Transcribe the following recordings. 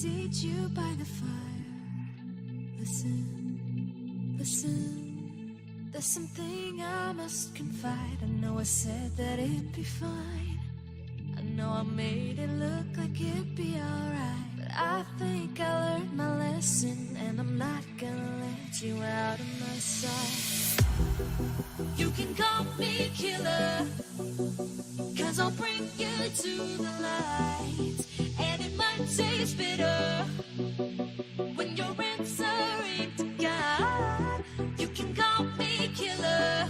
seat you by the fire. Listen, listen, there's something I must confide. I know I said that it'd be fine. I know I made it look like it'd be alright, but I think I learned my lesson, and I'm not gonna let you out of my sight. You can call me killer, 'cause I'll bring you to the light. And it might taste bitter when you're answering to God. You can call me killer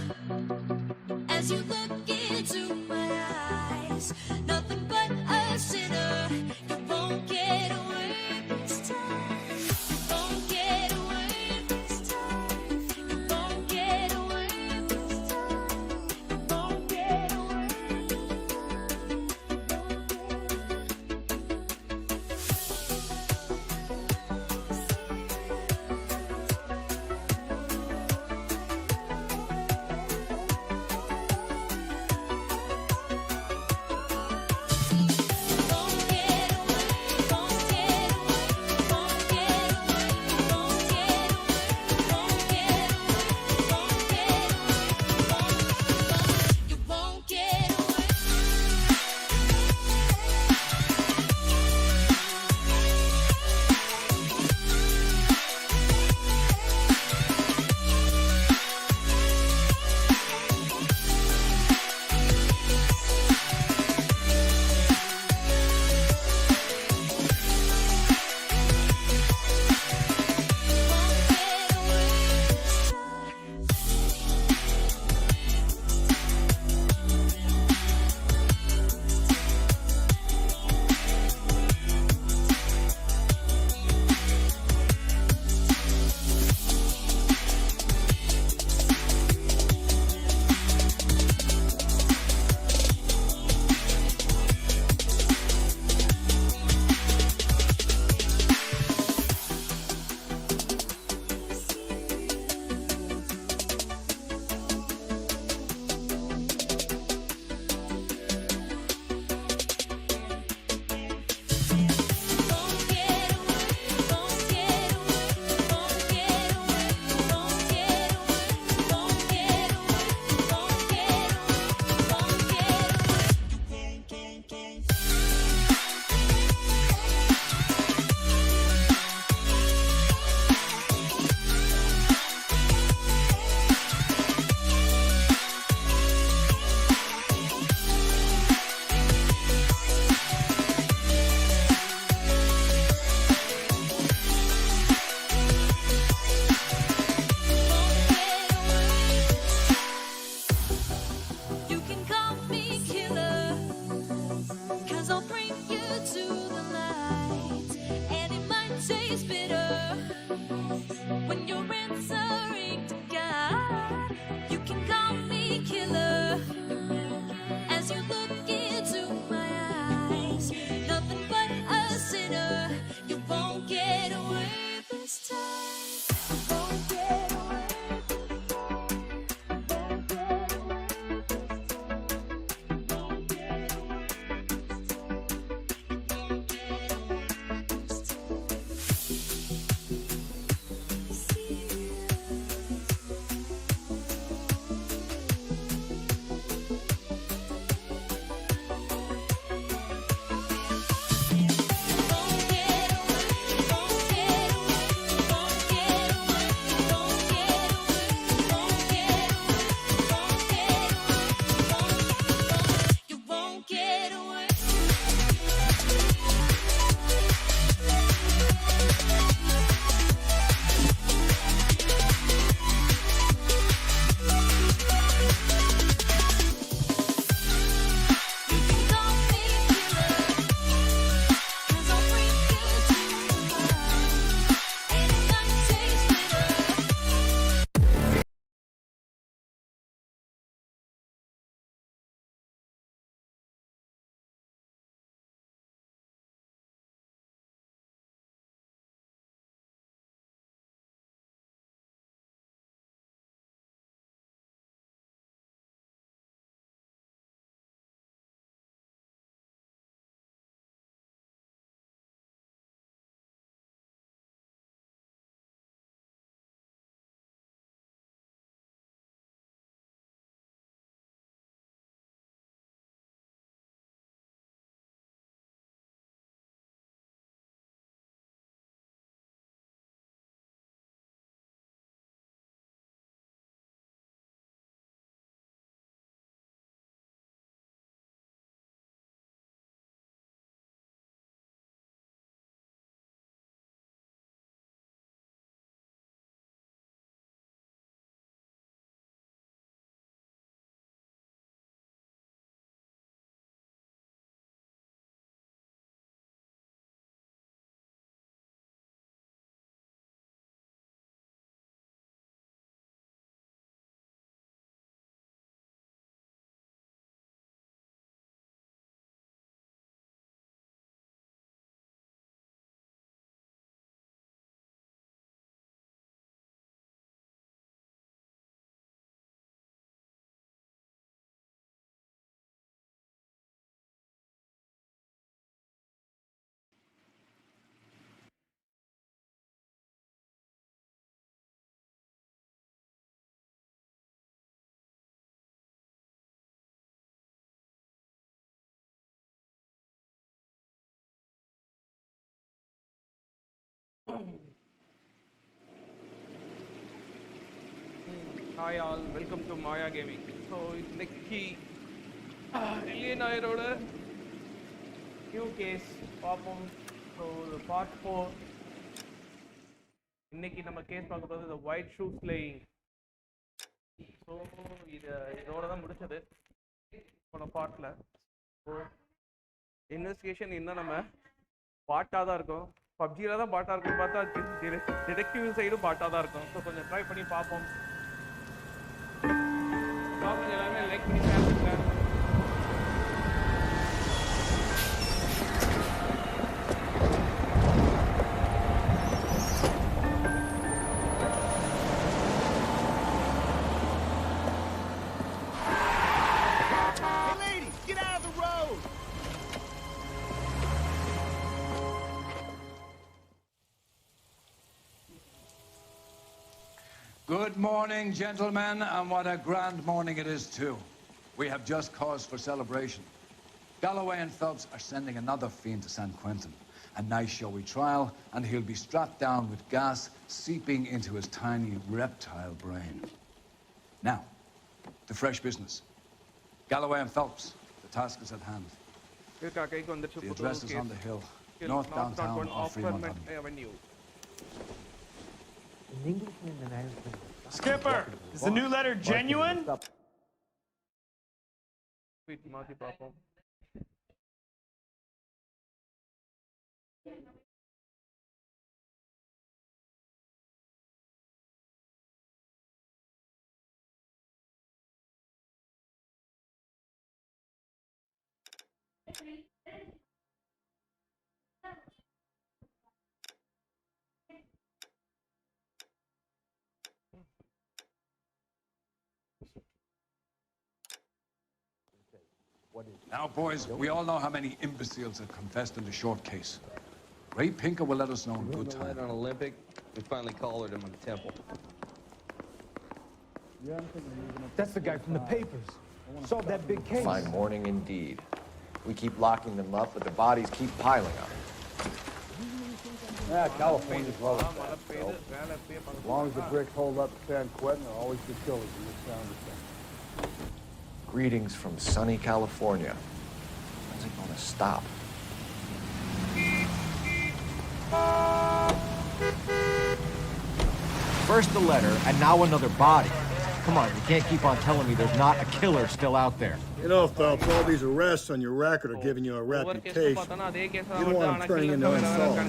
as you look into my eyes. Nothing but a sinner. You won't get away this time. You won't get away this time. You won't get away this time. You won't get away. Hi all, welcome to Maya Gaming. So இன்னைக்கு L.A.Noire ஓட new case பார்ப்போம். So part 4. இன்னைக்கு நம்ம case பார்க்க போகிறது the white shoe slaying. So இதோட தான் முடிச்சது போன பார்ட்டில். ஸோ இன்வெஸ்டிகேஷன் இன்னும் நம்ம பாட்டாக தான் இருக்கும். பப்ஜியில் தான் பாட்டாக இருக்கும் பார்த்தா டிடெக்டிவ் சைடும் பாட்டாக தான் இருக்கும். ஸோ கொஞ்சம் ட்ரை பண்ணி பார்ப்போம். எல்லாமே லைக் பண்ணி ஷேர் பண்ணுங்க. Good morning, gentlemen, and what a grand morning it is, too. We have just cause for celebration. Galloway and Phelps are sending another fiend to San Quentin. A nice showy trial, and he'll be strapped down with gas seeping into his tiny reptile brain. Now, to fresh business. Galloway and Phelps, the task is at hand. The address is on the hill, north downtown on Fremont Avenue. Skipper, is the new letter genuine? Now, boys, we all know how many imbeciles have confessed in the short case. Ray Pinker will let us know in good time. On Olympic, we finally collared him in the temple. That's the guy from the papers. Solved that big case. Fine morning indeed. We keep locking them up, but the bodies keep piling up. Yeah, California's well established. As long as the bricks hold up to San Quentin, there are always good killers in this town. Greetings from sunny California. When's it gonna stop? First the letter, and now another body. Come on, you can't keep on telling me there's not a killer still out there. You know, Phelps, all these arrests on your record are giving you a reputation. You don't want them turning into insults.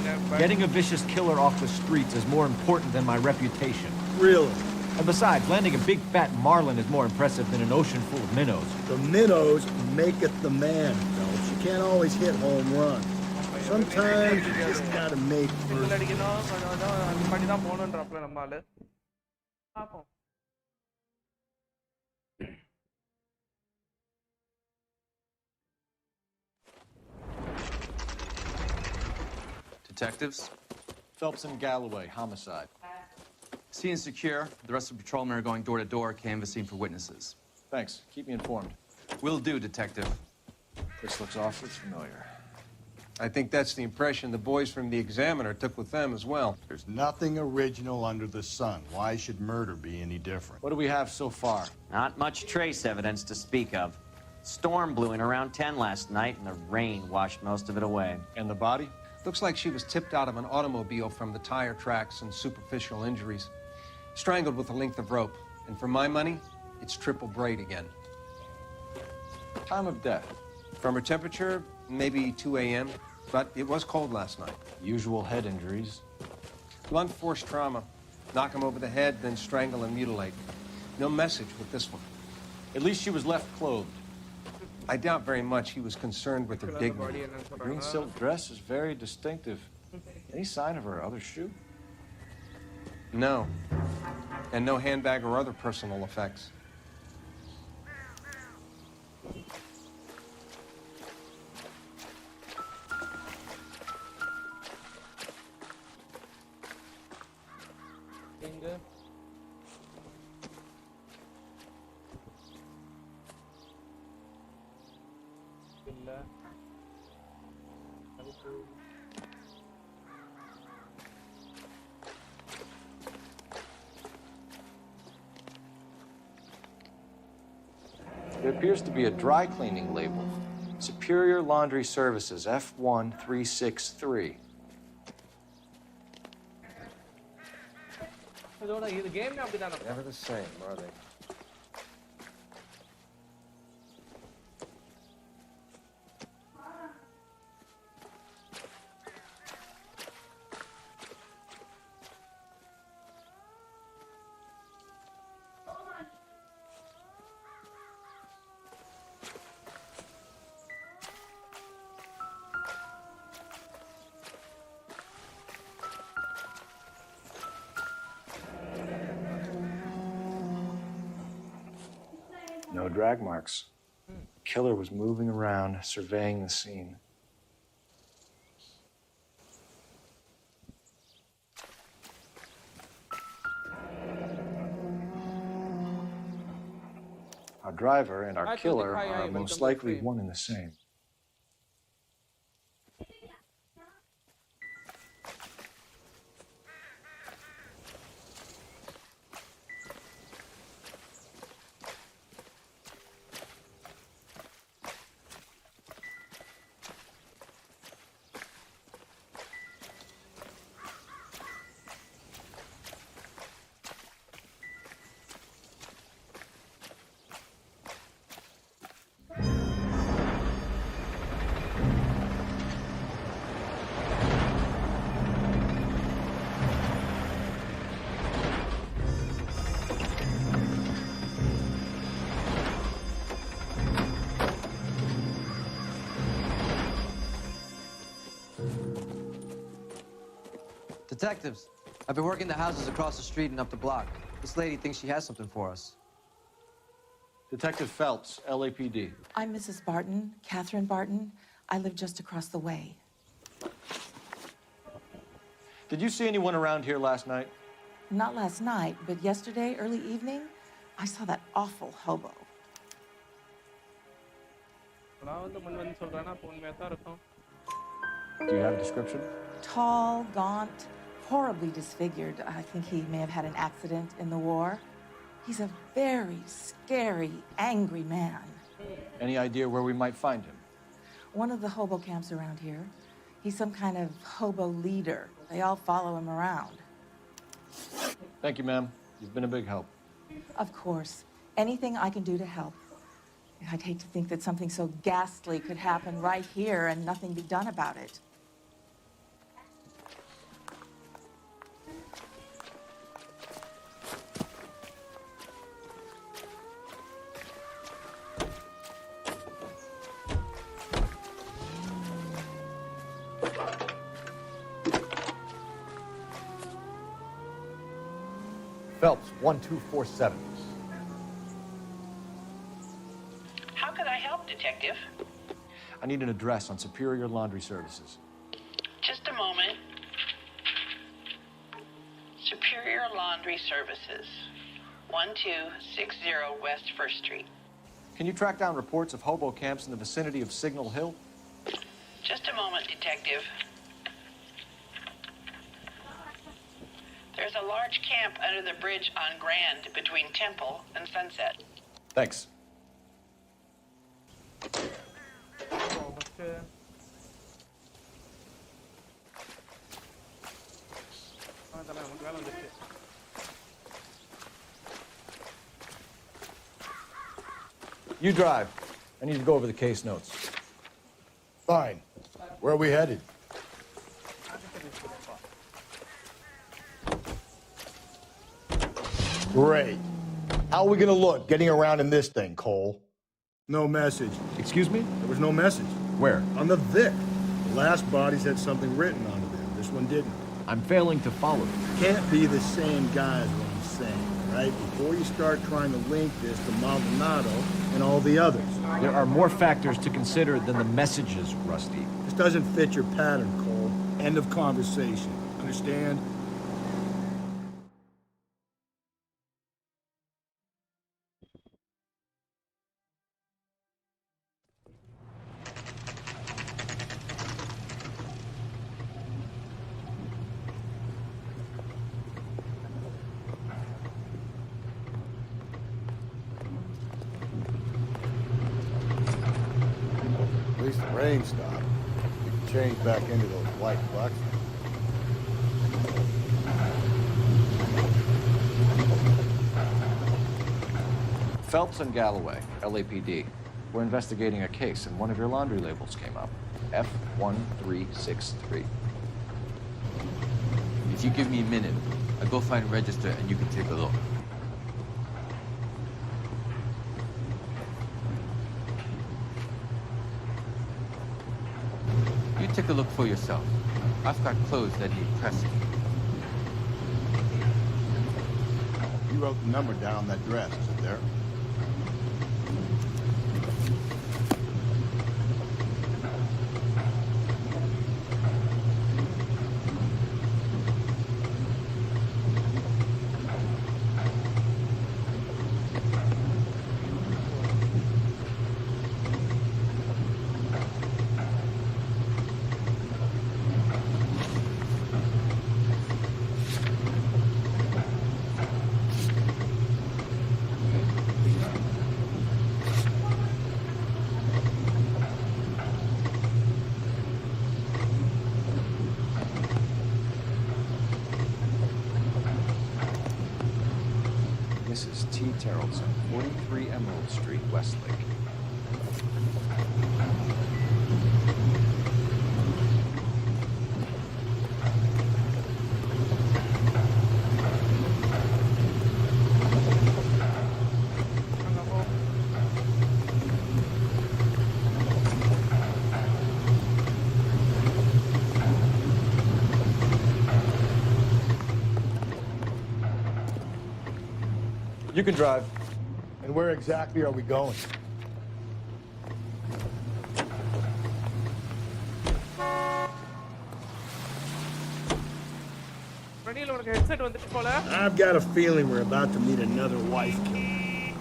Getting a vicious killer off the streets is more important than my reputation. Really? And besides, landing a big fat marlin is more impressive than an ocean full of minnows. The minnows make it the man, Phelps. You can't always hit home runs. Sometimes you just gotta make Detectives? Phelps and Galloway, homicide. Scene is secure. The rest of the patrolmen are going door to door, canvassing for witnesses. Thanks. Keep me informed. Will do, Detective. This looks awfully familiar. I think that's the impression the boys from the Examiner took with them as well. There's nothing original under the sun. Why should murder be any different? What do we have so far? Not much trace evidence to speak of. Storm blew in around 10 last night, and the rain washed most of it away. And the body? Looks like she was tipped out of an automobile from the tire tracks and superficial injuries. Strangled with a length of rope. And for my money, it's triple braid again. Time of death? From her temperature, maybe 2 a.m., but it was cold last night. Usual head injuries. Blunt force trauma. Knock him over the head, then strangle and mutilate. No message with this one. At least she was left clothed. I doubt very much he was concerned with her dignity. The green silk dress is very distinctive. Any sign of her other shoe? No. And no handbag or other personal effects. There appears to be a dry cleaning label. Superior Laundry Services, F1363. Never the same, are they? No drag marks. The killer was moving around, surveying the scene. Our driver and our killer are most likely one and the same. Detectives, I've been working the houses across the street and up the block. This lady thinks she has something for us. Detective Phelps, LAPD. I'm Mrs. Barton, Catherine Barton. I live just across the way. Did you see anyone around here last night? Not last night, but yesterday, early evening, I saw that awful hobo. Do you have a description? Tall, gaunt, horribly disfigured. I think he may have had an accident in the war. He's a very scary, angry man. Any idea where we might find him? One of the hobo camps around here. He's some kind of hobo leader. They all follow him around. Thank you, ma'am. You've been a big help. Of course. Anything I can do to help. I'd hate to think that something so ghastly could happen right here and nothing be done about it. Phelps, 1247. How can I help, Detective? I need an address on Superior Laundry Services. Just a moment. Superior Laundry Services, 1260 West 1st Street. Can you track down reports of hobo camps in the vicinity of Signal Hill? Just a moment, Detective. There's a large camp under the bridge on Grand between Temple and Sunset. Thanks. You drive. I need to go over the case notes. Fine. Where are we headed? Great. How are we gonna look getting around in this thing, Cole? No message. Excuse me? There was no message. Where? On the Vic. The last bodies had something written onto them. This one didn't. I'm failing to follow you. Can't be the same guy is what I'm saying, right? Before you start trying to link this to Maldonado and all the others. There are more factors to consider than the messages, Rusty. This doesn't fit your pattern, Cole. End of conversation. Understand? rain stopped, you can change back into those white bucks. Phelps and Galloway, LAPD. We're investigating a case, and one of your laundry labels came up. F1363. If you give me a minute, I'll go find a register and you can take a look. You take a look for yourself. I've got clothes that need pressing. You wrote the number down on that dress, is it there? Mrs. T. Terrellson, 43 Emerald Street, Westlake. You can drive. And where exactly are we going? I've got a feeling we're about to meet another wife killer.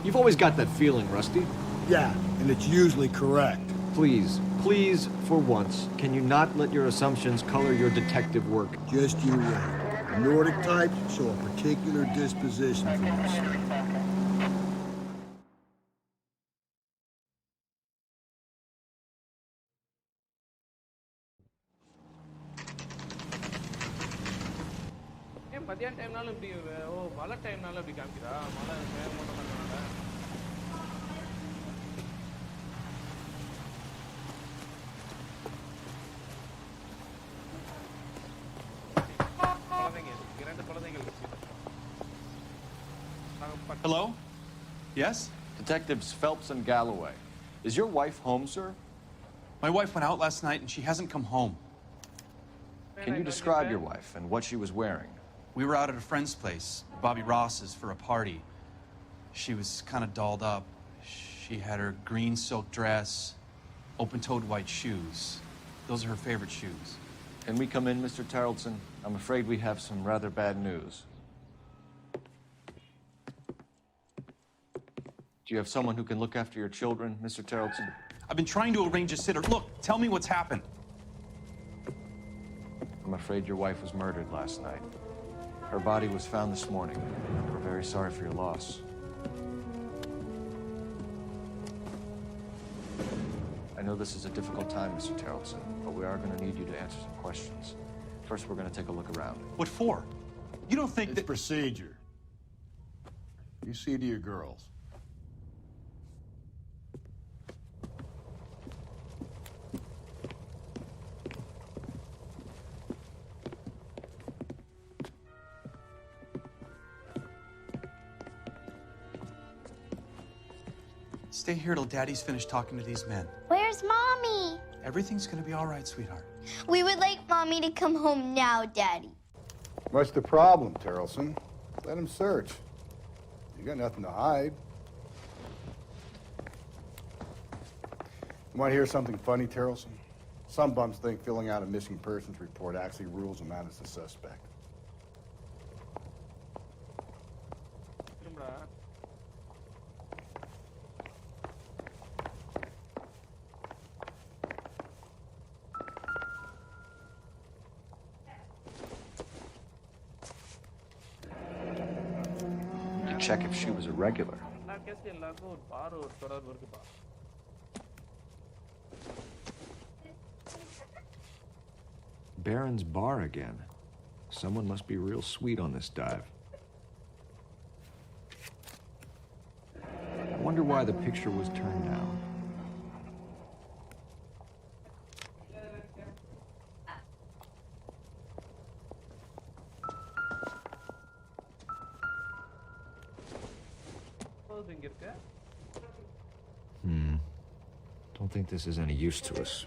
You've always got that feeling, Rusty. Yeah, and it's usually correct. Please, please, for once, can you not let your assumptions color your detective work? Just you wait. The Nordic types show a particular disposition for this stuff. மத்தியான டைம்னாலும் இப்படி மழை டைம்னாலும் இப்படி காமிக்கிறா மழை மேகமூட்டமா Hello? Yes? Detectives Phelps and Galloway. Is your wife home, sir? My wife went out last night and she hasn't come home. Can you describe your wife and what she was wearing? We were out at a friend's place, Bobby Ross's, for a party. She was kind of dolled up. She had her green silk dress, open-toed white shoes. Those are her favorite shoes. Can we come in, Mr. Terrellson? I'm afraid we have some rather bad news. Do you have someone who can look after your children, Mr. Terrellson? I've been trying to arrange a sitter. Look, tell me what's happened. I'm afraid your wife was murdered last night. Her body was found this morning. We're very sorry for your loss. I know this is a difficult time, Mr. Terrellson, but we are going to need you to answer some questions. First, we're going to take a look around. What for? You don't think it's procedure. You see to your girls. Stay here till Daddy's finished talking to these men. Where's Mommy? Everything's gonna be all right, sweetheart. We would like Mommy to come home now, Daddy. What's the problem, Terrellson? Let him search. You got nothing to hide. You want to hear something funny, Terrellson? Some bums think filling out a missing persons report actually rules them out as a suspect. Check if she was a regular. Baron's bar again. Someone must be real sweet on this dive. I wonder why the picture was turned down. Don't think this is any use to us.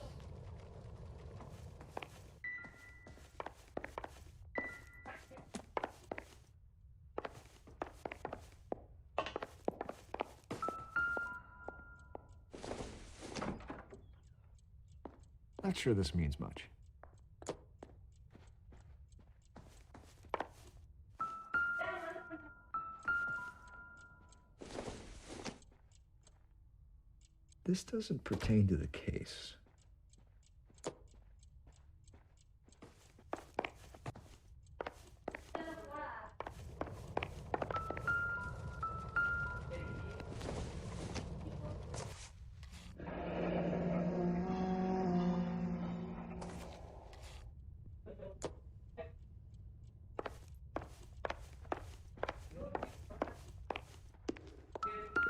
Not sure this means much. This doesn't pertain to the case.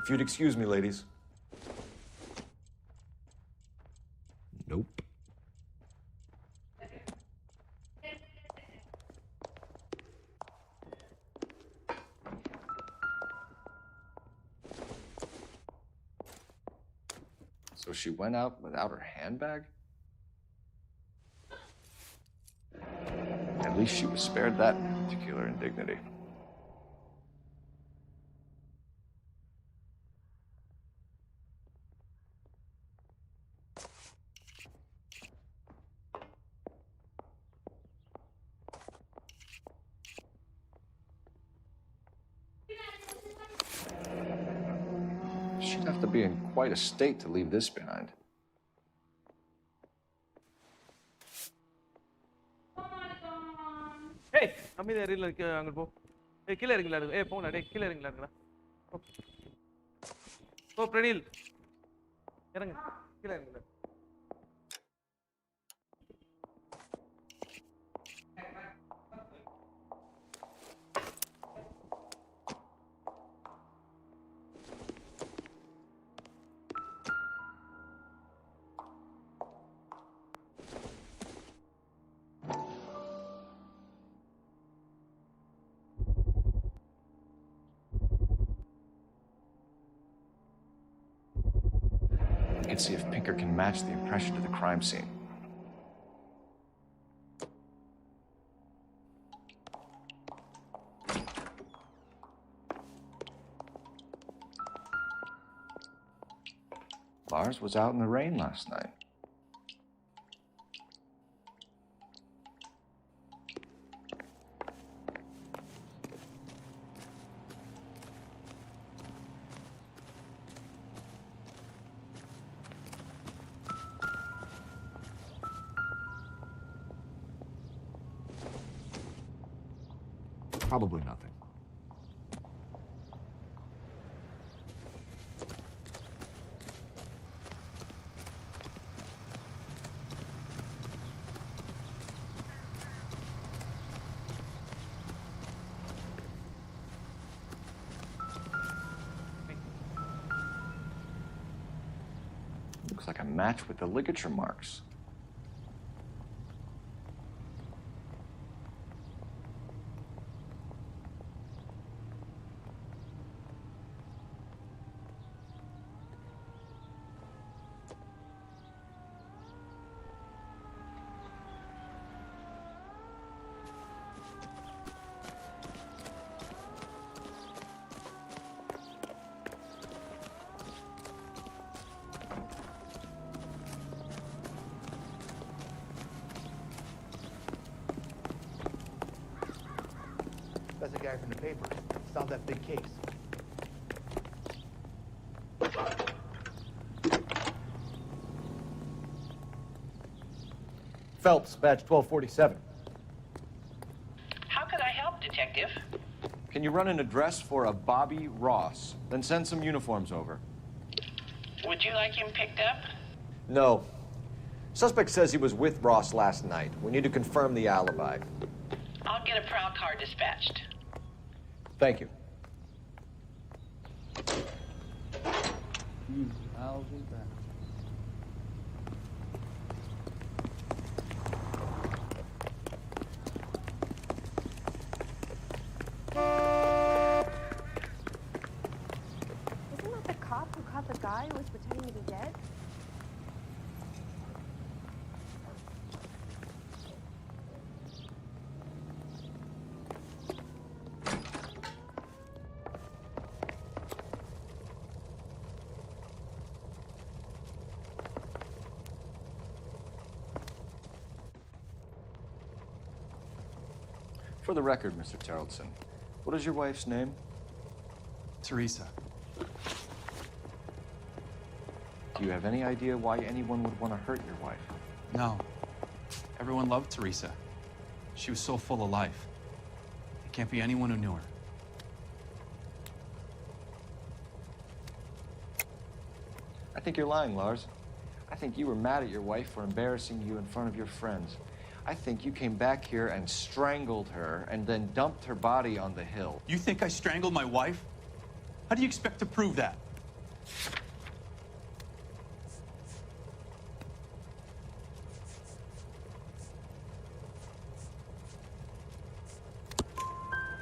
If you'd excuse me, ladies. Nope. So she went out without her handbag? At least she was spared that particular indignity. She'd have to be in quite a state to leave this behind. Hey, அமைதியா ரீல்ல இருக்க அங்க போ. ஏய் கீழ இறங்கல. ஏய் போடா டேய் கீழ இறங்கலடா. ஓ பிரனில். இறங்கு. கீழ இறங்கல. See if Pinker can match the impression to the crime scene. Lars was out in the rain last night. Probably nothing. Looks like a match with the ligature marks. That's the guy from the paper. Solved that big case. Phelps, badge 1247. How could I help, Detective? Can you run an address for a Bobby Ross? Then send some uniforms over. Would you like him picked up? No. Suspect says he was with Ross last night. We need to confirm the alibi. I'll get a prowl car dispatched. Thank you. I'll be back. Isn't that the cop who caught the guy who was pretending to be dead? For the record, Mr. Terrellson, what is your wife's name? Teresa. Do you have any idea why anyone would want to hurt your wife? No. Everyone loved Teresa. She was so full of life. It can't be anyone who knew her. I think you're lying, Lars. I think you were mad at your wife for embarrassing you in front of your friends. I think you came back here and strangled her and then dumped her body on the hill. You think I strangled my wife? How do you expect to prove that?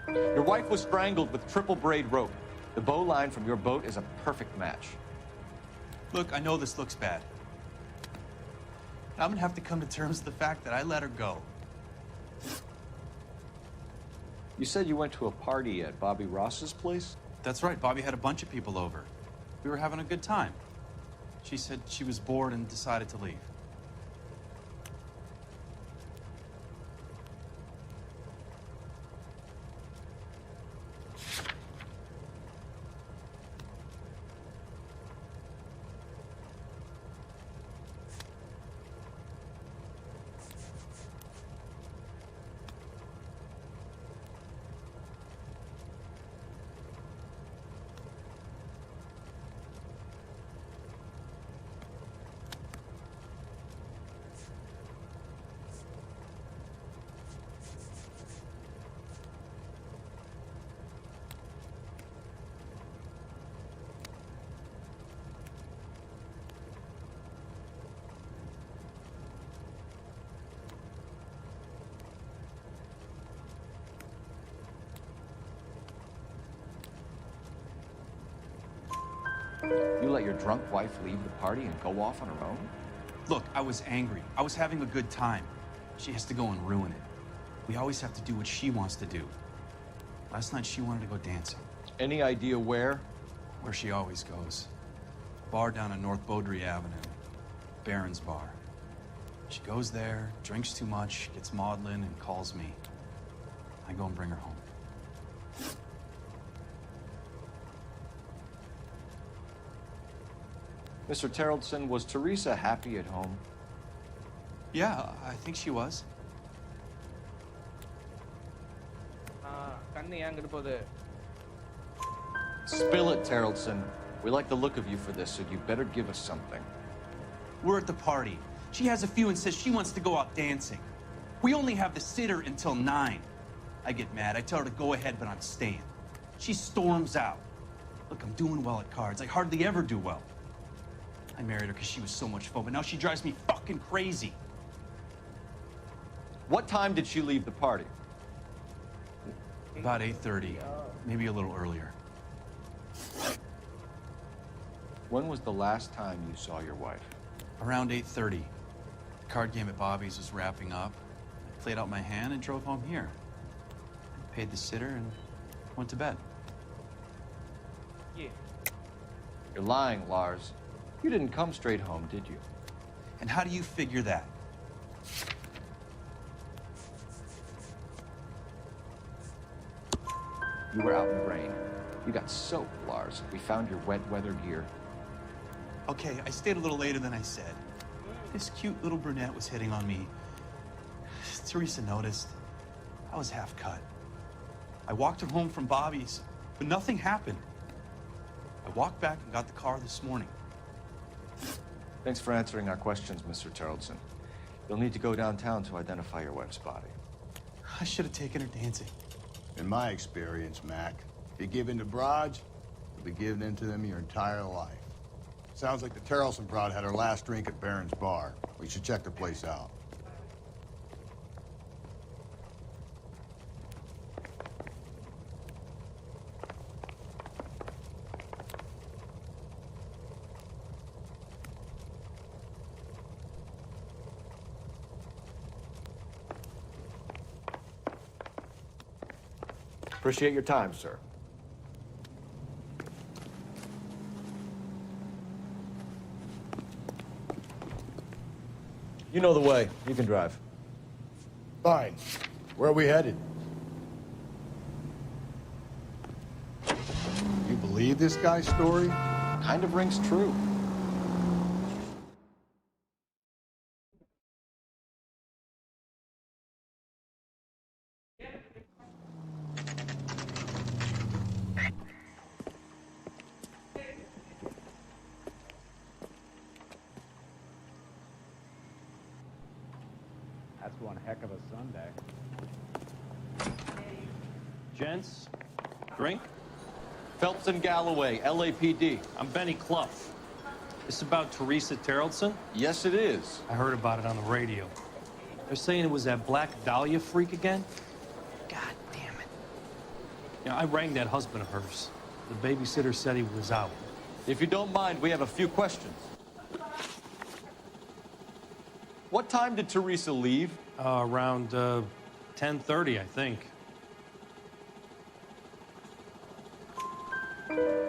Your wife was strangled with triple braid rope. The bow line from your boat is a perfect match. Look, I know this looks bad. I'm gonna have to come to terms with the fact that I let her go. You said you went to a party at Bobby Ross's place? That's right, Bobby had a bunch of people over. We were having a good time. She said she was bored and decided to leave. You let your drunk wife leave the party and go off on her own? Look, I was angry. I was having a good time. She has to go and ruin it. We always have to do what she wants to do. Last night, she wanted to go dancing. Any idea where? Where she always goes. A bar down on North Beaudry Avenue. Barron's Bar. She goes there, drinks too much, gets maudlin, and calls me. I go and bring her home. Mr. Terrellson, was Teresa happy at home? Yeah, I think she was. Spill it, Terrellson. We like the look of you for this, so you better give us something. We're at the party. She has a few and says she wants to go out dancing. We only have the sitter until 9. I get mad. I tell her to go ahead, but I'm staying. She storms out. Look, I'm doing well at cards. I hardly ever do well. I married her because she was so much fun, but now she drives me fucking crazy. What time did she leave the party? About 8:30, maybe a little earlier. When was the last time you saw your wife? Around 8:30. The card game at Bobby's was wrapping up. I played out my hand and drove home here. I paid the sitter and went to bed. Yeah. You're lying, Lars. You didn't come straight home, did you? And how do you figure that? You were out in the rain. You got soaked, Lars. We found your wet weather gear. Okay, I stayed a little later than I said. This cute little brunette was hitting on me. Teresa noticed. I was half cut. I walked her home from Bobby's, but nothing happened. I walked back and got the car this morning. Thanks for answering our questions, Mr. Tarleton. You'll need to go downtown to identify your wife's body. I should have taken her dancing. In my experience, Mac, if you give in to broads, you'll be giving in to them your entire life. Sounds like the Tarleton broad had her last drink at Barron's Bar. We should check the place out. Appreciate your time, sir. You know the way. You can drive. Fine. Where are we headed? You believe this guy's story? Kind of rings true. That's one heck of a Sunday. Gents, drink? Phelps and Galloway, LAPD. I'm Benny Clough. This about Teresa Tarleton? Yes, it is. I heard about it on the radio. They're saying it was that Black Dahlia freak again? God damn it. Yeah, I rang that husband of hers. The babysitter said he was out. If you don't mind, we have a few questions. What time did Teresa leave? Around 10:30, I think.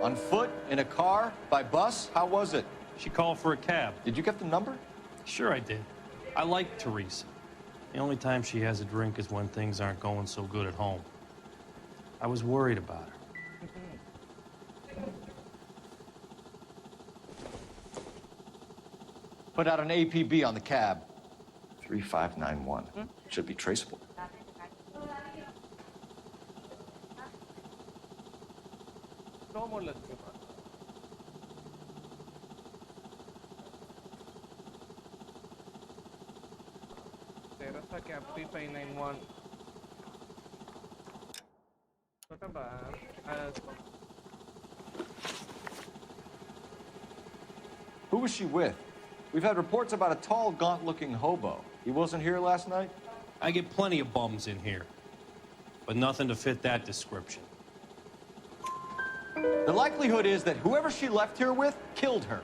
On foot? In a car? By bus? How was it? She called for a cab. Did you get the number? Sure I did. I like Teresa. The only time she has a drink is when things aren't going so good at home. I was worried about her. Put out an APB on the cab. 3591. Should be traceable. No more let's go. Teresa cab 3591. What about? Who was she with? We've had reports about a tall, gaunt-looking hobo. He wasn't here last night? I get plenty of bums in here, but nothing to fit that description. The likelihood is that whoever she left here with killed her.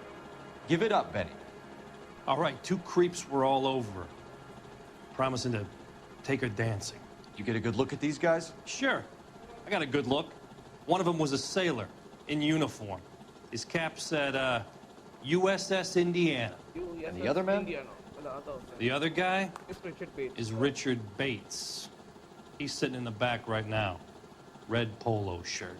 Give it up, Benny. All right, 2 creeps were all over her, promising to take her dancing. You get a good look at these guys? Sure. I got a good look. One of them was a sailor in uniform. His cap said, USS Indiana. And the other man? The other guy It's Richard Bates. is Richard Bates. He's sitting in the back right now. Red polo shirt.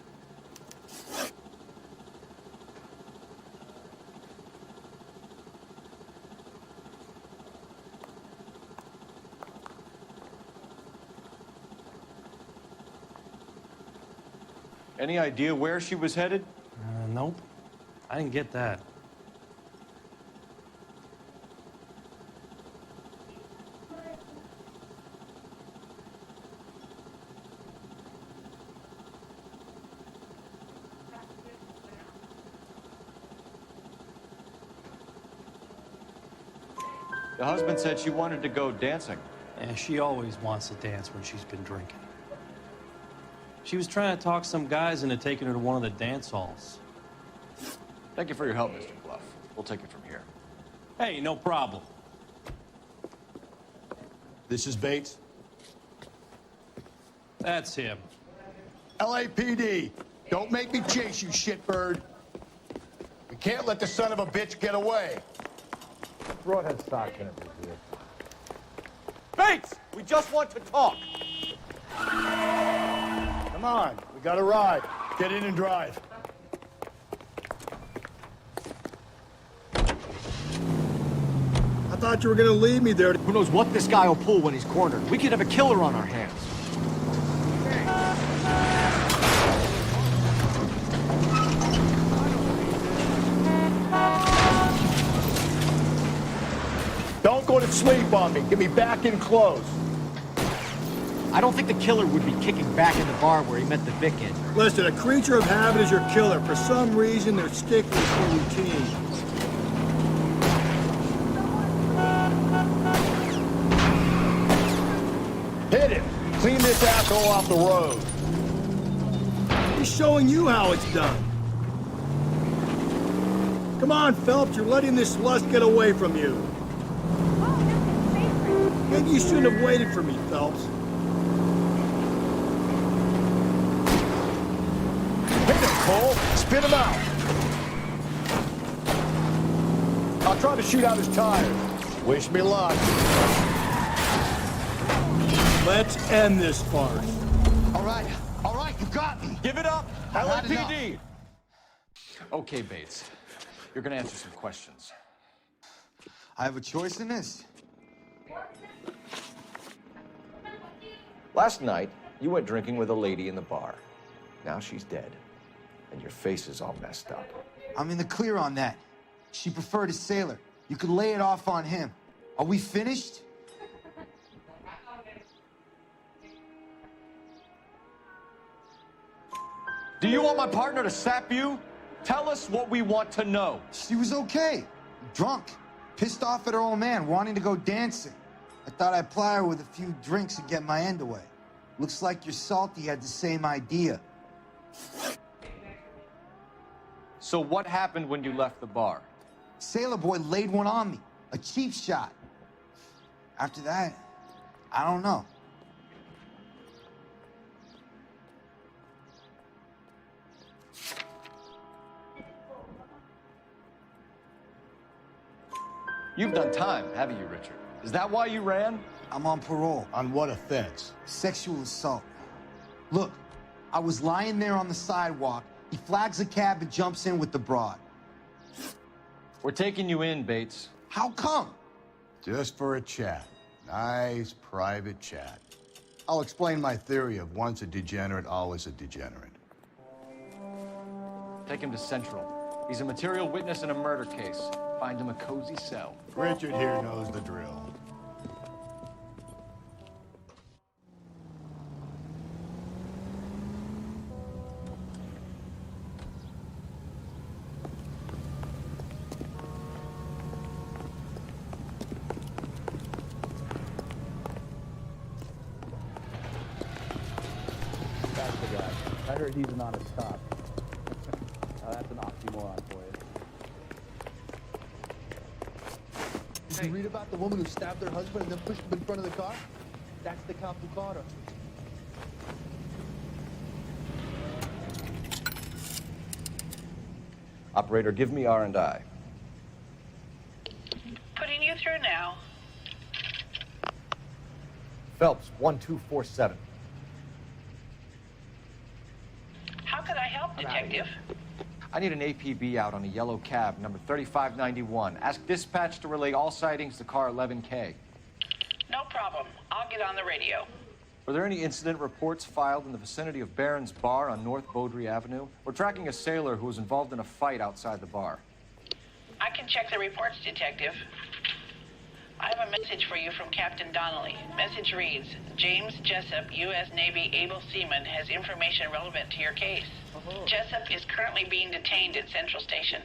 Any idea where she was headed? Nope. I didn't get that. The husband said she wanted to go dancing. Yeah, she always wants to dance when she's been drinking. She was trying to talk some guys into taking her to one of the dance halls. Thank you for your help, Mr. Clough. We'll take it from here. Hey, no problem. This is Bates. That's him. LAPD, don't make me chase you, shitbird. We can't let the son of a bitch get away. Broadhead stock can be here. Bates! We just want to talk! Come on, we got a ride. Get in and drive. I thought you were gonna leave me there. Who knows what this guy will pull when he's cornered? We could have a killer on our hands. Don't go to sleep on me. Get me back in close. I don't think the killer would be kicking back in the bar where he met the Vic-in. Listen, a creature of habit is your killer. For some reason, they're sticklers for routine. Hit him. Clean this asshole off the road. He's showing you how it's done. Come on, Phelps, you're letting this lust get away from you. Maybe you shouldn't have waited for me, Phelps. Hit him, Cole. Spit him out. I'll try to shoot out his tires. Wish me luck. Let's end this farce. All right, you got me. Give it up. LAPD. Okay, Bates. You're gonna answer some questions. I have a choice in this. Last night, you went drinking with a lady in the bar. Now she's dead, and your face is all messed up. I'm in the clear on that. She preferred a sailor. You could lay it off on him. Are we finished? Do you want my partner to sap you? Tell us what we want to know. She was okay. Drunk. Pissed off at her old man, wanting to go dancing. I thought I'd ply her with a few drinks and get my end away. Looks like your salty had the same idea. So what happened when you left the bar? Sailor boy laid one on me. A cheap shot. After that, I don't know. You've done time, haven't you, Richard? Is that why you ran? I'm on parole. On what offense? Sexual assault. Look, I was lying there on the sidewalk. He flags a cab and jumps in with the broad. We're taking you in, Bates. How come? Just for a chat. Nice, private chat. I'll explain my theory of once a degenerate, always a degenerate. Take him to Central. He's a material witness in a murder case. Find him a cozy cell. Richard here knows the drill. That's the guy. I heard he's an honest cop. That's an oxymoron for you. Did you read about the woman who stabbed her husband and then pushed him in front of the car? That's the cop who caught her. Operator, give me R&I. Putting you through now. Phelps, 1247. How could I help, Detective? I need an APB out on a yellow cab, number 3591. Ask dispatch to relay all sightings to car 11K. No problem. I'll get on the radio. Were there any incident reports filed in the vicinity of Barron's Bar on North Beaudry Avenue? We're tracking a sailor who was involved in a fight outside the bar. I can check the reports, Detective. I have a message for you from Captain Donnelly. Message reads, James Jessup, U.S. Navy able seaman, has information relevant to your case. Jessup is currently being detained at Central Station.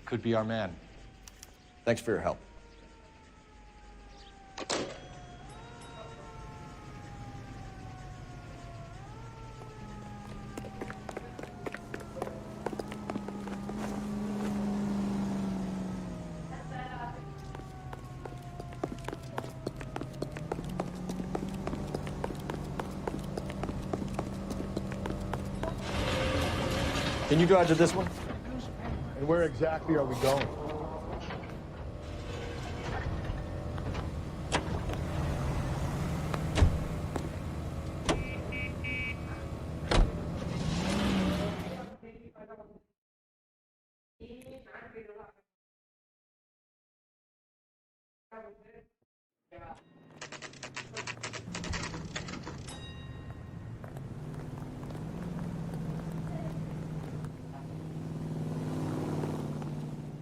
Could be our man. Thanks for your help. Can you drive to this one? And where exactly are we going?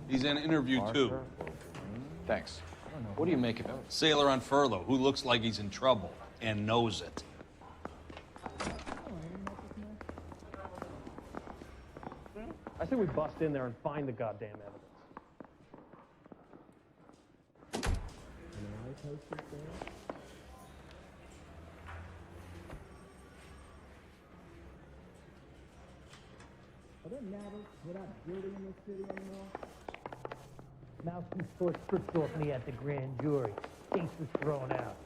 He's in interview 2. Thanks. What do you make of it? Sailor on furlough who looks like he's in trouble and knows it. I say we bust in there and find the goddamn evidence. Are there matters without building in this city anymore? Mouse who scored stripped off me at the grand jury. Case was thrown out.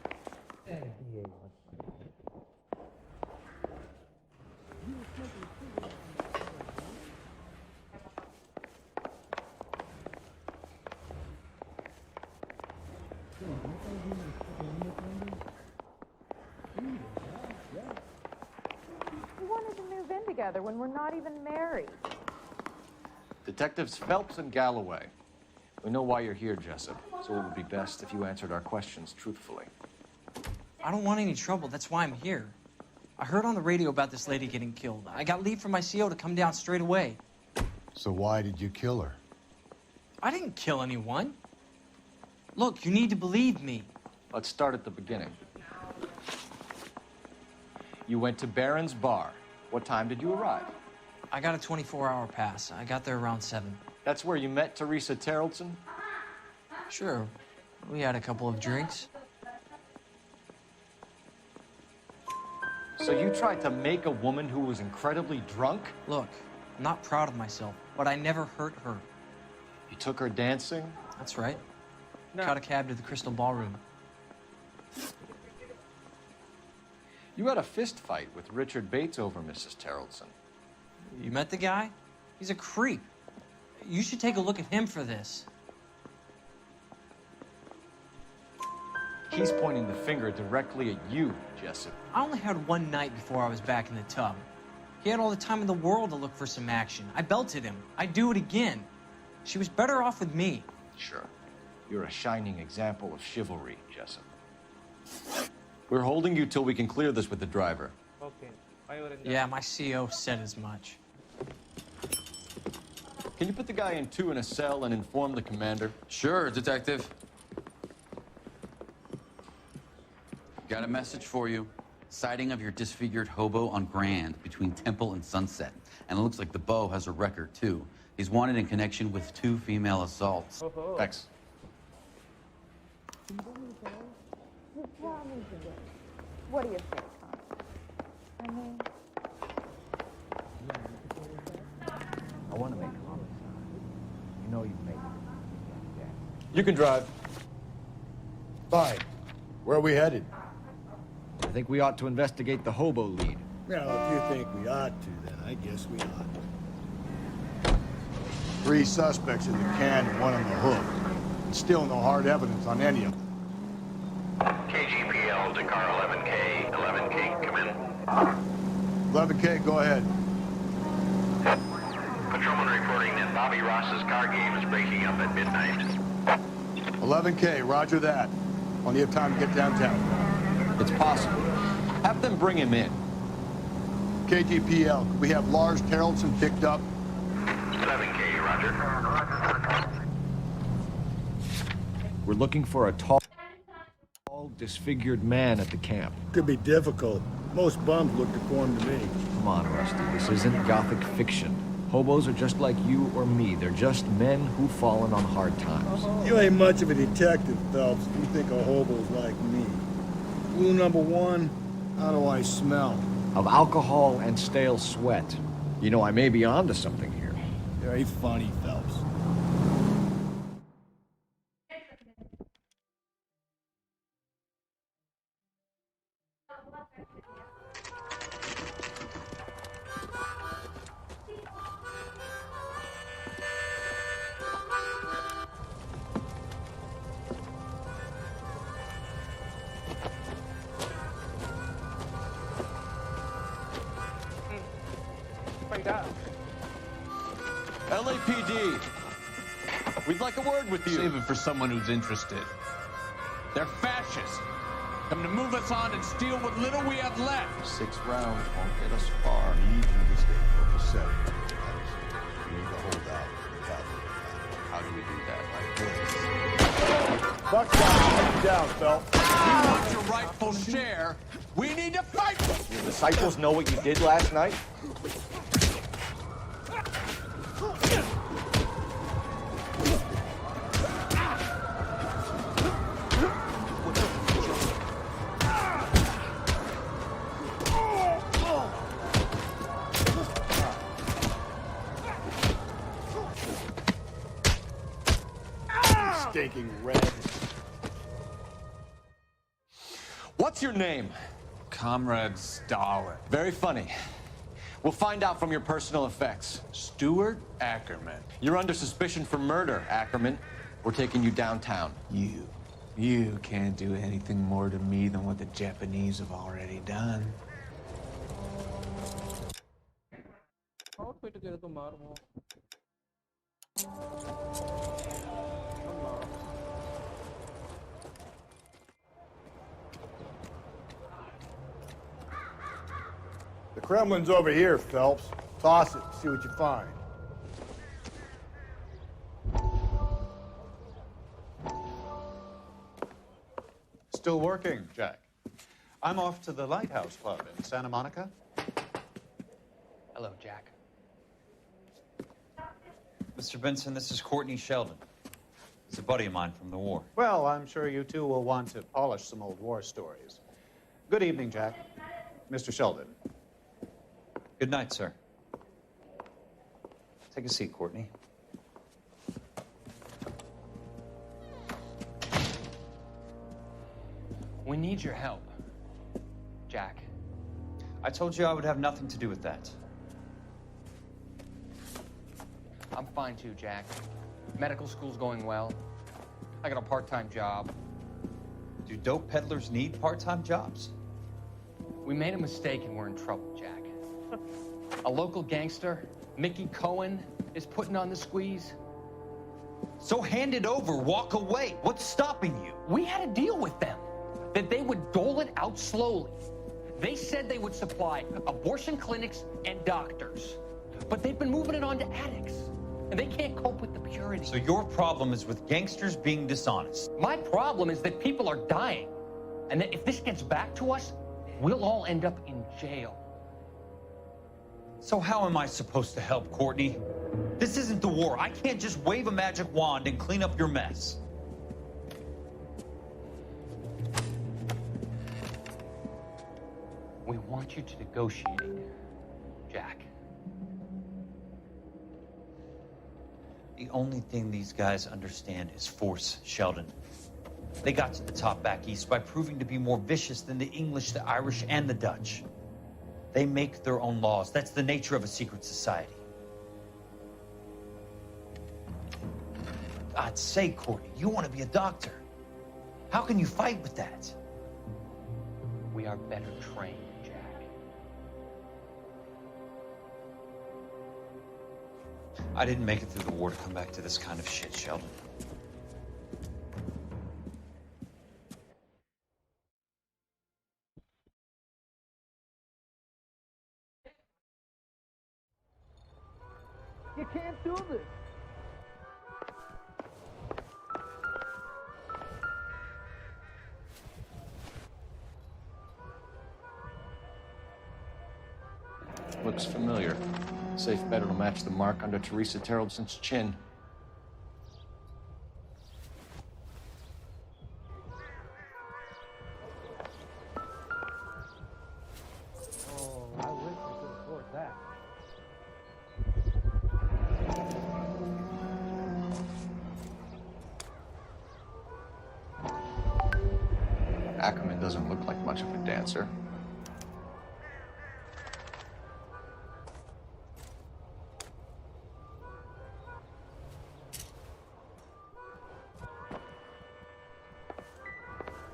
We wanted to move in together when we're not even married. Detectives Phelps and Galloway. We know why you're here, Jessup, so it would be best if you answered our questions truthfully. I don't want any trouble. That's why I'm here. I heard on the radio about this lady getting killed. I got leave from my CO to come down straight away. So why did you kill her? I didn't kill anyone. Look, you need to believe me. Let's start at the beginning. You went to Barron's Bar. What time did you arrive? I got a 24-hour pass. I got there around 7. That's where you met Teresa Terrelson? Sure. We had a couple of drinks. So you tried to make a woman who was incredibly drunk? Look, I'm not proud of myself, but I never hurt her. You took her dancing? That's right. Caught a cab to the Crystal Ballroom. You had a fist fight with Richard Bates over Mrs. Terrelson. You met the guy? He's a creep. You should take a look at him for this. He's pointing the finger directly at you, Jessup. I only had one night before I was back in the tub. He had all the time in the world to look for some action. I belted him. I'd do it again. She was better off with me. Sure. You're a shining example of chivalry, Jessup. We're holding you till we can clear this with the driver. Okay. Yeah, my CO said as much. Can you put the guy in 2 in a cell and inform the commander? Sure, Detective. Got a message for you. Sighting of your disfigured hobo on Grand between Temple and Sunset. And it looks like the Beau has a record, too. He's wanted in connection with 2 female assaults. Thanks. What do you think, Tom? I mean... I want to make homicide. You know you make it. You can drive. Fine. Where are we headed? I think we ought to investigate the hobo lead. Well, if you think we ought to, then I guess we ought. 3 suspects in the can and 1 on the hook. And still no hard evidence on any of them. KGPL to car 11K. 11K, come in. 11K, go ahead. Patrolman reporting that Bobby Ross's car game is breaking up at midnight. 11K, roger that. Only have time to get downtown. It's possible. Have them bring him in. KGPL, we have Lars Terrelson picked up. 11K, roger. We're looking for a tall, disfigured man at the camp. Could be difficult. Most bums look deformed to me. Come on, Rusty. This isn't gothic fiction. Hobos are just like you or me. They're just men who've fallen on hard times. You ain't much of a detective, Phelps. You think a hobo's like me. Clue number 1, how do I smell? Of alcohol and stale sweat. You know, I may be onto something here. Very funny, Phelps. LAPD, we'd like a word with you. Save it for someone who's interested. They're fascists. Come to move us on and steal what little we have left. 6 rounds won't get us far. I need you to stay copacetic. We need to hold out. How do we do that? Like this? Buckshot! down, Phelps. You want your rightful share? We need to fight! Your disciples know what you did last night? Stinking red. What's your name? Comrade Stalin. Very funny. We'll find out from your personal effects. Stuart Ackerman. You're under suspicion for murder, Ackerman. We're taking you downtown. You can't do anything more to me than what the Japanese have already done. Outfit के तो मार वो The Kremlin's over here, Phelps. Toss it, see what you find. Still working, Jack. I'm off to the Lighthouse Club in Santa Monica. Hello, Jack. Mr. Benson, this is Courtney Sheldon. He's a buddy of mine from the war. Well, I'm sure you two will want to polish some old war stories. Good evening, Jack. Mr. Sheldon. Good night, sir. Take a seat, Courtney. We need your help, Jack. I told you I would have nothing to do with that. I'm fine too, Jack. Medical school's going well. I got a part-time job. Do dope peddlers need part-time jobs? We made a mistake and we're in trouble, Jack. A local gangster, Mickey Cohen, is putting on the squeeze. So hand it over, walk away. What's stopping you? We had a deal with them that they would dole it out slowly. They said they would supply abortion clinics and doctors, but they've been moving it on to addicts, and they can't cope with the purity. So your problem is with gangsters being dishonest. My problem is that people are dying, and that if this gets back to us, we'll all end up in jail. So how am I supposed to help, Courtney? This isn't the war. I can't just wave a magic wand and clean up your mess. We want you to negotiate, Jack. The only thing these guys understand is force, Sheldon. They got to the top back east by proving to be more vicious than the English, the Irish, and the Dutch. They make their own laws. That's the nature of a secret society. For God's sake, Courtney, you want to be a doctor. How can you fight with that? We are better trained, Jack. I didn't make it through the war to come back to this kind of shit, Sheldon. You can't do this. Looks familiar. Safe bet it'll match the mark under Teresa Terrelson's chin. Oh, I wish I could afford that. Ackerman doesn't look like much of a dancer.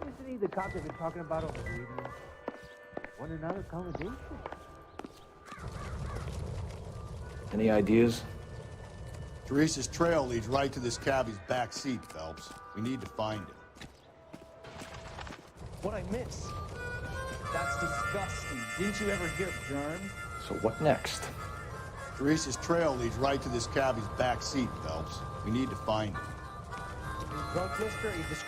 Isn't he the cop they've been talking about on the radio? Want another accommodation? Any ideas? Teresa's trail leads right to this cabbie's back seat, Phelps. We need to find him. What I miss? That's disgusting. Didn't you ever hear of germs? So what next? Teresa's trail leads right to this cabbie's back seat, Phelps. We need to find him. Drug lister, he just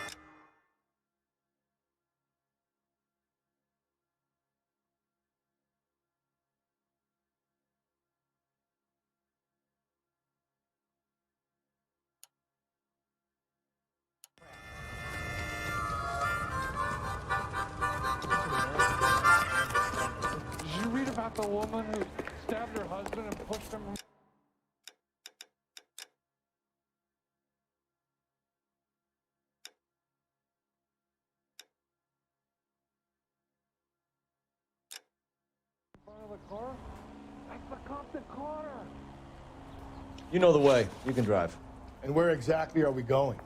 about the woman who stabbed her husband and pushed him? In front of the car? That's the cop that caught her. You know the way. You can drive. And where exactly are we going?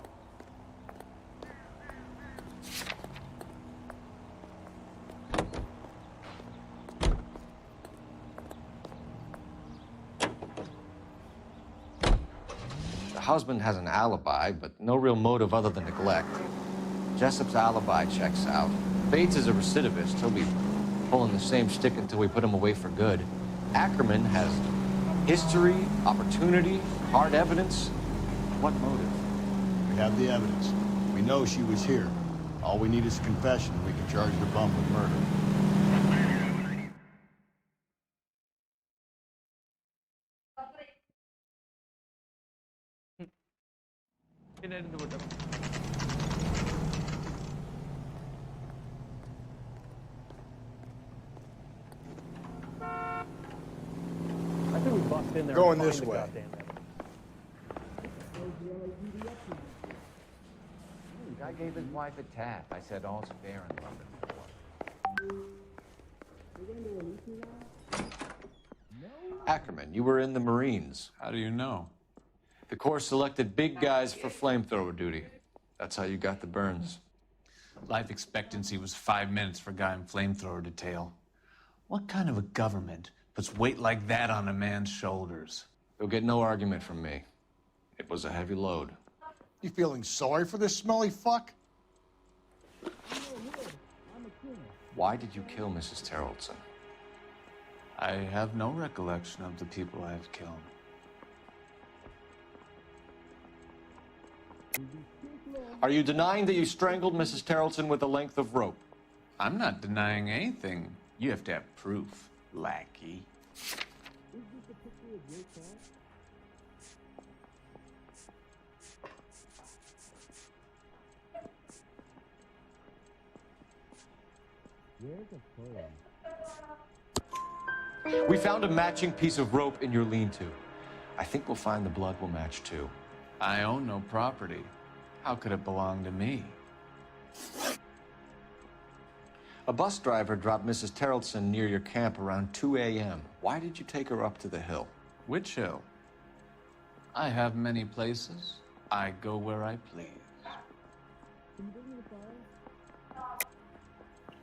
The husband has an alibi, but no real motive other than neglect. Jessup's alibi checks out. Bates is a recidivist. He'll be pulling the same stick until we put him away for good. Ackerman has history, opportunity, hard evidence. What motive? We have the evidence. We know she was here. All we need is a confession, and we can charge the bum with murder. I think we bust in there. Going and this find the way. goddamn thing. The guy gave his wife a tap. I said all's fair in London. Ackerman, you were in the Marines. How do you know? The Corps selected big guys for flamethrower duty. That's how you got the burns. Life expectancy was 5 minutes for a guy in flamethrower detail. What kind of a government puts weight like that on a man's shoulders? You'll get no argument from me. It was a heavy load. You feeling sorry for this smelly fuck? Why did you kill Mrs. Terrelson? I have no recollection of the people I have killed. Are you denying that you strangled Mrs. Terrelson with a length of rope? I'm not denying anything. You have to have proof, lackey. We found a matching piece of rope in your lean-to. I think we'll find the blood will match too. I own no property. How could it belong to me? A bus driver dropped Mrs. Terrelson near your camp around 2 a.m. Why did you take her up to the hill? Which hill? I have many places. I go where I please.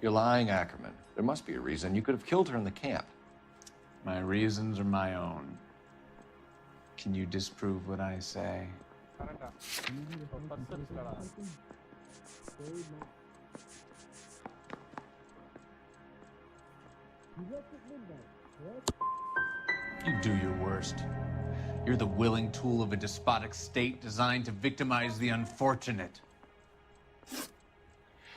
You're lying, Ackerman. There must be a reason. You could have killed her in the camp. My reasons are my own. Can you disprove what I say? You do your worst. You're the willing tool of a despotic state designed to victimize the unfortunate.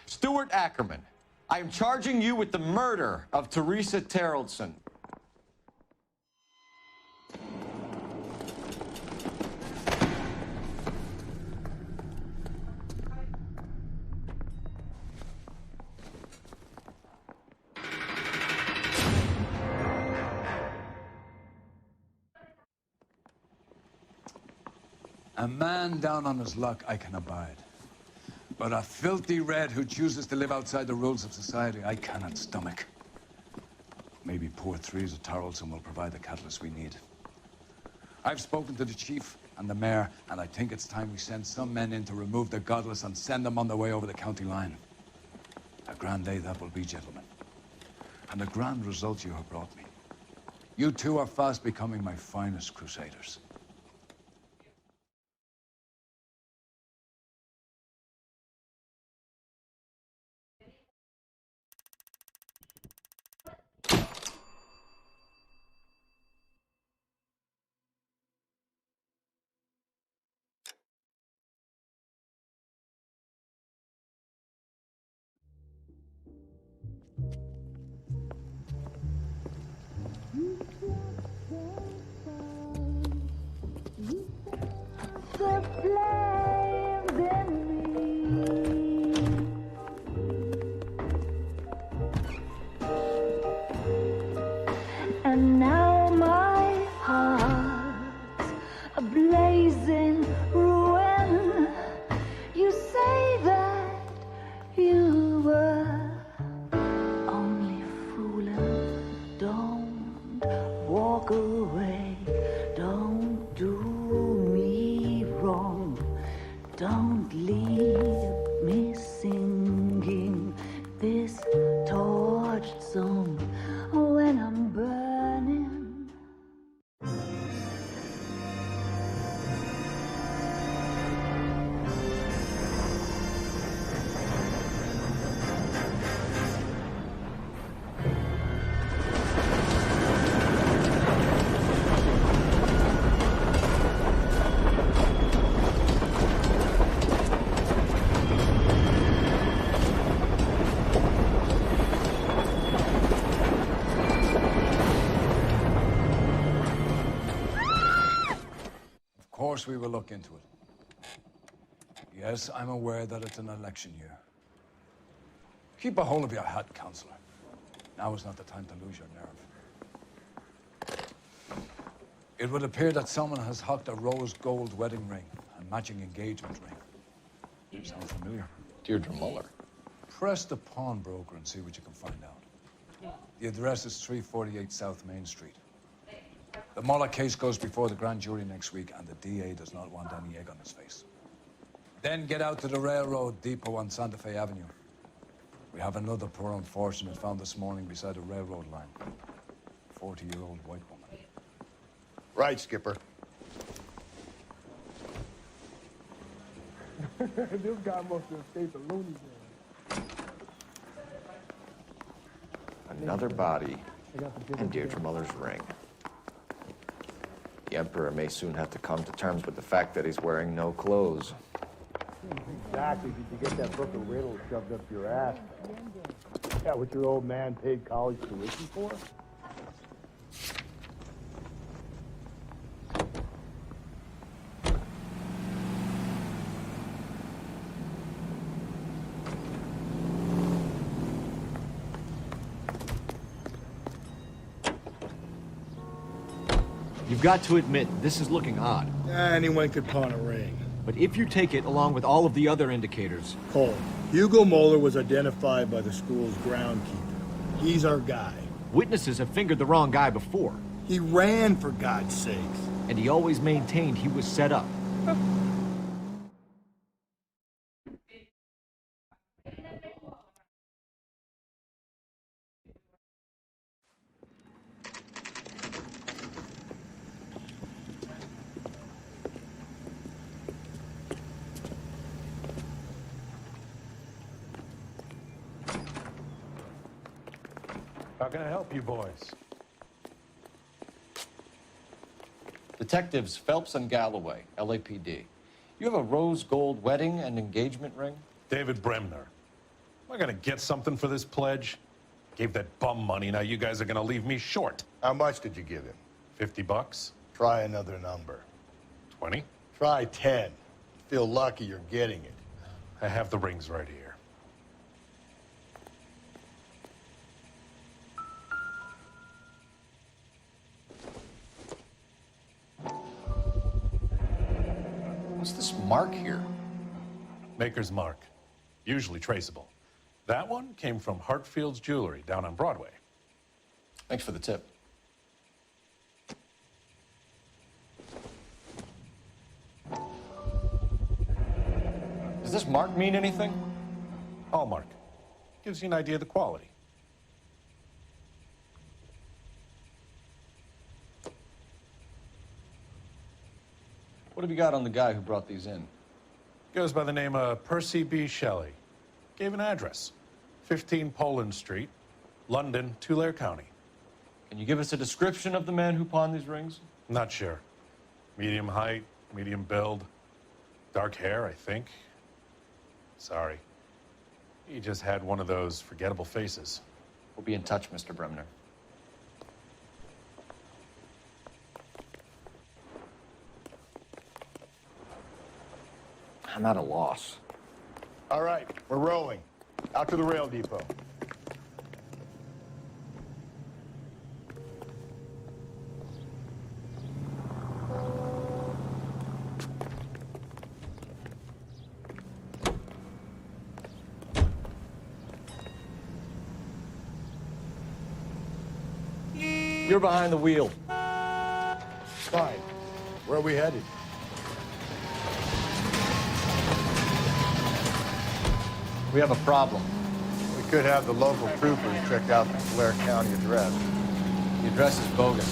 Stuart Ackerman, I am charging you with the murder of Teresa Terrelson. A man down on his luck I can abide. But a filthy red who chooses to live outside the rules of society, I cannot stomach. Maybe poor Teresa Terrelson will provide the catalyst we need. I've spoken to the chief and the mayor, and I think it's time we send some men in to remove the godless and send them on their way over the county line. A grand day that will be, gentlemen. And a grand result you have brought me. You two are fast becoming my finest crusaders. a blazing ruin. You say that you were only fooling. Don't walk away. Don't do me wrong. Don't leave me singing this torched song when I'm burning. Of course we will look into it. Yes, I'm aware that it's an election year. Keep a hold of your hat, Counselor. Now is not the time to lose your nerve. It would appear that someone has hocked a rose gold wedding ring and matching engagement ring. Sound familiar? Deirdre Muller. Press the pawnbroker and see what you can find out. The address is 348 South Main Street. The Muller case goes before the grand jury next week, and the DA does not want any egg on his face. Then get out to the railroad depot on Santa Fe Avenue. We have another poor unfortunate found this morning beside a railroad line. 40-year-old white woman. Right, Skipper. This guy must have escaped a loony bin. Another body and Deirdre Muller's ring. The Emperor may soon have to come to terms with the fact that he's wearing no clothes. Exactly. Did you get that book of riddles shoved up your ass? Yeah, what your old man paid college tuition for? You've got to admit, this is looking odd. Anyone could pawn a ring. But if you take it along with all of the other indicators... Cole, Hugo Moeller was identified by the school's groundkeeper. He's our guy. Witnesses have fingered the wrong guy before. He ran, for God's sakes. And he always maintained he was set up. How can I help you boys? Detectives Phelps and Galloway, LAPD. You have a rose gold wedding and engagement ring? David Bremner. Am I gonna get something for this pledge? Gave that bum money, now you guys are gonna leave me short. How much did you give him? $50? Try another number. 20? Try 10. Feel lucky you're getting it. I have the rings right here. What's this mark here? Maker's mark. Usually traceable. That one came from Hartfield's Jewelry down on Broadway. Thanks for the tip. Does this mark mean anything? Hallmark. Gives you an idea of the quality. What have you got on the guy who brought these in? Goes by the name of Percy B. Shelley. Gave an address. 15 Poland Street, London, Tulare County. Can you give us a description of the man who pawned these rings? Not sure. Medium height, medium build. Dark hair, I think. Sorry. He just had one of those forgettable faces. We'll be in touch, Mr. Bremner. I'm at a loss. All right, we're rolling. Out to the rail depot. You're behind the wheel. Fine. Where are we headed? We have a problem. We could have the local troopers check out the Blair County address. The address is bogus.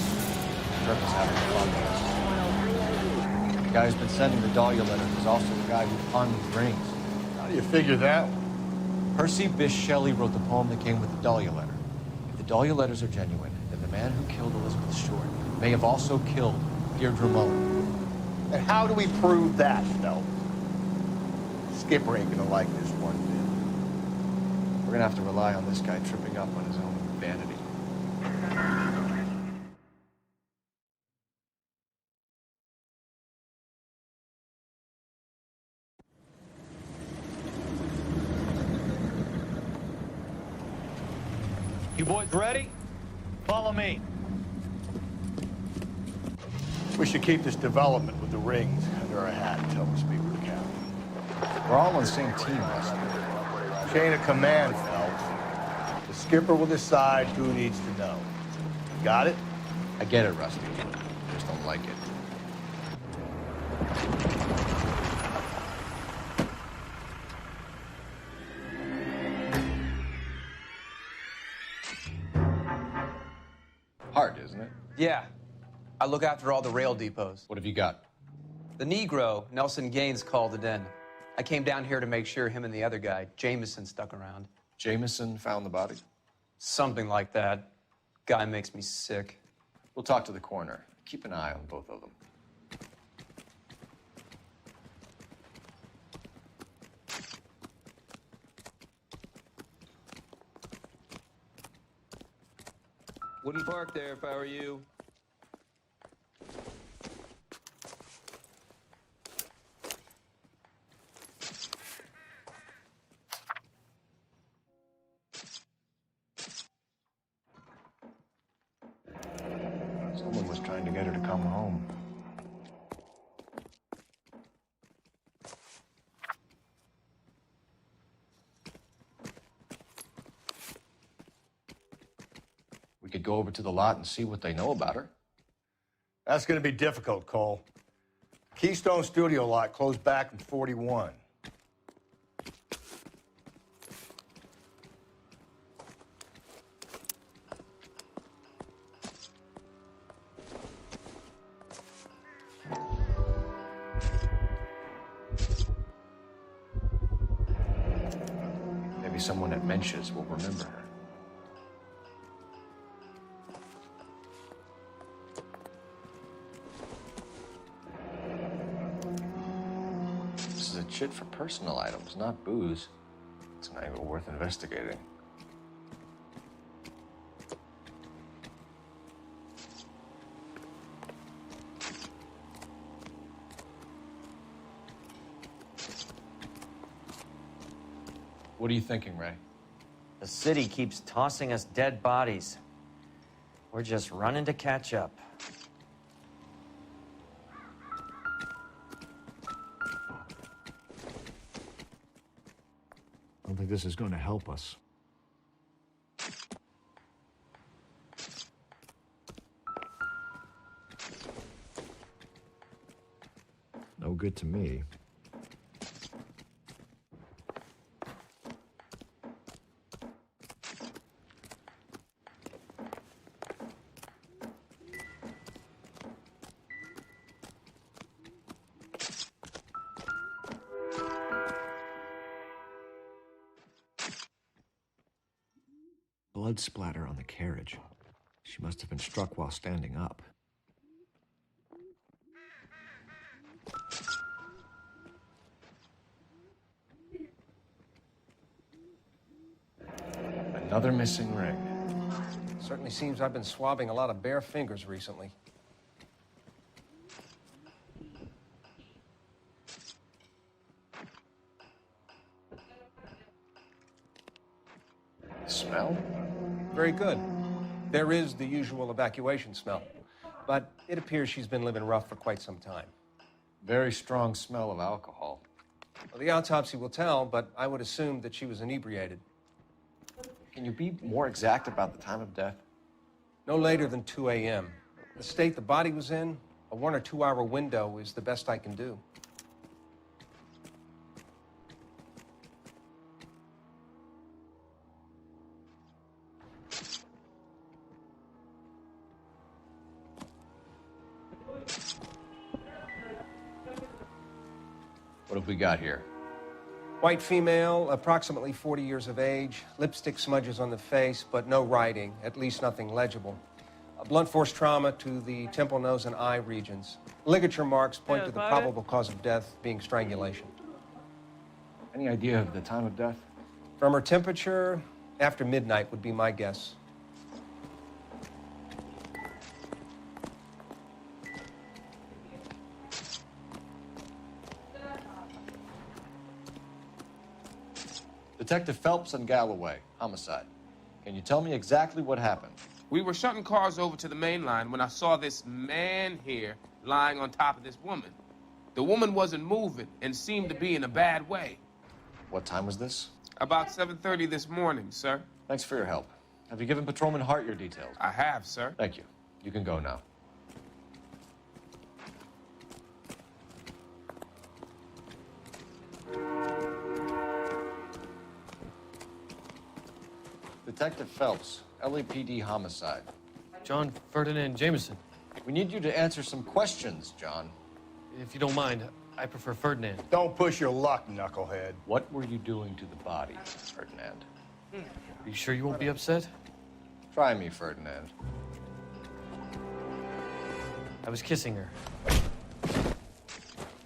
Purpose having fun with us. The guy who's been sending the Dahlia letters is also the guy who pawned these rings. How do you figure that? Percy Bysshe Shelley wrote the poem that came with the Dahlia letter. If the Dahlia letters are genuine, then the man who killed Elizabeth Short may have also killed Deirdre Mullen. And how do we prove that, Phelps? Skipper ain't gonna like this one bit. We're gonna have to rely on this guy tripping up on his own vanity. You boys ready? Follow me. We should keep this development with the rings under our hat until we speak with the captain. We're all on the same team, Rusty. Chain of command, Phelps. The skipper will decide who needs to know. Got it? I get it, Rusty. I just don't like it. Hard, isn't it? Yeah. I look after all the rail depots. What have you got? The Negro, Nelson Gaines, called it in. I came down here to make sure him and the other guy, Jameson, stuck around. Jameson found the body? Something like that. Guy makes me sick. We'll talk to the coroner. Keep an eye on both of them. Wouldn't park there if I were you. Someone was trying to get her to come home. We could go over to the lot and see what they know about her. That's gonna be difficult, Cole. Keystone Studio lot closed back in 41. Maybe someone at Mensch's will remember her. This is a chit for personal items, not booze. It's an angle worth investigating. What are you thinking, Ray? The city keeps tossing us dead bodies. We're just running to catch up. I don't think this is going to help us. No good to me. Blood splatter on the carriage. She must have been struck while standing up. Another missing ring. Certainly seems I've been swabbing a lot of bare fingers recently. Smell? Very good. There is the usual evacuation smell, but it appears she's been living rough for quite some time. Very strong smell of alcohol. Well, the autopsy will tell, but I would assume that she was inebriated. Can you be more exact about the time of death? No later than 2 a.m. The state the body was in, a 1 or 2 hour window is the best I can do. What have we got here? White female, approximately 40 years of age, lipstick smudges on the face, but no writing, at least nothing legible. A blunt force trauma to the temple, nose, and eye regions. Ligature marks point to the probable cause of death being strangulation. Any idea of the time of death? From her temperature, after midnight would be my guess. Detective Phelps and Galloway, homicide. Can you tell me exactly what happened? We were shutting cars over to the main line when I saw this man here lying on top of this woman. The woman wasn't moving and seemed to be in a bad way. What time was this? About 7:30 this morning, sir. Thanks for your help. Have you given Patrolman Hart your details? I have, sir. Thank you. You can go now. Detective Phelps, LAPD homicide. John Ferdinand Jameson. We need you to answer some questions, John. If you don't mind, I prefer Ferdinand. Don't push your luck, knucklehead. What were you doing to the body, Ferdinand? Are you sure you won't be upset? Try me, Ferdinand. I was kissing her.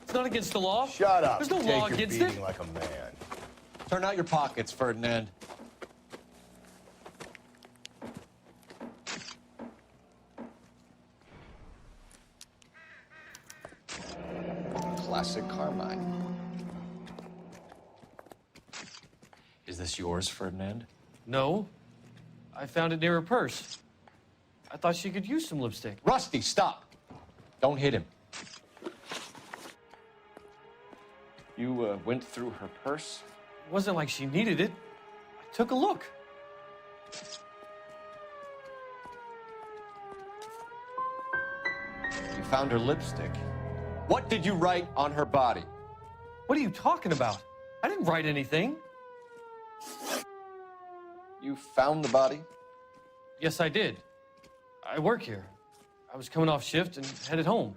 It's not against the law. Shut up. There's no Take law your against beating it. like a man. Turn out your pockets, Ferdinand. Classic Carmine. Is this yours, Ferdinand? No. I found it near her purse. I thought she could use some lipstick. Rusty, stop! Don't hit him. You went through her purse? It wasn't like she needed it. I took a look. You found her lipstick. What did you write on her body? What are you talking about? I didn't write anything. You found the body? Yes, I did. I work here. I was coming off shift and headed home.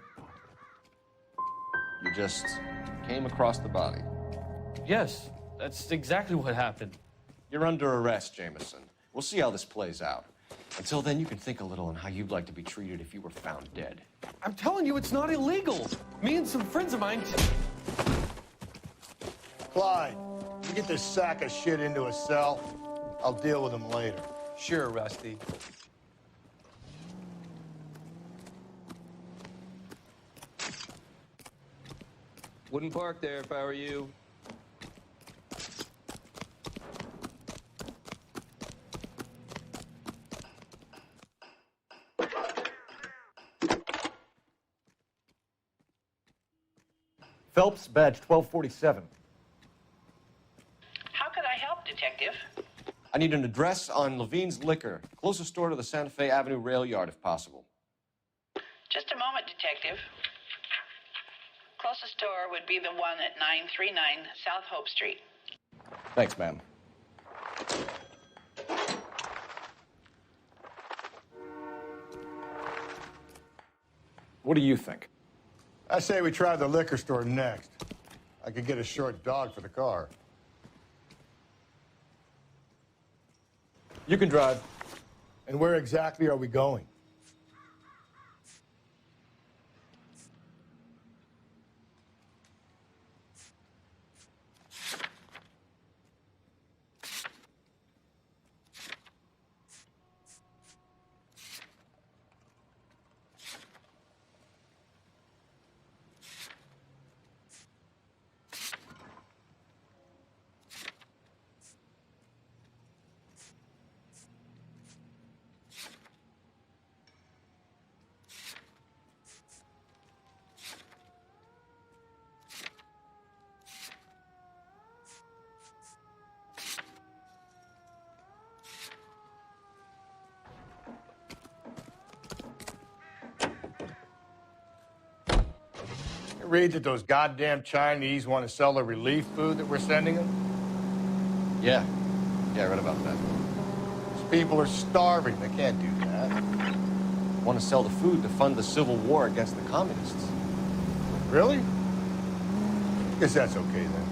You just came across the body? Yes, that's exactly what happened. You're under arrest, Jameson. We'll see how this plays out. Until then, you can think a little on how you'd like to be treated if you were found dead. I'm telling you, it's not illegal. Me and some friends of mine... Clyde, you get this sack of shit into a cell. I'll deal with him later. Sure, Rusty. Wouldn't park there if I were you. Phelps, badge 1247. How could I help, Detective? I need an address on Levine's Liquor. Closest store to the Santa Fe Avenue rail yard, if possible. Just a moment, Detective. Closest store would be the one at 939 South Hope Street. Thanks, ma'am. What do you think? I say we try the liquor store next. I could get a short dog for the car. You can drive. And where exactly are we going? read that those goddamn Chinese want to sell the relief food that we're sending them? Yeah. Yeah, I read about that. These people are starving. They can't do that. Want to sell the food to fund the civil war against the communists. Really? Guess that's okay then.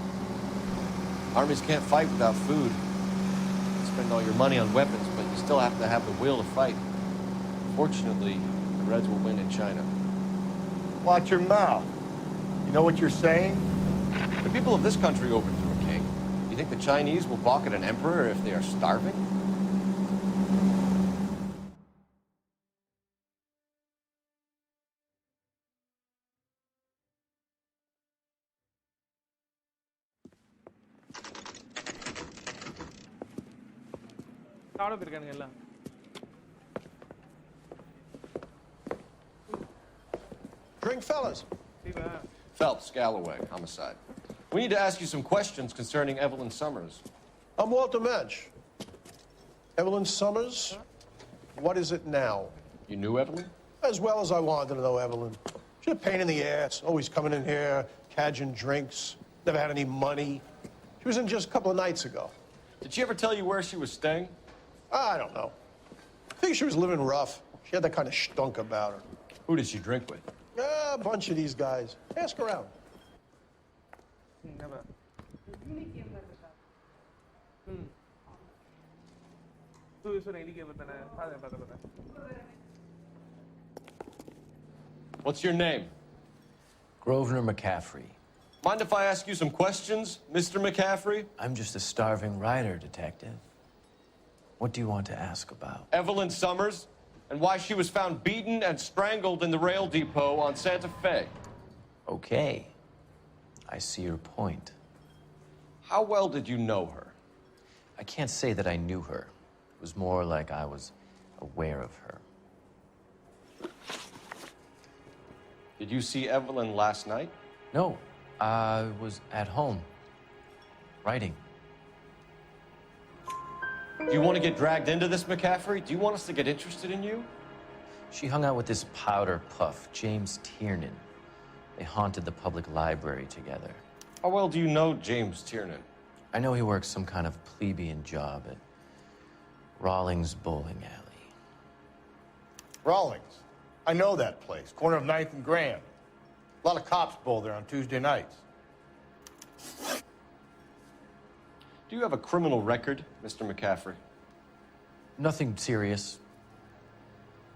Armies can't fight without food. You spend all your money on weapons, but you still have to have the will to fight. Fortunately, the Reds will win in China. Watch your mouth. You know what you're saying? The people of this country overthrew a king. You think the Chinese will balk at an emperor if they are starving? Drink, fellas. Phelps, Galloway, homicide. We need to ask you some questions concerning Evelyn Summers. I'm Walter Mensch. Evelyn Summers? What is it now? You knew Evelyn? As well as I wanted to know Evelyn. She's a pain in the ass, always coming in here, cadging drinks, never had any money. She was in just a couple of nights ago. Did she ever tell you where she was staying? I don't know. I think she was living rough. She had that kind of stunk about her. Who did she drink with? A bunch of these guys. Ask around. What's your name? Grosvenor McCaffrey. Mind if I ask you some questions, Mr. McCaffrey? I'm just a starving writer, Detective. What do you want to ask about? Evelyn Summers, and why she was found beaten and strangled in the rail depot on Santa Fe. Okay. I see your point. How well did you know her? I can't say that I knew her. It was more like I was aware of her. Did you see Evelyn last night? No, I was at home, writing. Do you want to get dragged into this, McCaffrey? Do you want us to get interested in you? She hung out with this powder puff, James Tiernan. They haunted the public library together. How well do you know James Tiernan? I know he works some kind of plebeian job at Rawlings Bowling Alley. Rawlings. I know that place. Corner of 9th and Grand. A lot of cops bowl there on Tuesday nights. Do you have a criminal record, Mr. McCaffrey? Nothing serious.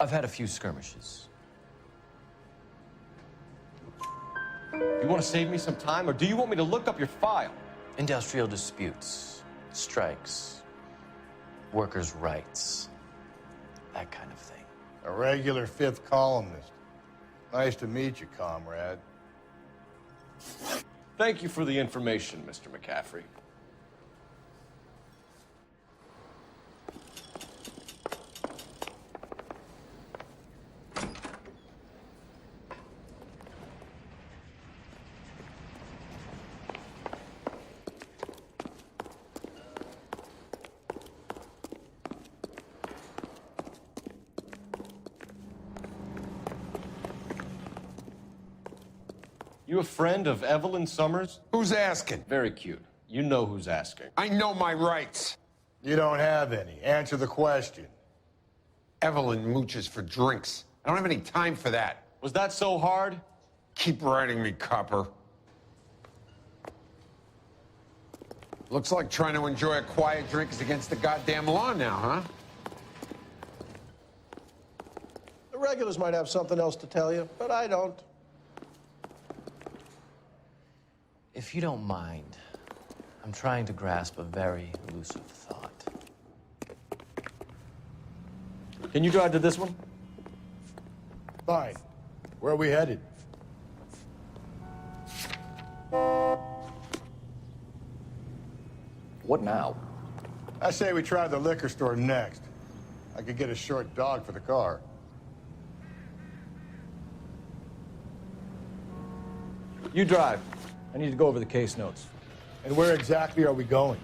I've had a few skirmishes. You want to save me some time, or do you want me to look up your file? Industrial disputes, strikes, workers' rights, that kind of thing. A regular fifth columnist. Nice to meet you, comrade. Thank you for the information, Mr. McCaffrey. You a friend of Evelyn Summers? Who's asking? Very cute. You know who's asking. I know my rights. You don't have any. Answer the question. Evelyn mooches for drinks. I don't have any time for that. Was that so hard? Keep writing me, copper. Looks like trying to enjoy a quiet drink is against the goddamn law now, huh? The regulars might have something else to tell you, but I don't. If you don't mind, I'm trying to grasp a very elusive thought. Can you drive to this one? Fine. Where are we headed? What now? I say we try the liquor store next. I could get a short dog for the car. You drive. I need to go over the case notes. And where exactly are we going?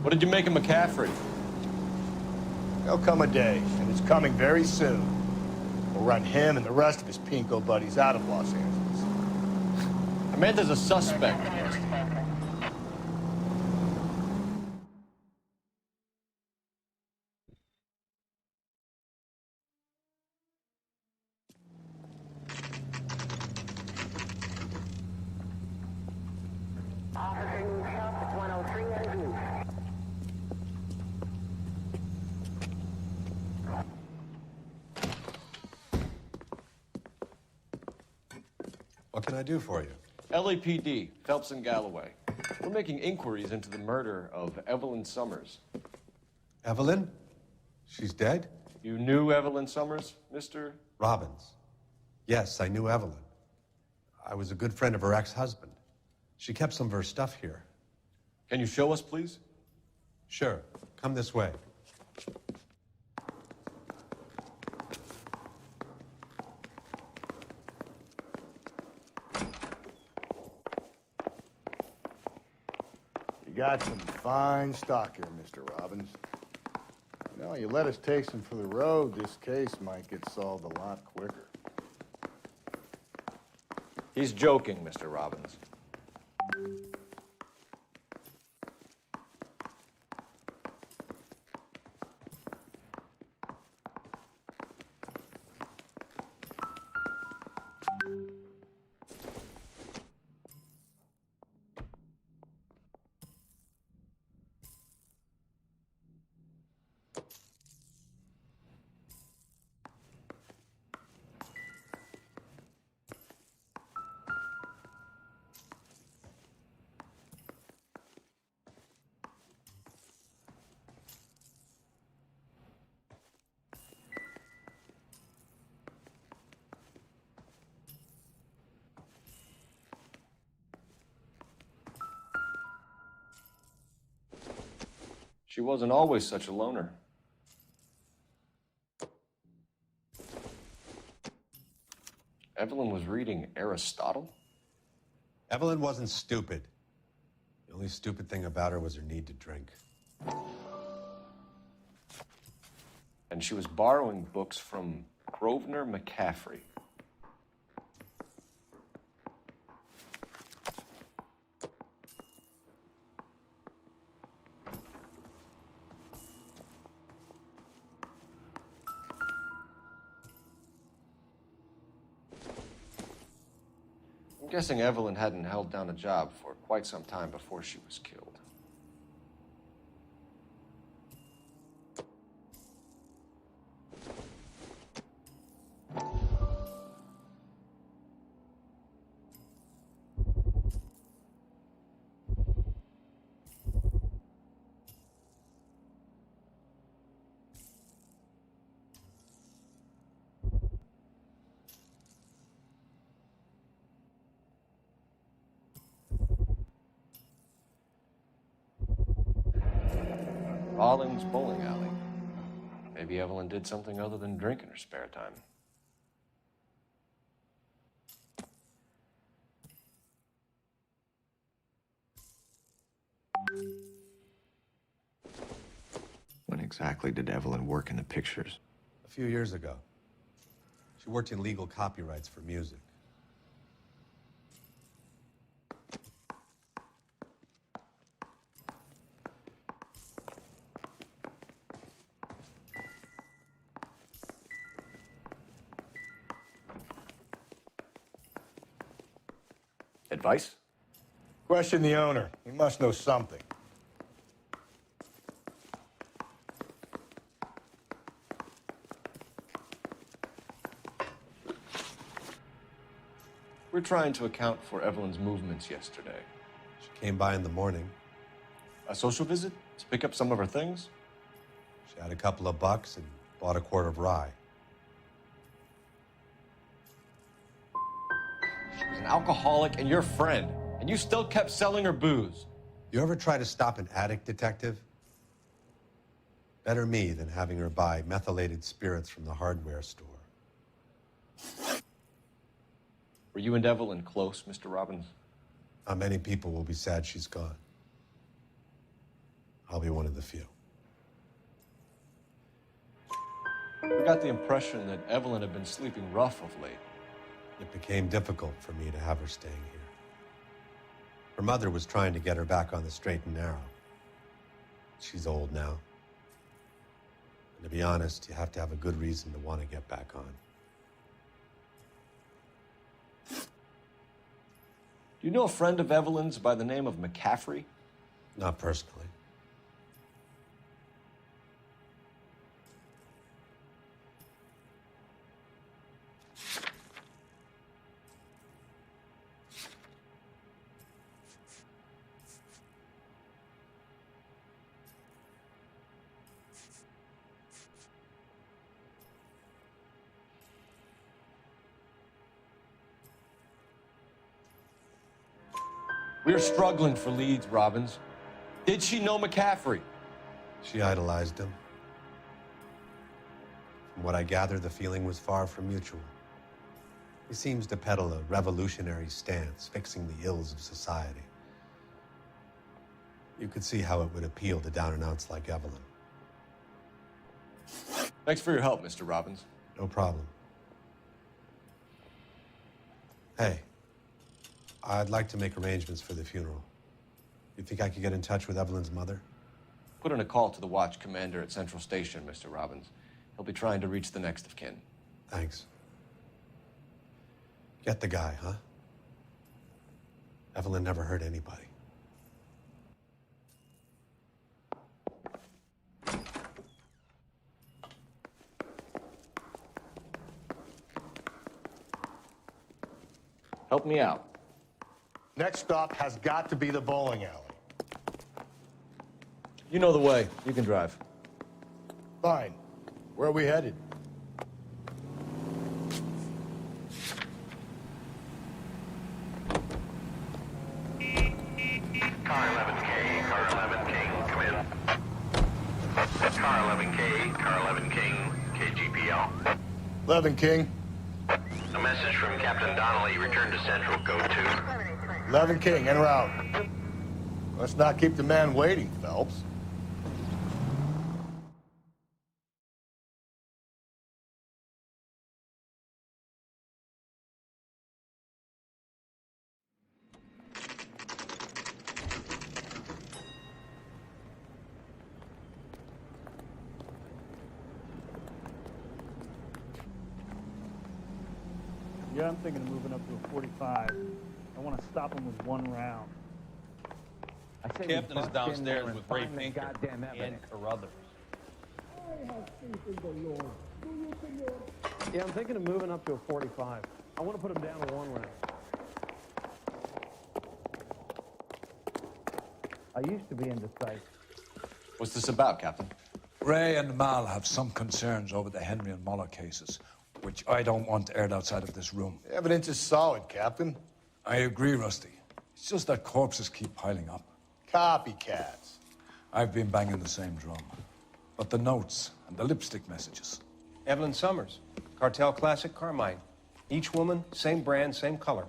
What did you make of McCaffrey? There'll come a day, and It's coming very soon. We'll run him and the rest of his pinko buddies out of Los Angeles. I meant as a suspect. What can I do for you? LAPD, Phelps and Galloway. We're making inquiries into the murder of Evelyn Summers. Evelyn? She's dead? You knew Evelyn Summers, Mr. Robbins. Yes, I knew Evelyn. I was a good friend of her ex-husband. She kept some of her stuff here. Can you show us, please? Sure. Come this way. You got some fine stock here, Mr. Robbins. You know, you let us take some for the road, this case might get solved a lot quicker. He's joking, Mr. Robbins. She wasn't always such a loner. Evelyn was reading Aristotle? Evelyn wasn't stupid. The only stupid thing about her was her need to drink. And she was borrowing books from Grosvenor McCaffrey. I'm guessing Evelyn hadn't held down a job for quite some time before she was killed. Rollins Bowling Alley. Maybe Evelyn did something other than drink in her spare time. When exactly did Evelyn work in the pictures? A few years ago. She worked in legal copyrights for music. Advice? Question the owner. He must know something. We're trying to account for Evelyn's movements yesterday. She came by in the morning. A social visit? To pick up some of her things? She had a couple of bucks and bought a quart of rye. She was an alcoholic and your friend, and you still kept selling her booze. You ever try to stop an addict, detective? Better me than having her buy methylated spirits from the hardware store. Were you and Evelyn close, Mr. Robbins? Not many people will be sad she's gone. I'll be one of the few. We got the impression that Evelyn had been sleeping rough of late. It became difficult for me to have her staying here. Her mother was trying to get her back on the straight and narrow. She's old now. And to be honest, you have to have a good reason to want to get back on. Do you know a friend of Evelyn's by the name of McCaffrey? Not personally. We're struggling for leads, Robbins. Did she know McCaffrey? She idolized him. From what I gather, the feeling was far from mutual. He seems to peddle a revolutionary stance, fixing the ills of society. You could see how it would appeal to down-and-outs like Evelyn. Thanks for your help, Mr. Robbins. No problem. Hey, I'd like to make arrangements for the funeral. You think I could get in touch with Evelyn's mother? Put in a call to the watch commander at Central Station, Mr. Robbins. He'll be trying to reach the next of kin. Thanks. Get the guy, huh? Evelyn never hurt anybody. Help me out. Next stop has got to be the bowling alley. You know the way. You can drive. Fine. Where are we headed? Car 11K, Car 11 King, come in. Car 11K, Car 11 King, KGPL. 11 King. A message from Captain Donnelly. Return to Central. Go to 11 King, en route. Let's not keep the man waiting, Phelps. Yeah, I'm thinking of moving up to a 45. I want to stop him with one round. Captain is downstairs with Ray Pinker and Carruthers. Yeah, I'm thinking of moving up to a 45. I want to put him down to one round. I used to be indecisive. What's this about, Captain? Ray and Mal have some concerns over the Henry and Muller cases, which I don't want aired outside of this room. The evidence is solid, Captain. I agree, Rusty. It's just that corpses keep piling up. Copycats. I've been banging the same drum. But the notes and the lipstick messages. Evelyn Summers, Cartel Classic Carmine. Each woman, same brand, same color.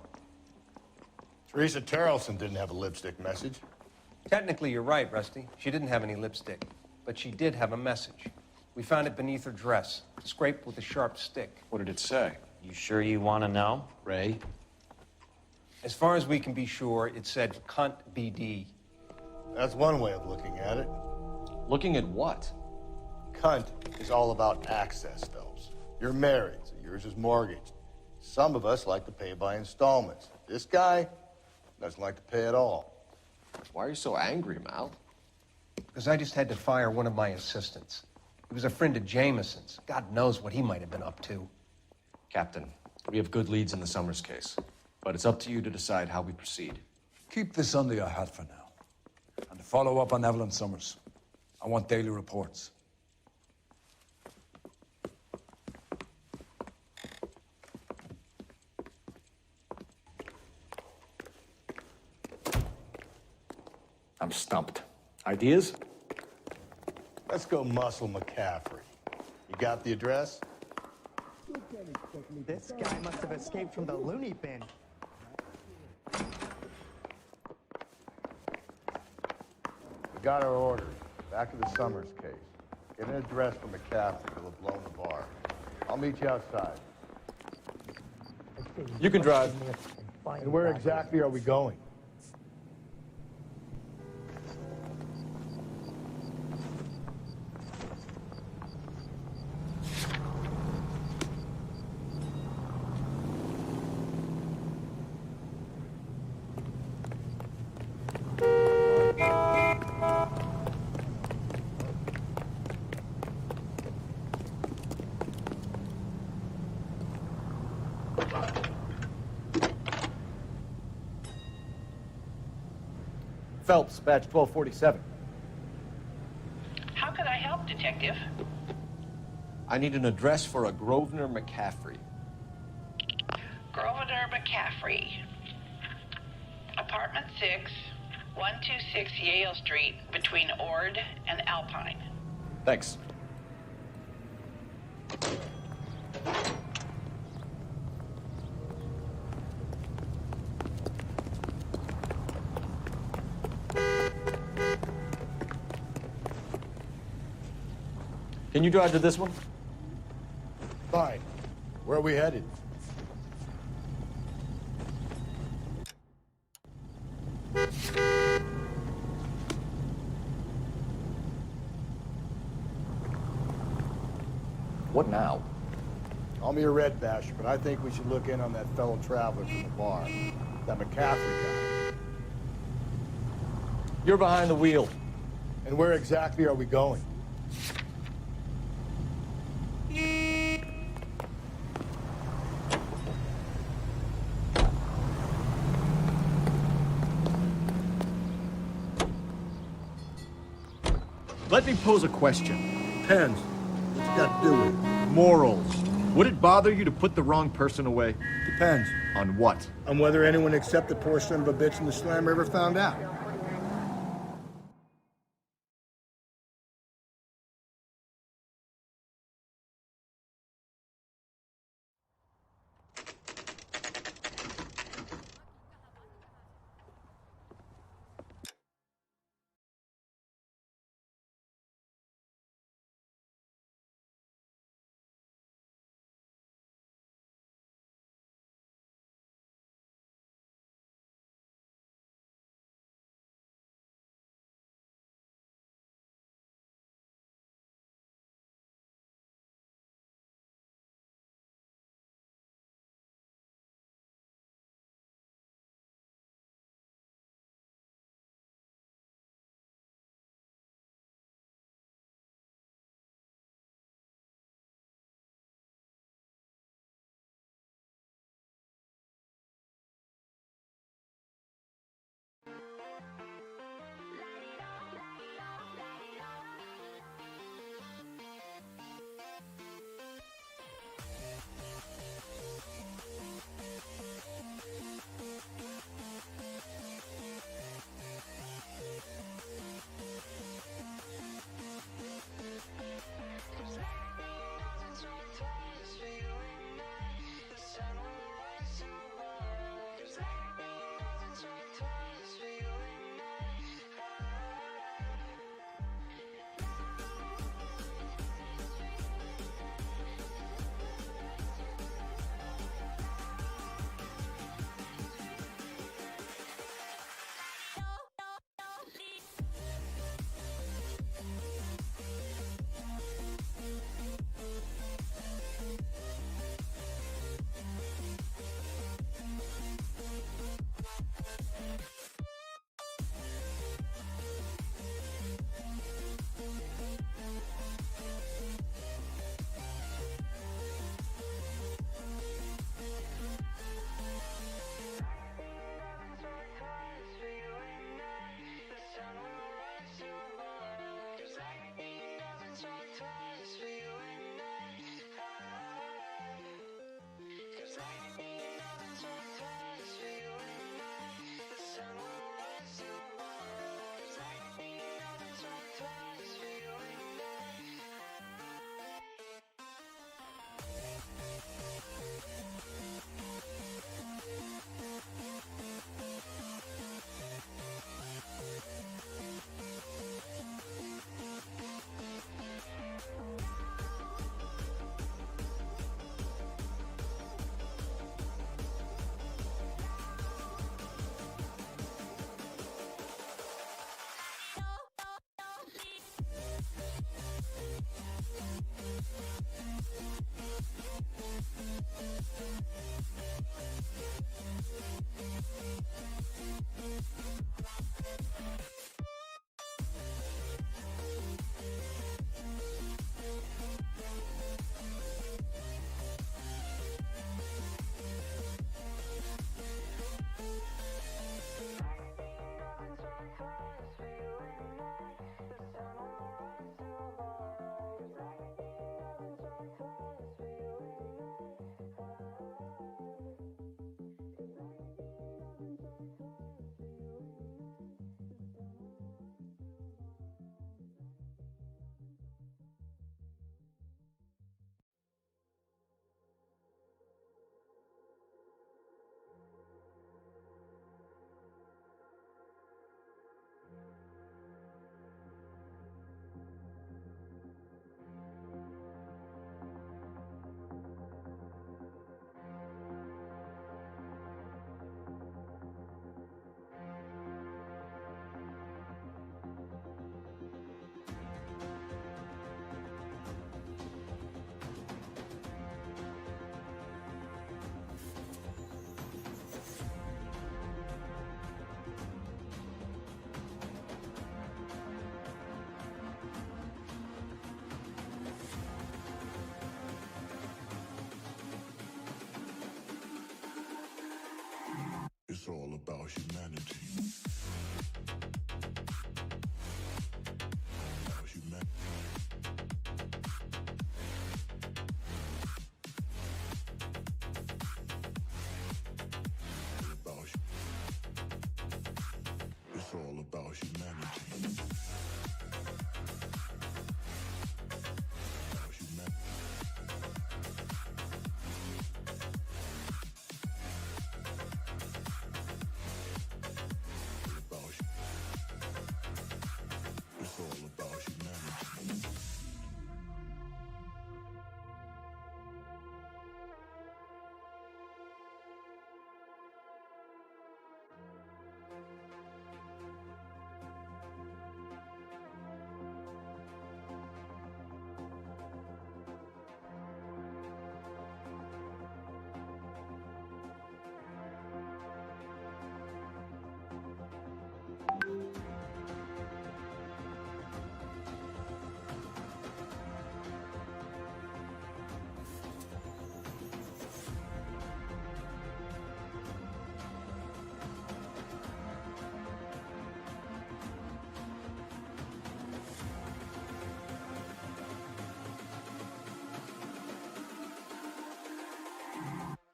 Teresa Terrelson didn't have a lipstick message. Technically, you're right, Rusty. She didn't have any lipstick, but she did have a message. We found it beneath her dress, scraped with a sharp stick. What did it say? You sure you want to know? Ray? As far as we can be sure, it said cunt BD. That's one way of looking at it. Looking at what? Cunt is all about access, Phelps. You're married, so yours is mortgaged. Some of us like to pay by installments. This guy doesn't like to pay at all. Why are you so angry, Mal? Because I just had to fire one of my assistants. He was a friend of Jameson's. God knows what he might have been up to. Captain, we have good leads in the Summers case, but it's up to you to decide how we proceed. Keep this under your hat for now. And to follow up on Evelyn Summers, I want daily reports. I'm stumped. Ideas? Let's go muscle McCaffrey. You got the address? This guy must have escaped from the loony bin. We got our orders. Back to the Summers case. Get an address from McCaffrey who'll have blown the bar. I'll meet you outside. You can drive. And where exactly are we going? Phelps, badge 1247. How could I help, Detective? I need an address for a Grosvenor McCaffrey. Grosvenor McCaffrey. Apartment 6, 126 Yale Street, between Ord and Alpine. Thanks. Can you drive to this one? Fine. Where are we headed? What now? Call me a red basher, but I think we should look in on that fellow traveler from the bar. That McCaffrey guy. You're behind the wheel. And where exactly are we going? Let me pose a question. Depends. What you got to do with it? Morals. Would it bother you to put the wrong person away? Depends. On what? On whether anyone except the poor son of a bitch in the slammer ever found out. about humanity. About humanity. It's all about humanity. About humanity. It's all about humanity.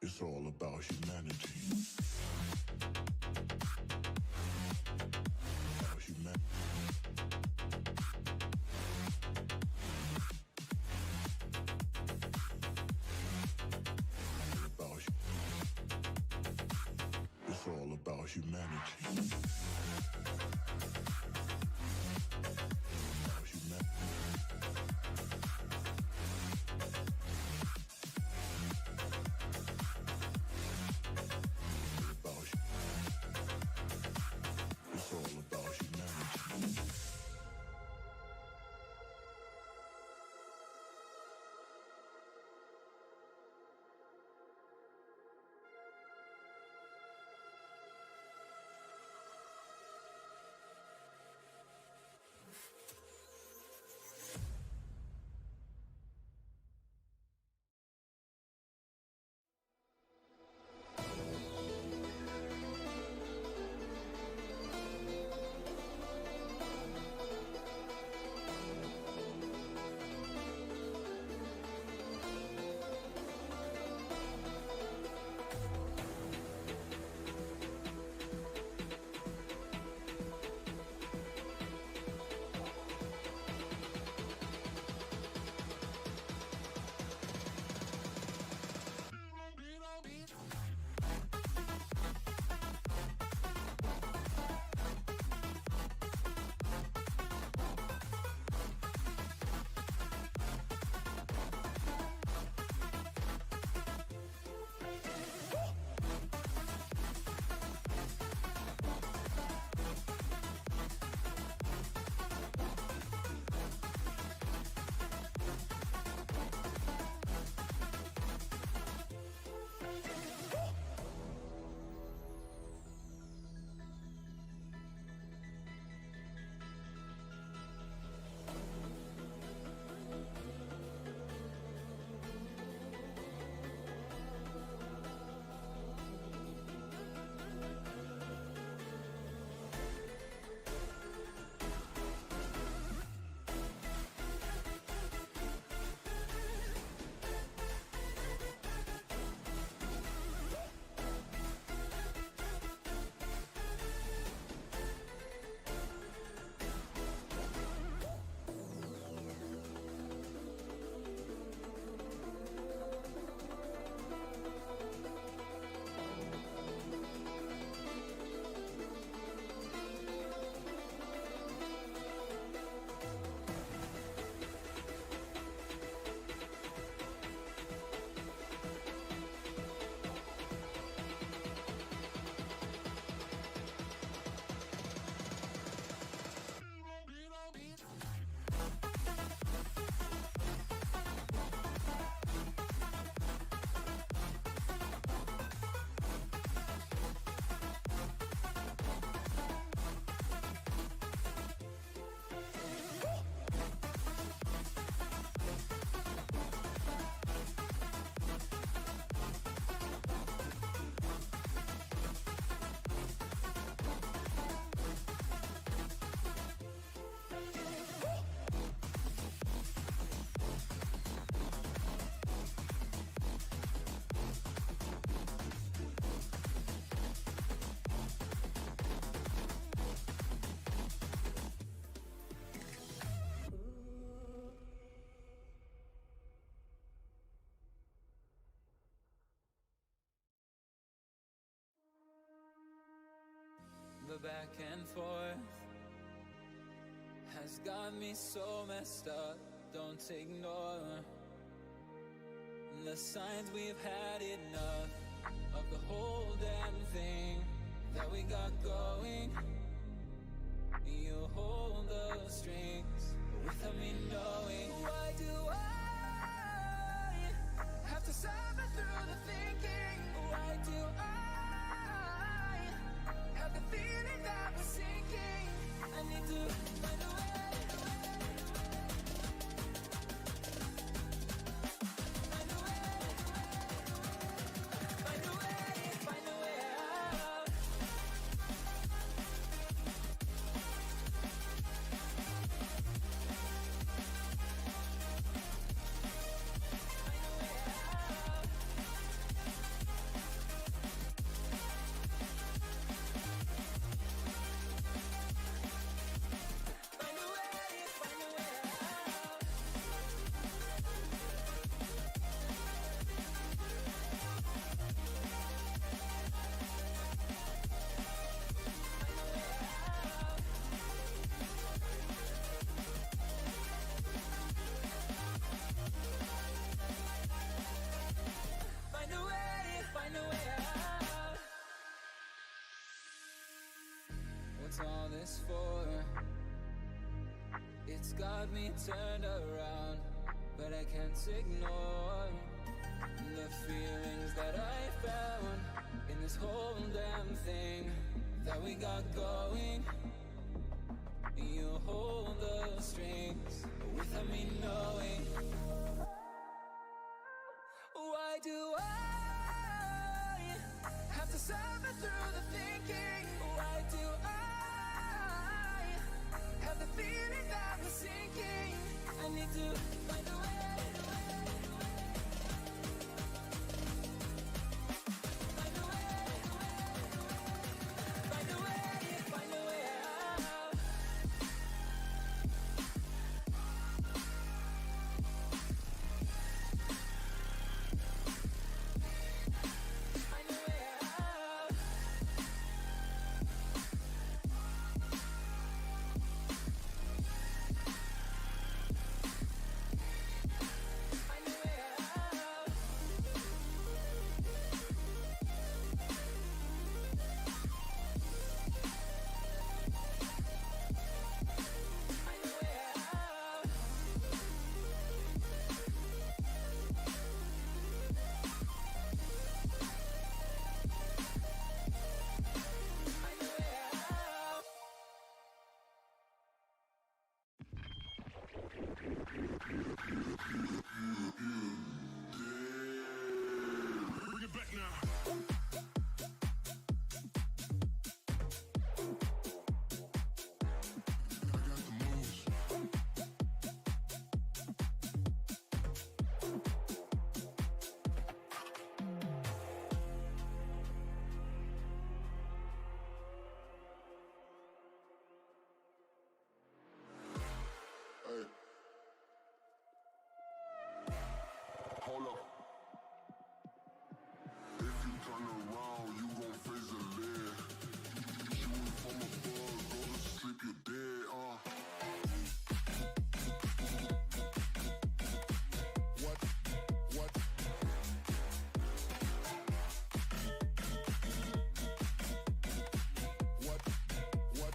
It's all about humanity. About humanity. It's all about humanity. About humanity. It's all about humanity. has got me so messed up. Don't ignore the signs. We've had enough of the whole damn thing that we got going. You hold the strings without me knowing. Why do I have to suffer through the thinking? Why do I have the feeling that we're sinking? I need to find a way. What's all this for? It's got me turned around, but I can't ignore the feelings that I found in this whole damn thing that we got going. You hold the strings without me knowing. Why do I have to suffer through the thinking? Why do I have the feeling that we're sinking? I need to find a way. Find a way. Find a way. Find a way out. Find a way out. Bring it back now. Hey. Hold up. If you turn around, you gon' face the lead. Shooting from above, go to sleep, you're dead, What? What? What? What?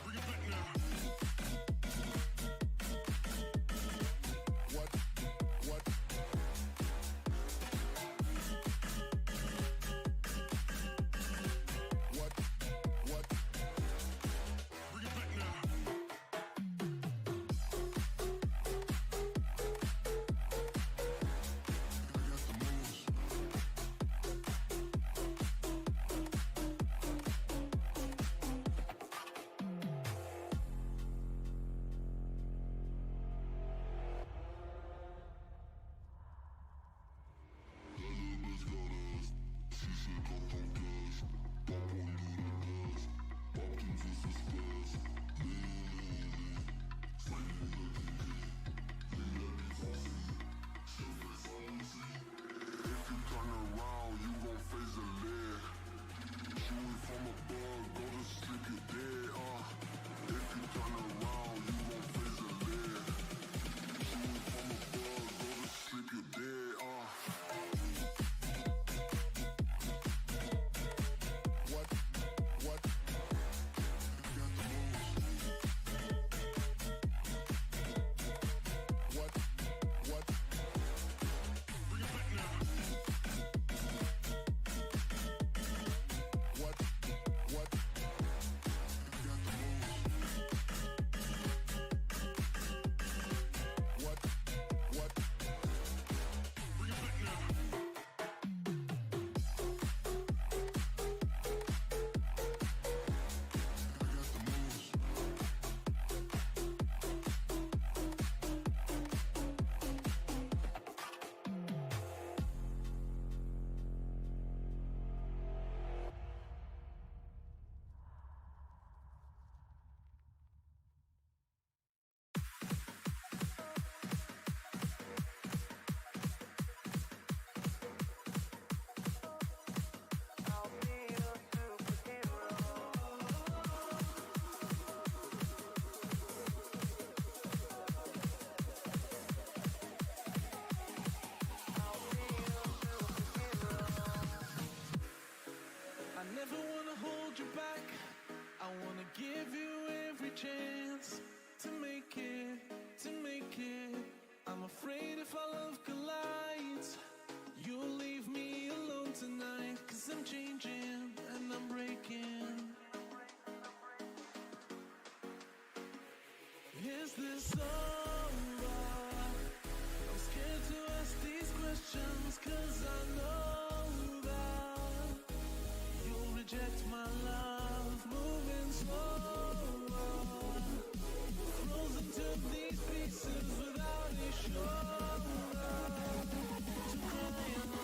Bring it back now. What? What? What? What? Bring it back now. If you turn around, you gon' face the lead. Shooting from above, go to sleep, you're dead, give you every chance to make it, to make it. I'm afraid if our love collides, you'll leave me alone tonight. 'Cause I'm changing and I'm breaking. Is this over? I'm scared to ask these questions, 'cause I know that you'll reject my love. Moving slower, frozen to these pieces without a shoulder to cry on.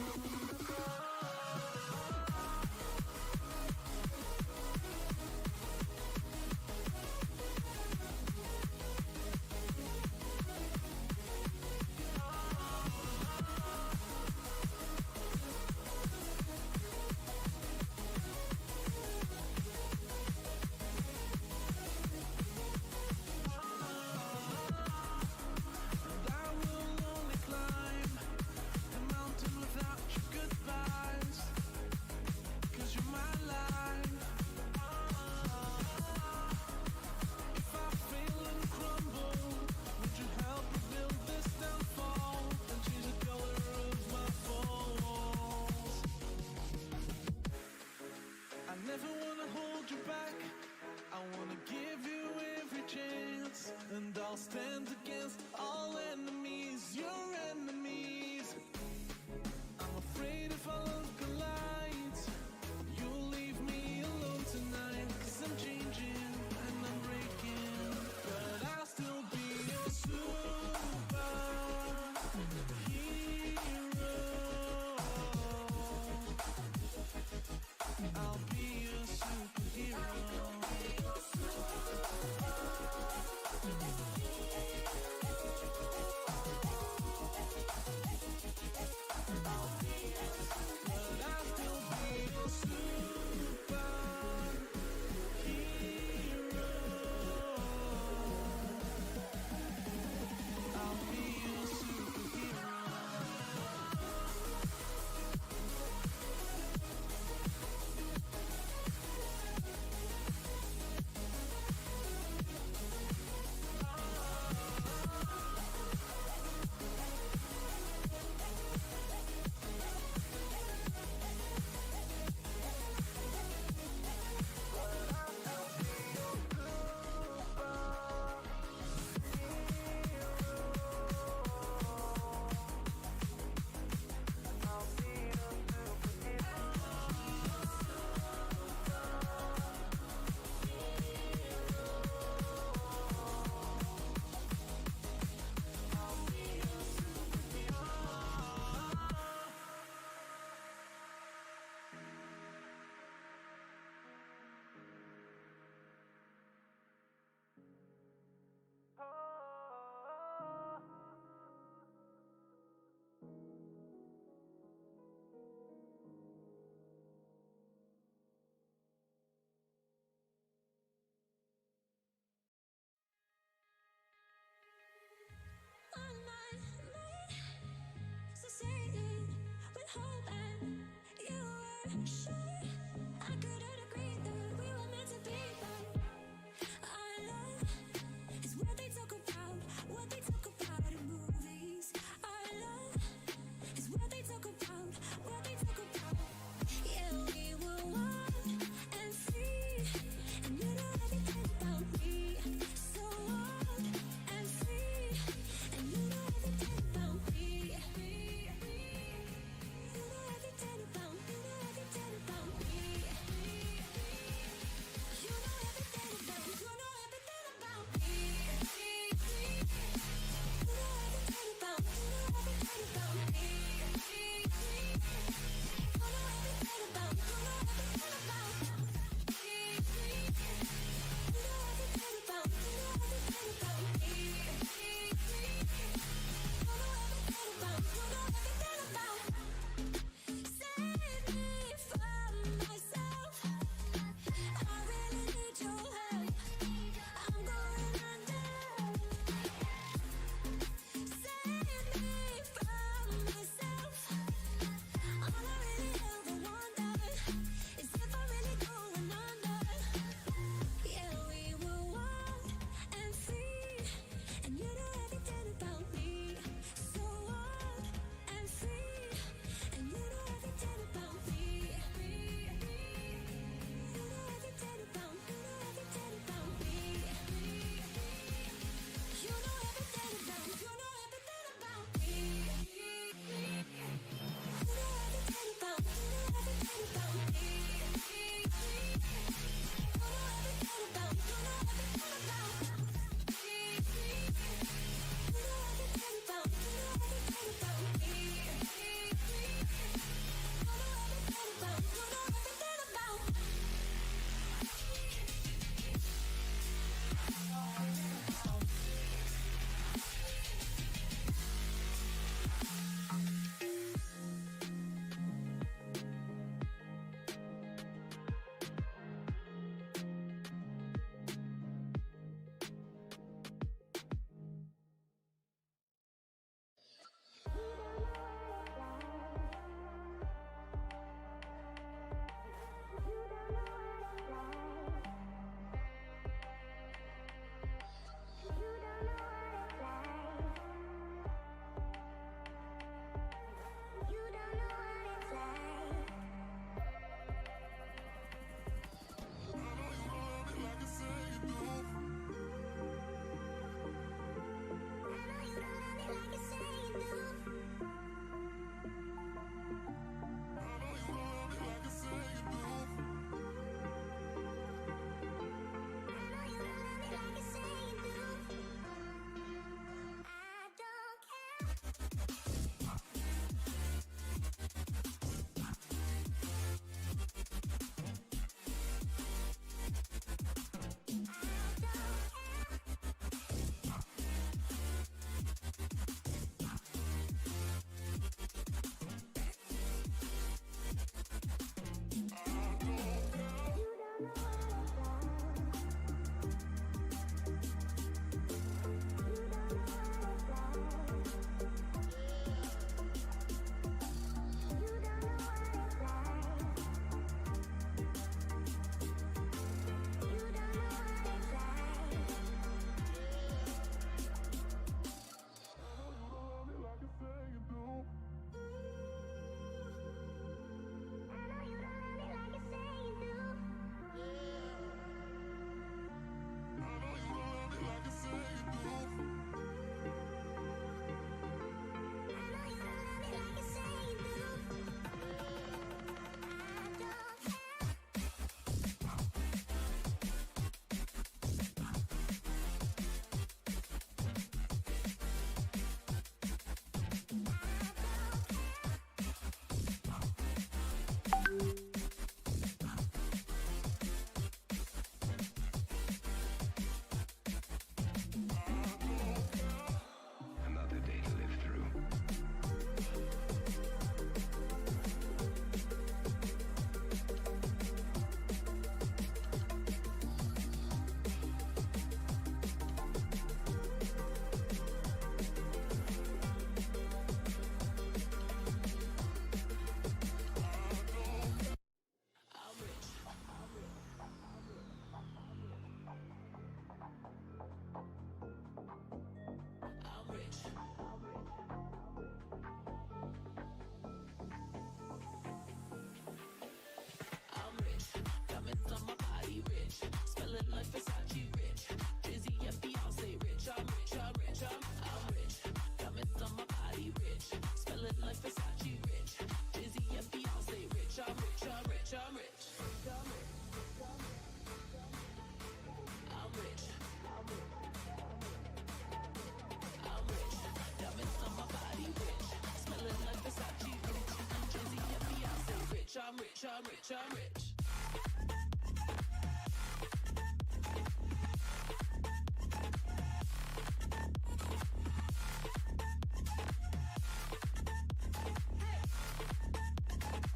rich, I'm rich, I'm rich.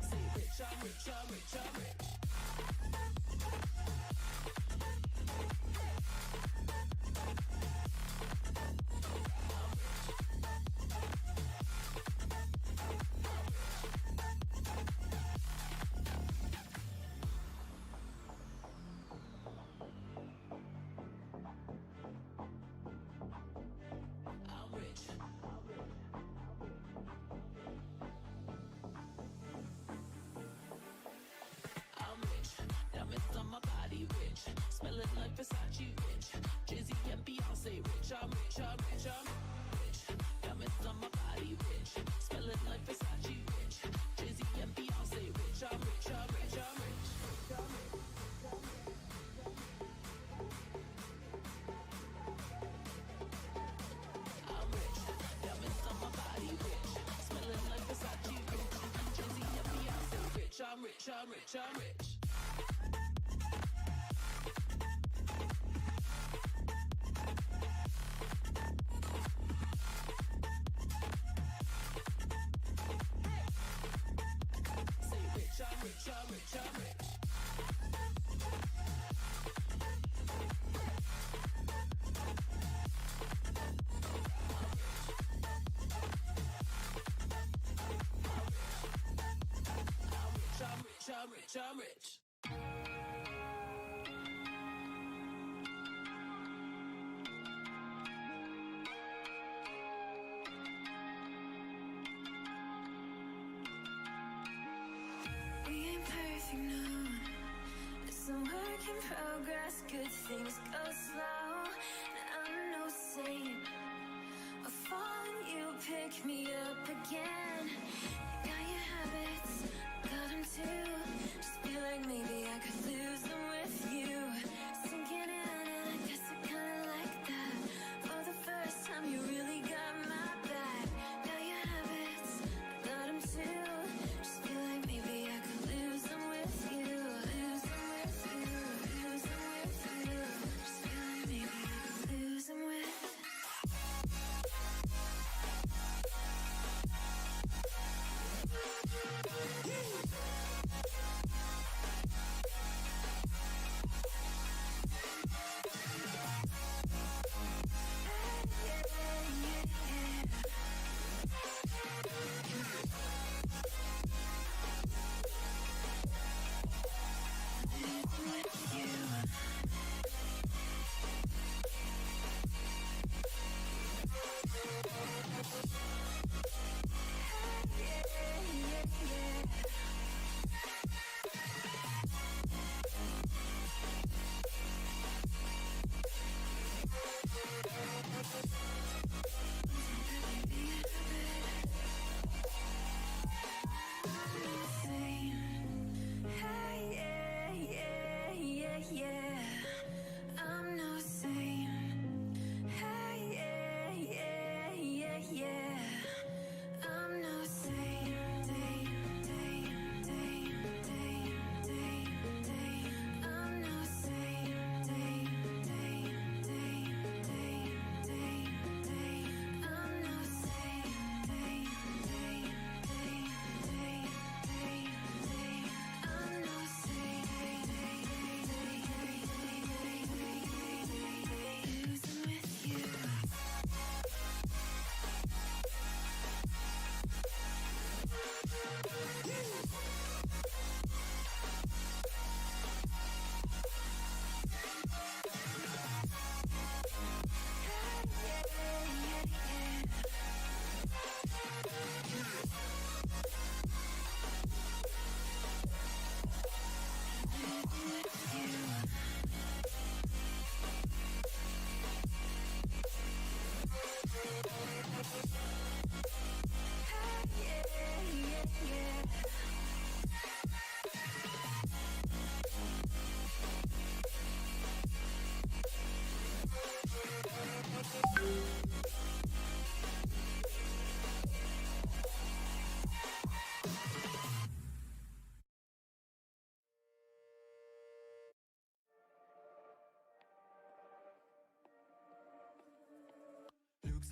Say rich, I'm rich, I'm rich, I'm rich. Smelling like Versace rich. Jay-Z and Beyonce rich. I'm rich, I'm rich, I'm rich. Diamonds on my body rich. Smelling like Versace rich. Jay-Z and Beyonce rich. I'm rich, I'm rich, I'm rich. I'm rich. Diamonds on my body rich. Smelling like Versace rich. Jay-Z and Beyonce rich. I'm rich, I'm rich, I'm rich. I'm rich, I'm rich, I'm rich. I'm rich, I'm rich, I'm rich. It's a work in progress, good things go slow. And I'm no saint. I fall and you pick me up again. You got your habits, got them too. Just feel like maybe I could lose them with you. Sinking in, and I guess I kinda like that. For the first time, you really got my back. Got your habits, got them too. Just feel like maybe I could lose them with you. Lose them with you, lose them with you. Just feel like maybe I could lose them with.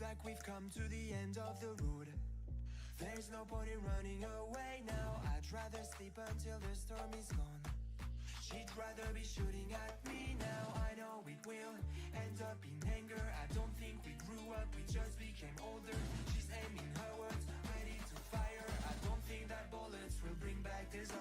like we've come to the end of the road. There's no point in running away now. I'd rather sleep until the storm is gone. She'd rather be shooting at me now. I know it will end up in anger. I don't think we grew up, we just became older. She's aiming her words, ready to fire. I don't think that bullets will bring back desire.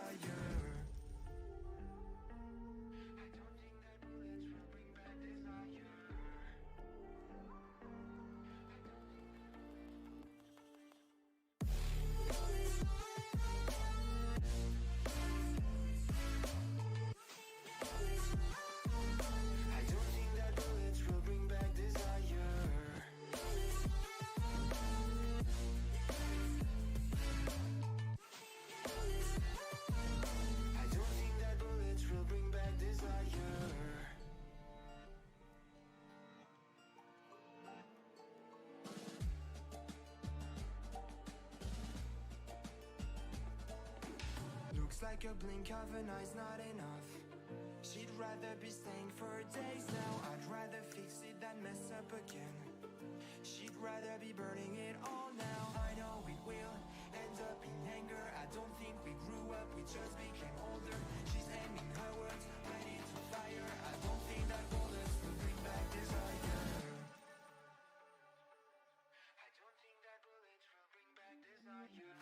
Looks like a blink of an eye's not enough. She'd rather be staying for days now. I'd rather fix it than mess up again. She'd rather be burning it all now. I know it will end up in anger. I don't think we grew up, we just became older. She's aiming her words, ready to fire. I don't think that bullets will bring back desire. I don't think that bullets will bring back desire.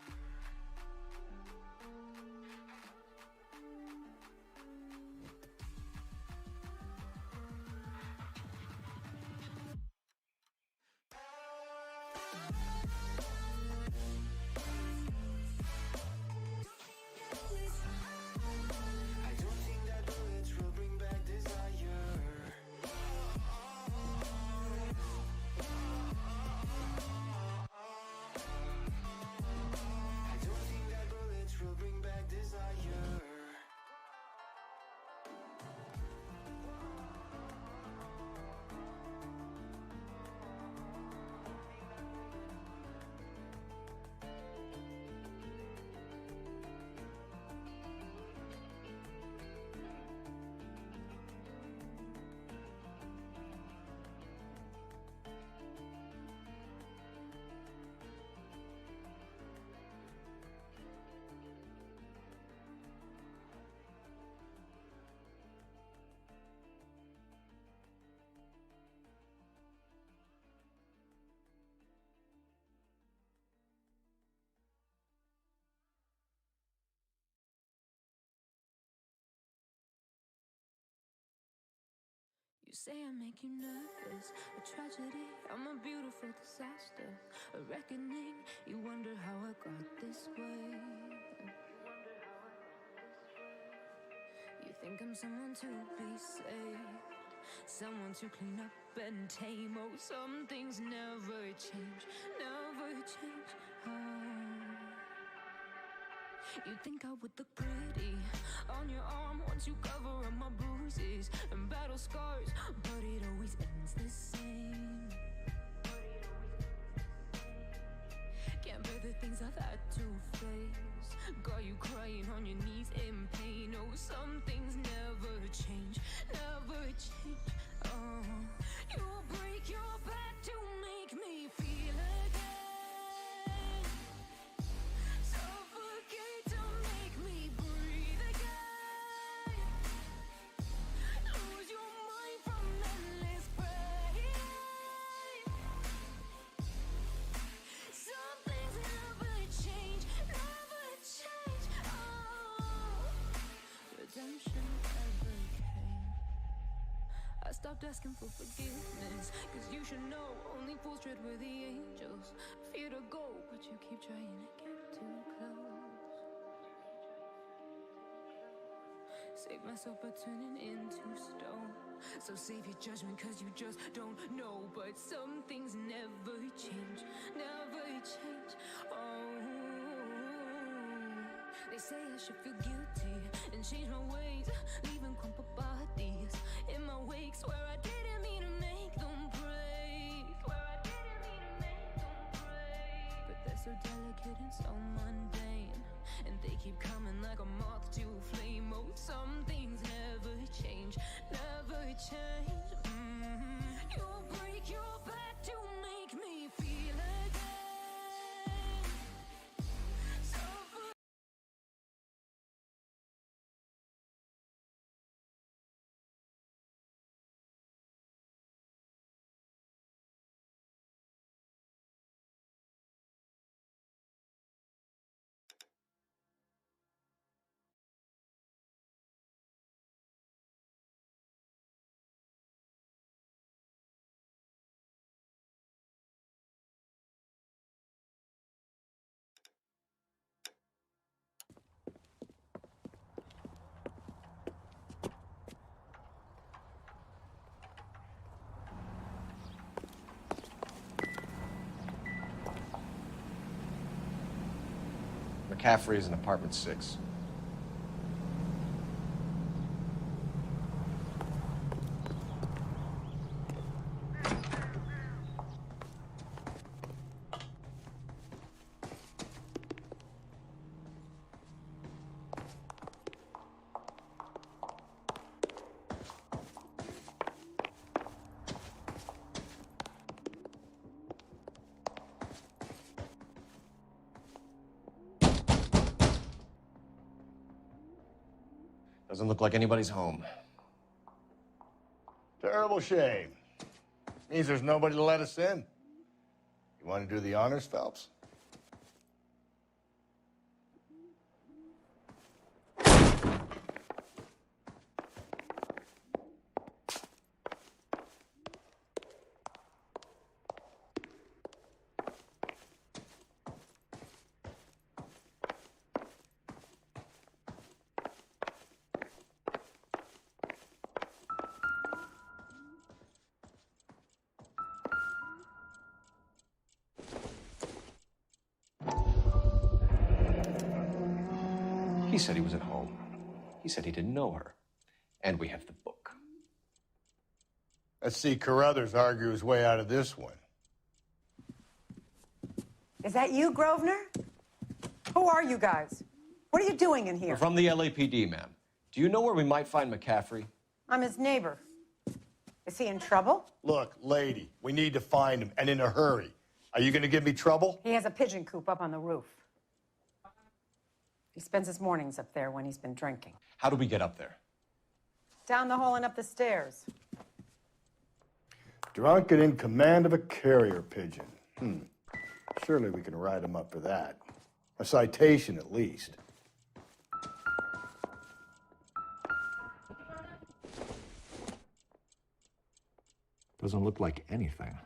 You say I make you nervous, a tragedy, I'm a beautiful disaster, a reckoning, you wonder how I got this way. You think I'm someone to be saved, someone to clean up and tame. Oh, some things never change, never change. Oh. You think I would look pretty on your arm once you cover up my bruises and battle scars, but it always ends the same. Can't bear the things I've had to face, got you crying on your knees in pain. Oh, some things never change, never change. Oh, you'll break your back to make me feel again, suffocate to make me breathe again, lose your mind from endless pain. Some things never change, never change. Oh, redemption never came. I stopped asking for forgiveness, cause you should know only fools tread where the angels fear to go, but you keep trying to get too close. Save myself by turning into stone, so save your judgment cause you just don't know. But some things never change, never change. Oh, they say I should feel guilty and change my ways, leaving crumpled bodies in my wake. Swear I didn't mean to make them break, swear I didn't mean to make them break. But they're so delicate and so mundane, and they keep coming like a moth to a flame. Oh, some things never change, never change. You'll break your back to make me feel McCaffrey is in apartment 6. Doesn't look like anybody's home. Terrible shame. Means there's nobody to let us in. You want to do the honors, Phelps? He said he was at home. He said he didn't know her. And we have the book. Let's see Carruthers argue his way out of this one. Is that you, Grosvenor? Who are you guys? What are you doing in here? We're from the LAPD, ma'am. Do you know where we might find McCaffrey? I'm his neighbor. Is he in trouble? Look, lady, we need to find him, and in a hurry. Are you going to give me trouble? He has a pigeon coop up on the roof. He spends his mornings up there when he's been drinking. How do we get up there? Down the hall and up the stairs. Drunk and in command of a carrier pigeon. Surely we can write him up for that. A citation, at least. Doesn't look like anything.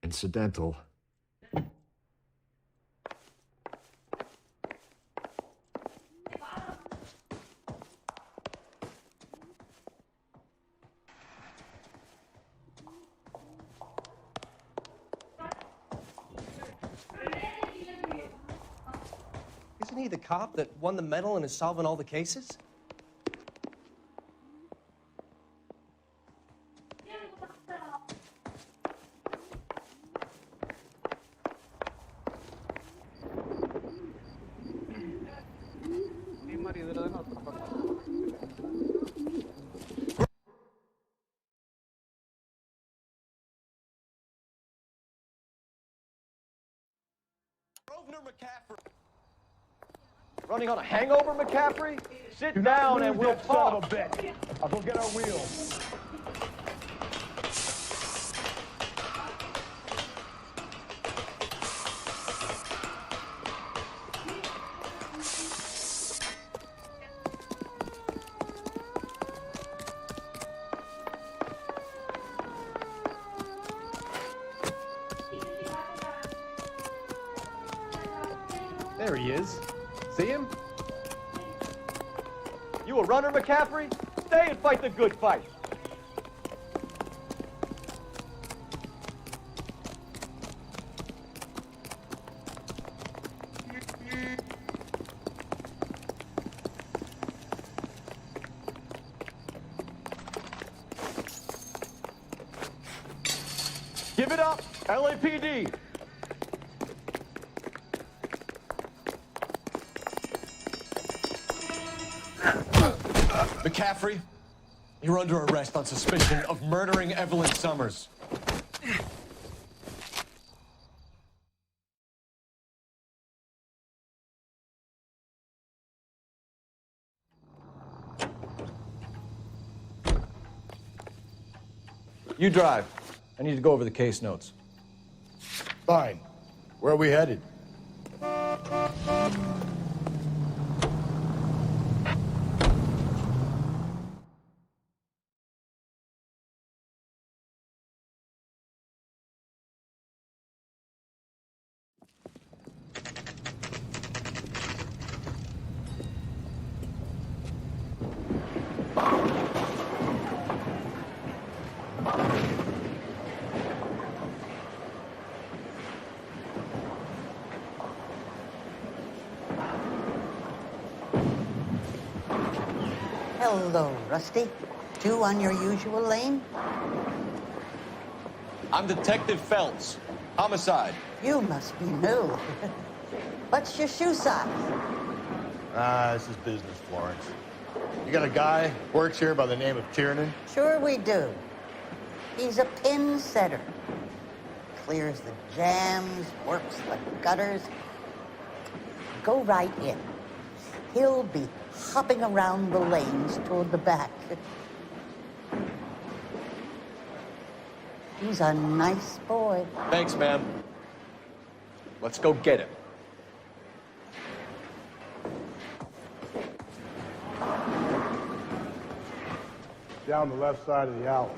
Incidental. Isn't he the cop that won the medal and is solving all the cases? Running on a hangover, McCaffrey? Sit down and we'll talk. Son of a bitch. I'll go get our wheels. There he is. See him? You a runner, McCaffrey? Stay and fight the good fight. Give it up, LAPD. McCaffrey, you're under arrest on suspicion of murdering Evelyn Summers. You drive. I need to go over the case notes. Fine. Where are we headed? Hello, Rusty. Two on your usual lane? I'm Detective Phelps. Homicide. You must be new. What's your shoe size? This is business, Florence. You got a guy who works here by the name of Tiernan? Sure we do. He's a pin setter. Clears the jams, works the gutters. Go right in. He'll be hopping around the lanes toward the back. He's a nice boy. Thanks, ma'am. Let's go get him. Down the left side of the alley.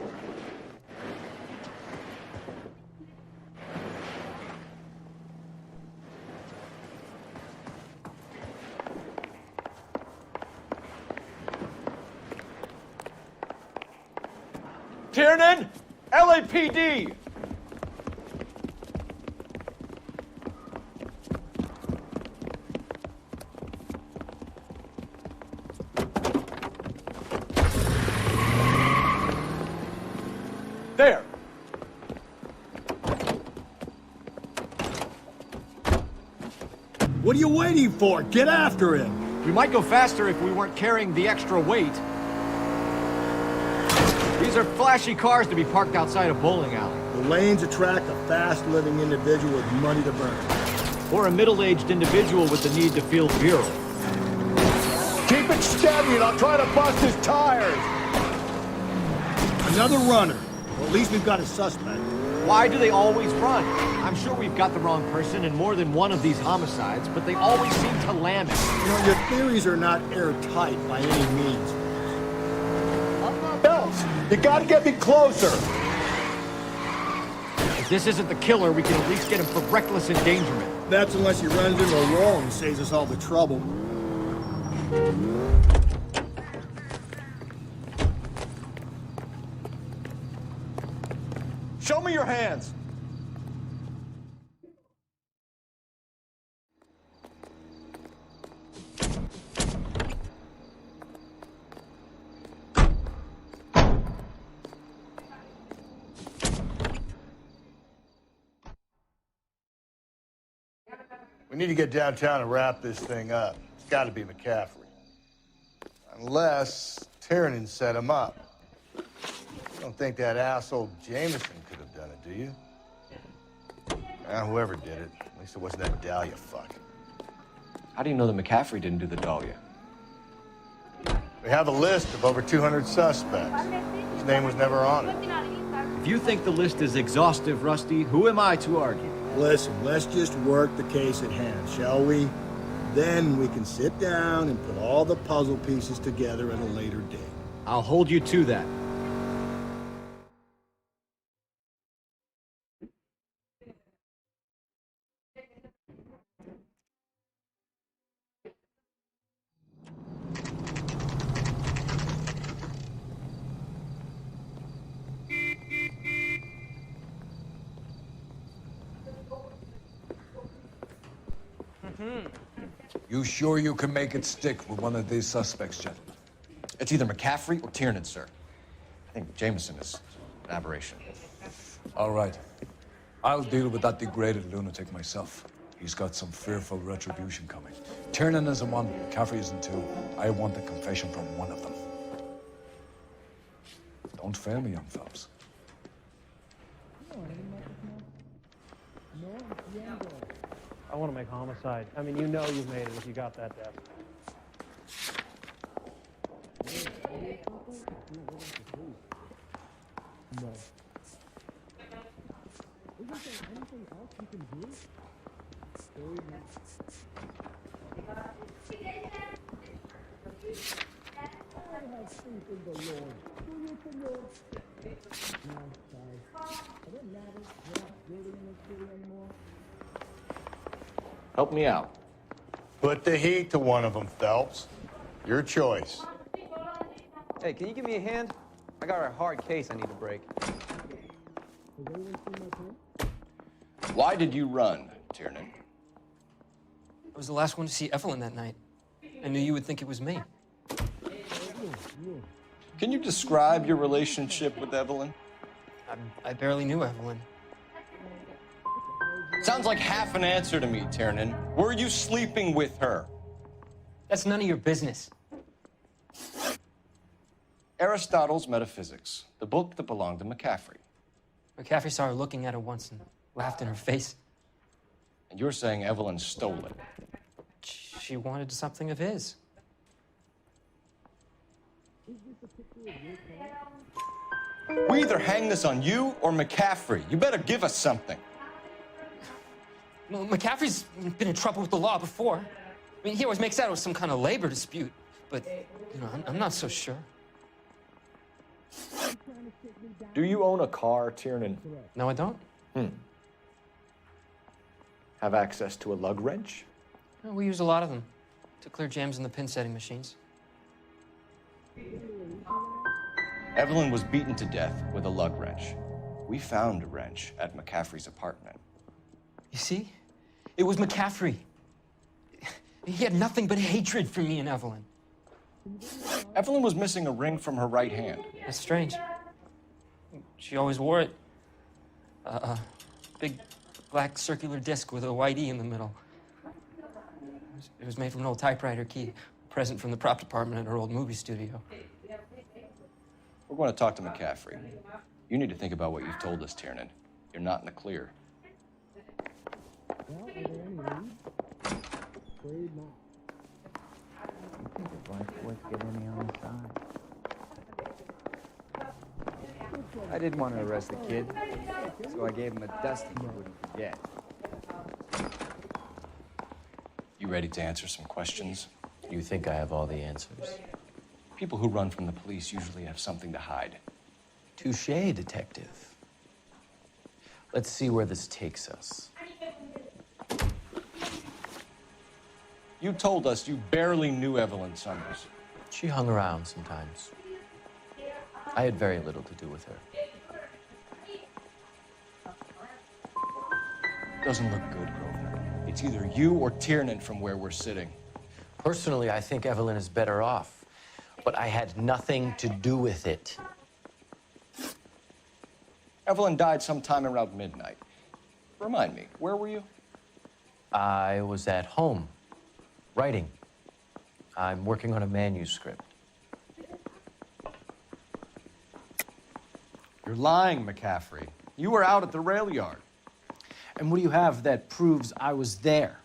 Tiernan! LAPD! There! What are you waiting for? Get after him! We might go faster if we weren't carrying the extra weight. These are flashy cars to be parked outside a bowling alley. The lanes attract a fast-living individual with money to burn. Or a middle-aged individual with the need to feel virile. Keep it steady and I'll try to bust his tires! Another runner. Well, at least we've got a suspect. Why do they always run? I'm sure we've got the wrong person in more than one of these homicides, but they always seem to land it. You know, your theories are not airtight by any means. Phelps, you gotta get me closer! If this isn't the killer, we can at least get him for reckless endangerment. That's unless he runs into a wall and saves us all the trouble. Show me your hands! We need to get downtown and wrap this thing up. It's got to be McCaffrey. Unless Tiernan set him up. You don't think that asshole Jameson could have done it, do you? Whoever did it. At least it wasn't that Dahlia fuck. How do you know that McCaffrey didn't do the Dahlia? We have a list of over 200 suspects. His name was never on it. If you think the list is exhaustive, Rusty, who am I to argue? Listen, let's just work the case at hand, shall we? Then we can sit down and put all the puzzle pieces together at a later date. I'll hold you to that. You sure you can make it stick with one of these suspects, gentlemen? It's either McCaffrey or Tiernan, sir. I think Jameson is an aberration. All right. I'll deal with that degraded lunatic myself. He's got some fearful retribution coming. Tiernan isn't one, McCaffrey isn't two. I want a confession from one of them. Don't fail me, young Phelps. I want to make homicide. I mean, you know you've made it if you got that death. No. Isn't there anything else you can do? I have faith in the Lord. Do you, Senor? No, sorry. It doesn't matter. We're not building in this city anymore. Help me out. Put the heat to one of them, Phelps. Your choice. Hey, can you give me a hand? I got a hard case I need to break. Why did you run, Tiernan? I was the last one to see Evelyn that night. I knew you would think it was me. Can you describe your relationship with Evelyn? I barely knew Evelyn. Sounds like half an answer to me, Tiernan. Were you sleeping with her? That's none of your business. Aristotle's Metaphysics, the book that belonged to McCaffrey. McCaffrey saw her looking at her once and laughed in her face. And you're saying Evelyn stole it? She wanted something of his. We either hang this on you or McCaffrey. You better give us something. Well, McCaffrey's been in trouble with the law before. I mean, he always makes out it was some kind of labor dispute. But, you know, I'm not so sure. Do you own a car, Tiernan? No, I don't. Have access to a lug wrench? Well, we use a lot of them to clear jams in the pin setting machines. Evelyn was beaten to death with a lug wrench. We found a wrench at McCaffrey's apartment. You see? It was McCaffrey. He had nothing but hatred for me and Evelyn. Evelyn was missing a ring from her right hand. That's strange. She always wore it. Big black circular disc with a white E in the middle. It was made from an old typewriter key, a present from the prop department at her old movie studio. We're going to talk to McCaffrey. You need to think about what you've told us, Tiernan. You're not in the clear. I didn't want to arrest the kid, so I gave him a dusting he wouldn't forget. You ready to answer some questions? You think I have all the answers? People who run from the police usually have something to hide. Touché, detective. Let's see where this takes us. You told us you barely knew Evelyn Summers. She hung around sometimes. I had very little to do with her. Doesn't look good, Grosvenor. It's either you or Tiernan from where we're sitting. Personally, I think Evelyn is better off, but I had nothing to do with it. Evelyn died sometime around midnight. Remind me, where were you? I was at home, writing. I'm working on a manuscript. You're lying, McCaffrey. You were out at the rail yard. And what do you have that proves I was there?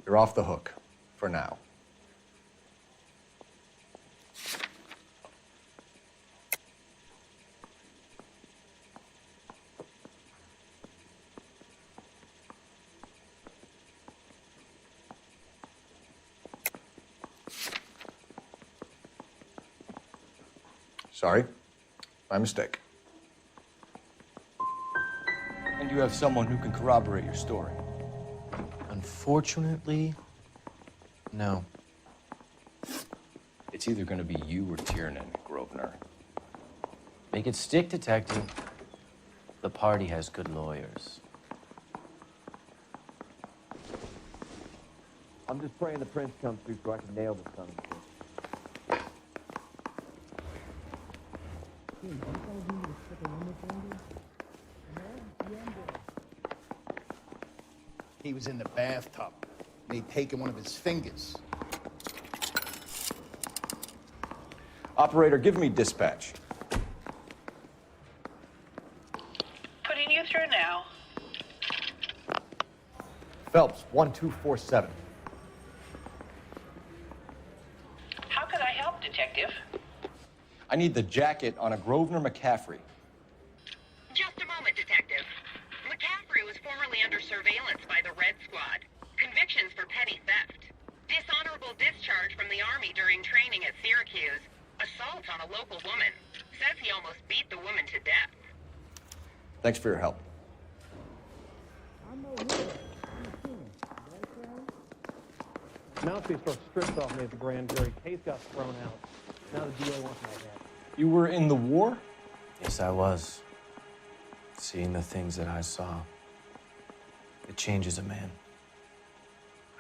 You're off the hook, for now. Sorry, my mistake. And you have someone who can corroborate your story. Unfortunately, no. It's either going to be you or Tiernan, Grosvenor. Make it stick, detective. The party has good lawyers. I'm just praying the prince comes through so I can nail this son of a bitch. He was in the bathtub. They'd taken one of his fingers. Operator, give me dispatch. Putting you through now. Phelps, 1247. How could I help, Detective? I need the jacket on a Grosvenor McCaffrey. Just a moment, Detective. McCaffrey was formerly under surveillance by the Red Squad. Convictions for petty theft. Dishonorable discharge from the Army during training at Syracuse. Assault on a local woman. Says he almost beat the woman to death. Thanks for your help. Mouthpiece got stripped off me at the grand jury. Case got thrown out. Now the DA wants my head. You were in the war? Yes, I was. Seeing the things that I saw, it changes a man.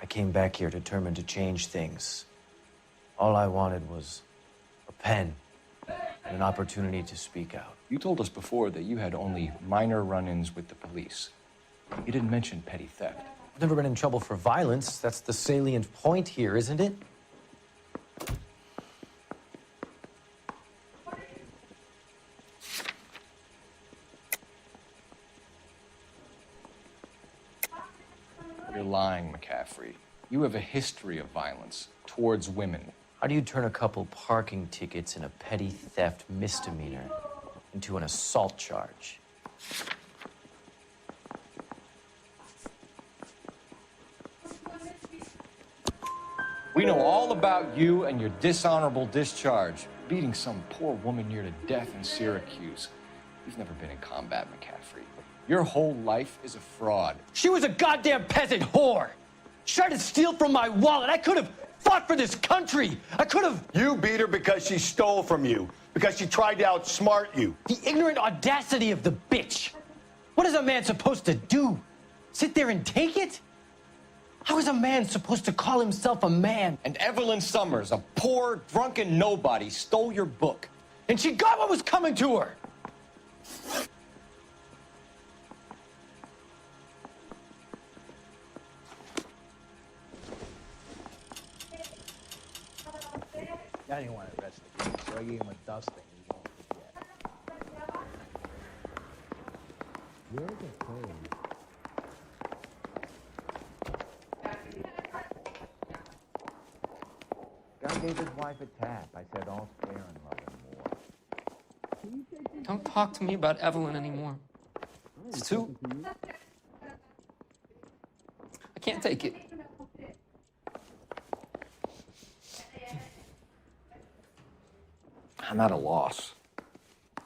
I came back here determined to change things. All I wanted was a pen and an opportunity to speak out. You told us before that you had only minor run-ins with the police. You didn't mention petty theft. I've never been in trouble for violence. That's the salient point here, isn't it? You're lying, McCaffrey. You have a history of violence towards women. How do you turn a couple parking tickets and a petty theft misdemeanor into an assault charge? We know all about you and your dishonorable discharge, beating some poor woman near to death in Syracuse. You've never been in combat, McCaffrey. Your whole life is a fraud. She was a goddamn peasant whore. She tried to steal from my wallet. I could have fought for this country. I could have. You beat her because she stole from you, because she tried to outsmart you. The ignorant audacity of the bitch. What is a man supposed to do? Sit there and take it? How is a man supposed to call himself a man? And Evelyn Summers, a poor, drunken nobody, stole your book. And she got what was coming to her. I didn't want to arrest the kid, so I gave him a dusting he won't forget. Where's the phone? Guy gave his wife a tap. I said, all's fair in love and war. Don't talk to me about Evelyn anymore. It's too... I can't take it. I'm at a loss.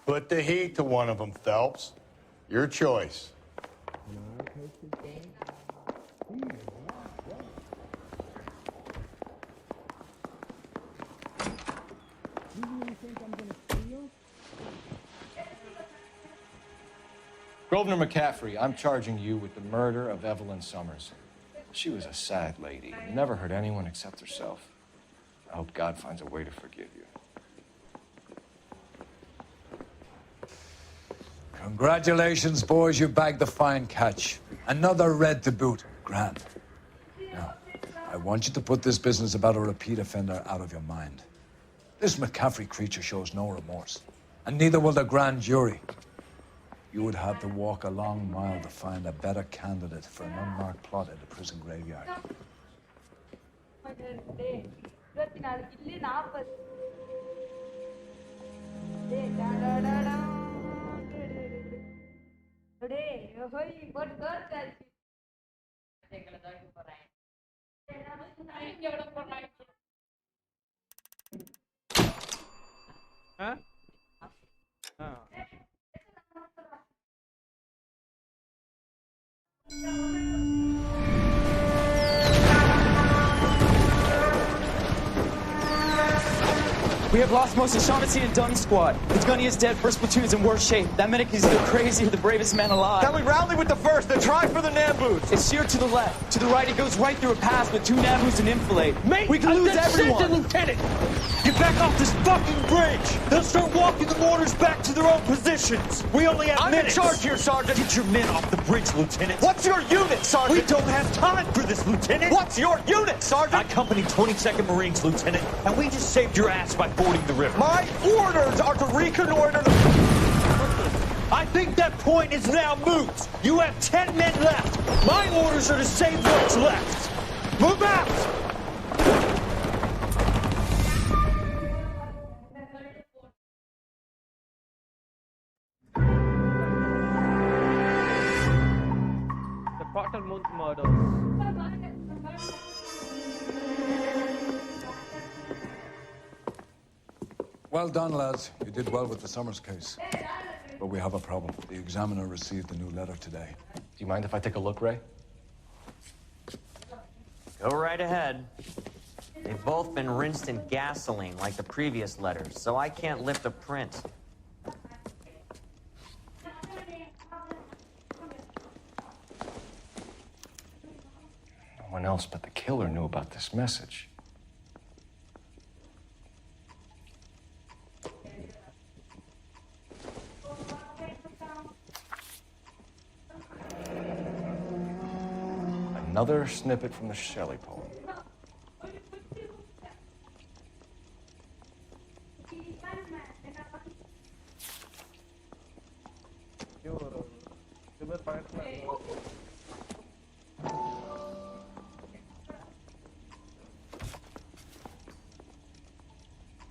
Put the heat to one of them, Phelps. Your choice. Grosvenor McCaffrey, I'm charging you with the murder of Evelyn Summers. She was a sad lady, never hurt anyone except herself. I hope God finds a way to forgive you. Congratulations, boys. You bagged the fine catch. Another red to boot. Grand. Now, I want you to put this business about a repeat offender out of your mind. This McCaffrey creature shows no remorse, and neither will the grand jury. You would have to walk a long mile to find a better candidate for an unmarked plot at the prison graveyard. Huh? Oh. We have lost most of Shaughnessy and Dunn's squad. His gunny is dead, first platoon's in worse shape. That medic is either crazy or the bravest man alive. Can we rally with the first and try for the Nambus? It's sheer to the left. To the right, it goes right through a pass with 2 Nabus and enfilade. Mate, we can lose everyone. Lieutenant! Get back off this fucking bridge! They'll start walking the mortars back to their own positions. We only have minutes. I'm in charge here, Sergeant. Get your men off the bridge, Lieutenant. What's your unit, Sergeant? We don't have time for this, Lieutenant. What's your unit, Sergeant? I company 22nd Marines, Lieutenant, and we just saved your ass by fording the river. My orders are to reconnoiter the... I think that point is now moot. You have 10 men left. My orders are to save what's left. Move out! The Cottonmouth murders. Well done, lads. You did well with the Summers case. But we have a problem. The examiner received a new letter today. Do you mind if I take a look, Ray? Go right ahead. They've both been rinsed in gasoline like the previous letters, so I can't lift a print. No one else but the killer knew about this message. Another snippet from the Shelley poem.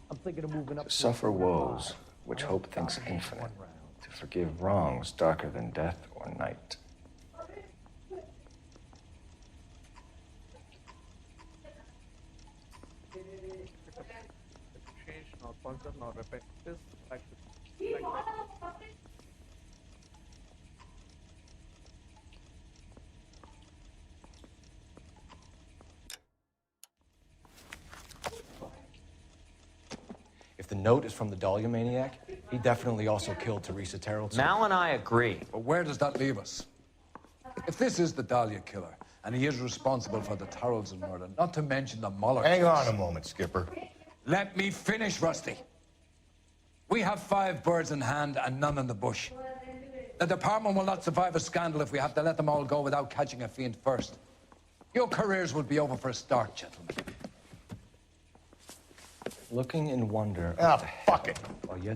I'm thinking of moving up. To suffer woes, which hope thinks infinite. To forgive wrongs darker than death or night. If the note is from the Dahlia maniac, he definitely also killed Teresa Terrell. Mal and I agree. But where does that leave us? If this is the Dahlia killer, and he is responsible for the Terrells murder, not to mention the Muller Hang case. on a moment, Skipper. Let me finish, Rusty. We have 5 birds in hand and none in the bush. The department will not survive a scandal if we have to let them all go without catching a fiend first. Your careers will be over for a start, gentlemen. Looking in wonder. Fuck it.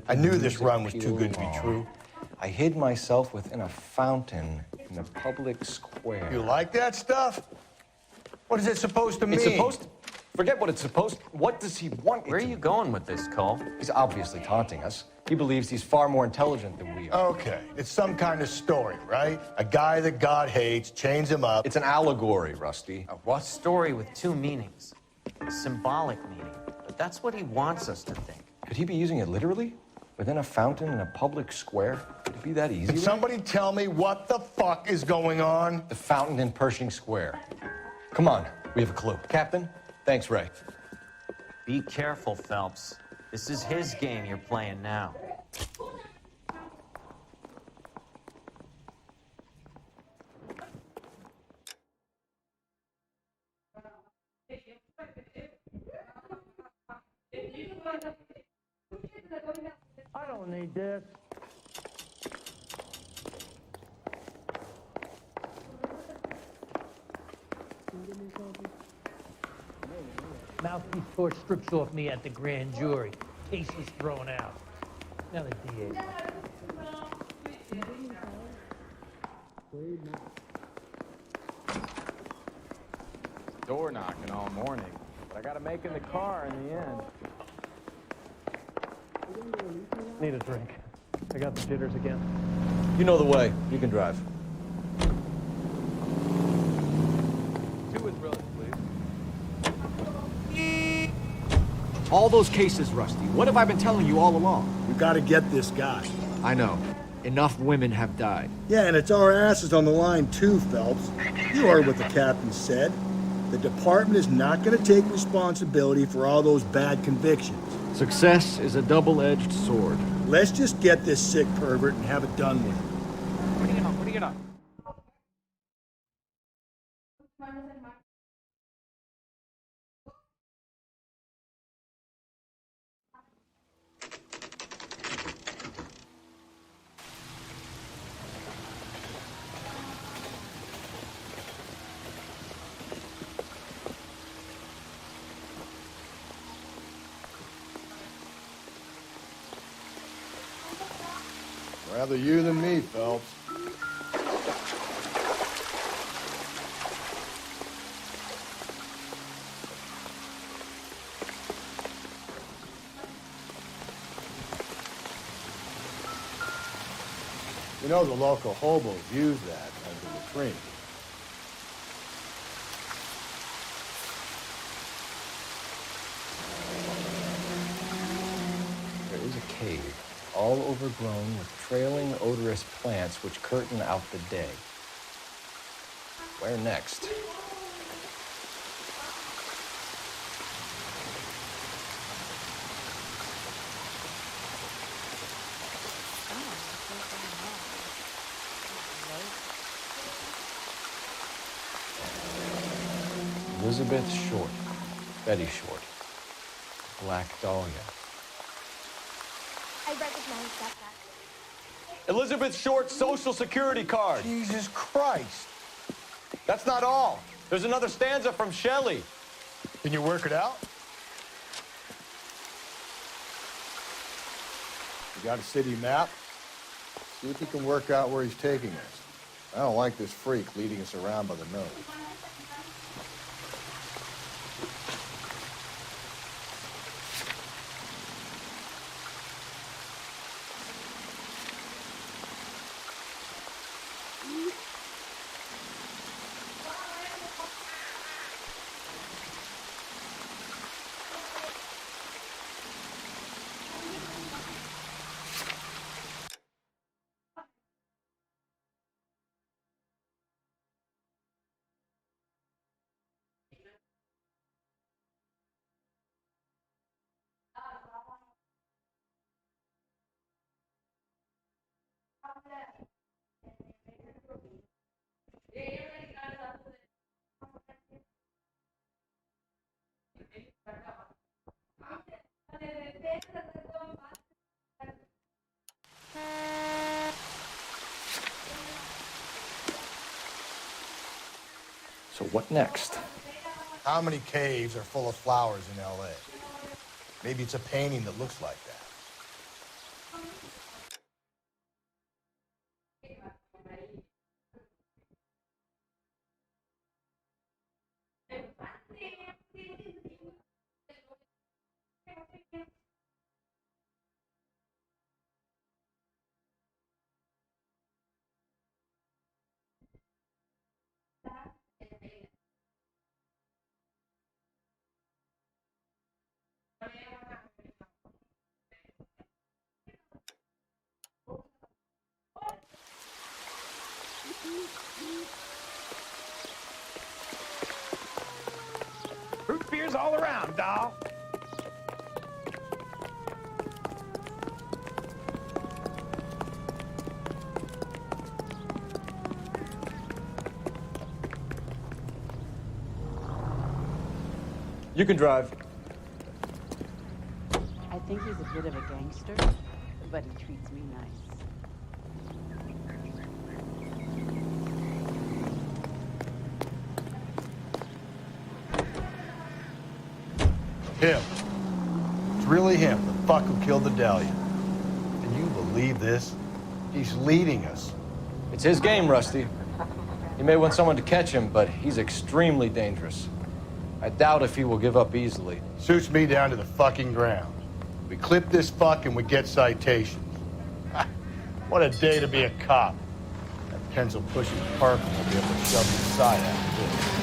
I knew this run was too good to be true. I hid myself within a fountain in a public square. You like that stuff? What is it supposed to mean? It's supposed to... Forget what it's supposed to... What does he want? Where are you going with this, Cole? He's obviously taunting us. He believes he's far more intelligent than we are. Okay, it's some kind of story, right? A guy that God hates, chains him up. It's an allegory, Rusty. A what? Story with 2 meanings. A symbolic meaning. But that's what he wants us to think. Could he be using it literally? Within a fountain in a public square? Could it be that easy? Can somebody tell me what the fuck is going on? The fountain in Pershing Square. Come on, we have a clue. Captain? Thanks, Ray. Be careful, Phelps. This is his game you're playing now. I don't need this. Mouthpiece tore strips off me at the grand jury. Case was thrown out. Now the DA. Door knocking all morning, but I gotta make in the car in the end. Need a drink. I got the jitters again. You know the way. You can drive. 2 with relish, please. All those cases, Rusty. What have I been telling you all along? We gotta get this guy. I know. Enough women have died. Yeah, and it's our asses on the line too, Phelps. You heard what the captain said. The department is not gonna take responsibility for all those bad convictions. Success is a double-edged sword. Let's just get this sick pervert and have it done with. What do you know? What do you know? Rather you than me, Phelps. You know the local hobos use that as a latrine. There is a cave, all overgrown with trailing, odorous plants which curtain out the day. Where next? Elizabeth Short. Betty Short. Black Dahlia. I recognize that guy. Elizabeth Short's social security card. Jesus Christ. That's not all. There's another stanza from Shelley. Can you work it out? You got a city map? See if you can work out where he's taking us. I don't like this freak leading us around by the nose. So what next? How many caves are full of flowers in L.A.? Maybe it's a painting that looks like that. Root beers all around, doll. You can drive. I think he's a bit of a gangster, but he treats me nice. Him. It's really him, the fuck who killed the Dahlia. Can you believe this? He's leading us. It's his game, Rusty. He may want someone to catch him, but he's extremely dangerous. I doubt if he will give up easily. Suits me down to the fucking ground. We clip this fuck and we get citations. What a day to be a cop. That pencil pushing Parker will be able to shove his side after this.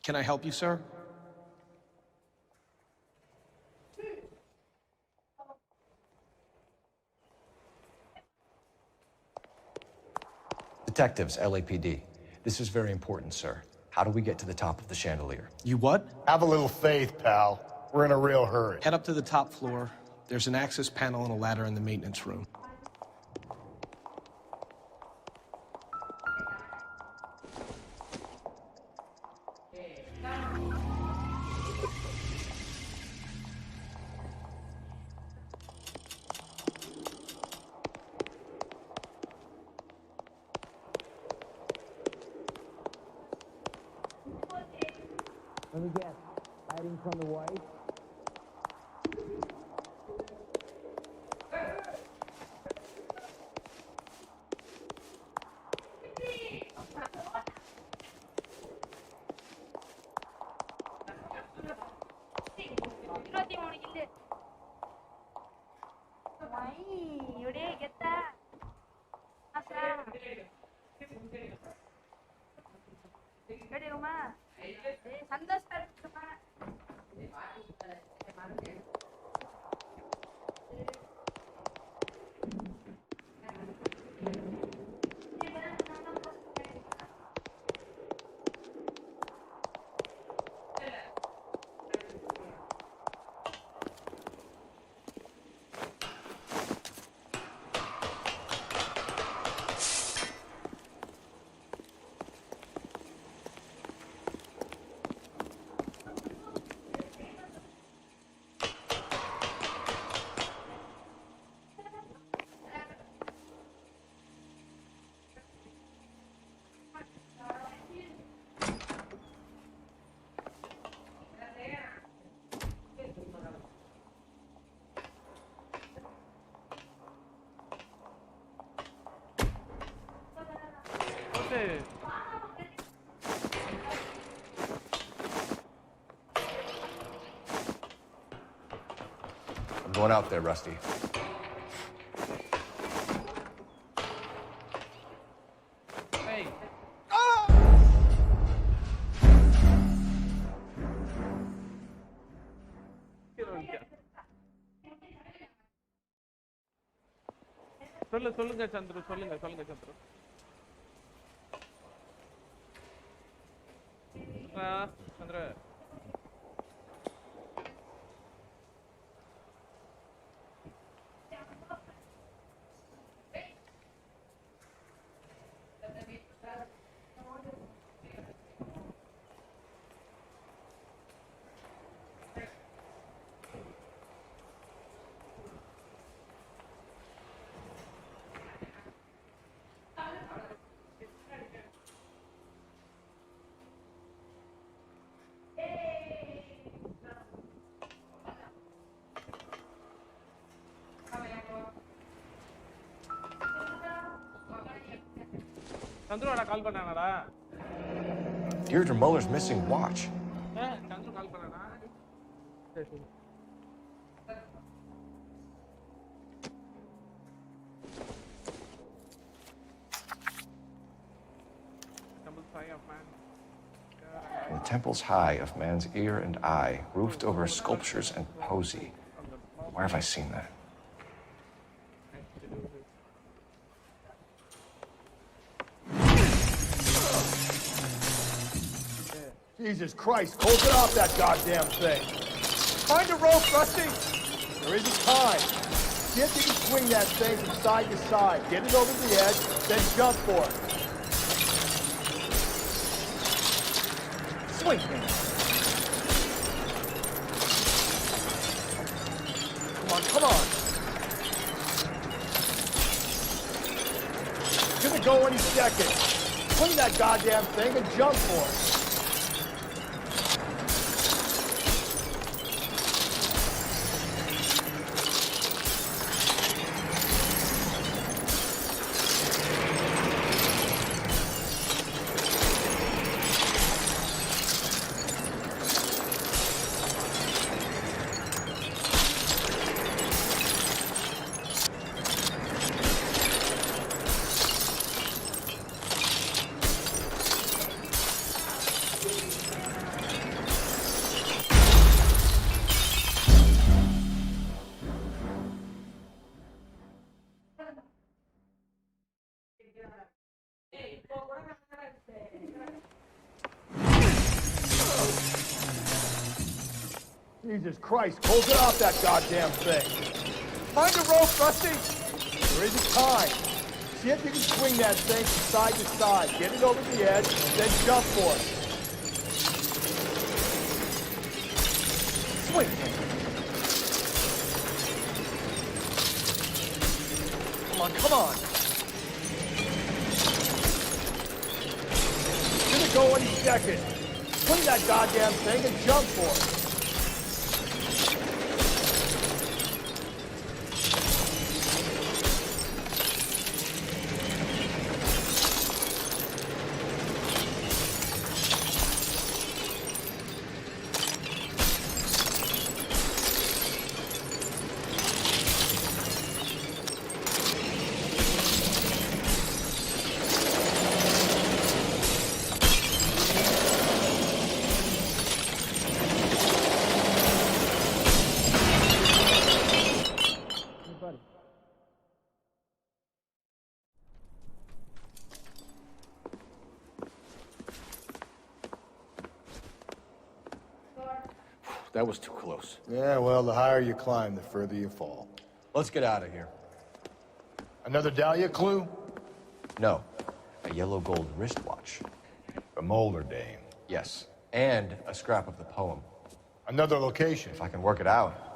Can I help you, sir? Detectives, LAPD. This is very important, sir. How do we get to the top of the chandelier? You what? Have a little faith, pal. We're in a real hurry. Head up to the top floor. There's an access panel and a ladder in the maintenance room. Let me guess. Hiding from the wife? going out there, Rusty. Hey. சொல்லுங்க சந்துரு சொல்லுங்க சந்துரு சந்திர சந்துருடா கால் பண்ணானடா Deirdre Muller's missing watch. Chandru கால் பண்ணானா சரி The temple's high of man's ear and eye, roofed over sculptures and poesy. Where have I seen that? Jesus Christ, close it off that goddamn thing. Find a rope, Rusty. There isn't time. See if you can swing that thing from side to side. Get it over the edge, then jump for it. Swing it. Come on. It's gonna go any second. Swing that goddamn thing and jump for it. Jesus Christ, close it off that goddamn thing. Find a rope, Rusty. There isn't time. See if you can swing that thing from side to side. Get it over the edge, then jump for it. Swing it. Come on. It's gonna go any second. Swing that goddamn thing and jump for it. That was too close. Yeah, well, the higher you climb, the further you fall. Let's get out of here. Another Dahlia clue? No. A yellow gold wristwatch. A Molar Dame. Yes. And a scrap of the poem. Another location. If I can work it out.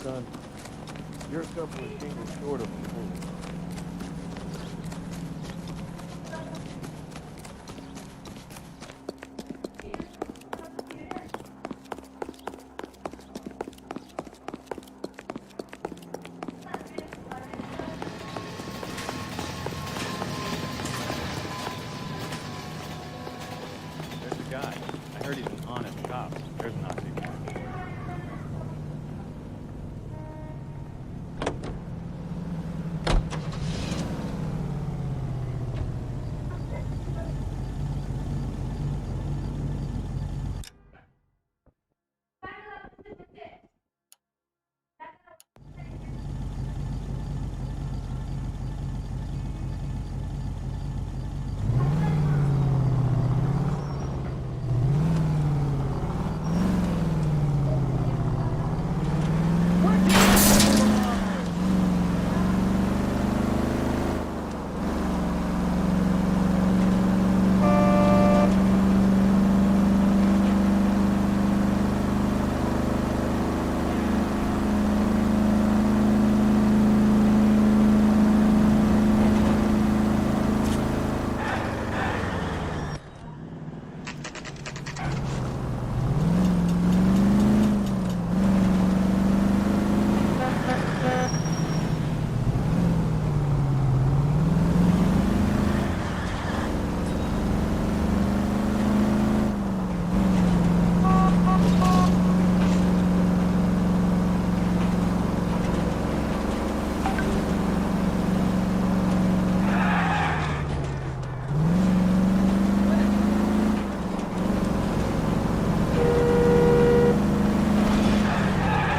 Son, you're a couple of fingers short of a fool. There's a guy. I heard he's an honest cop. There's not too far.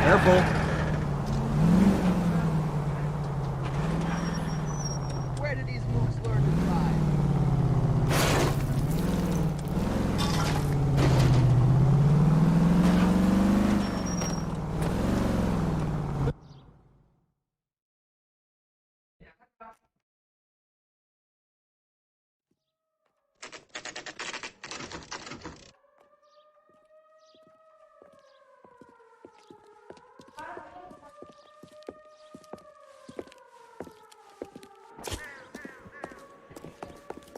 Careful. Where did these mooks learn to drive?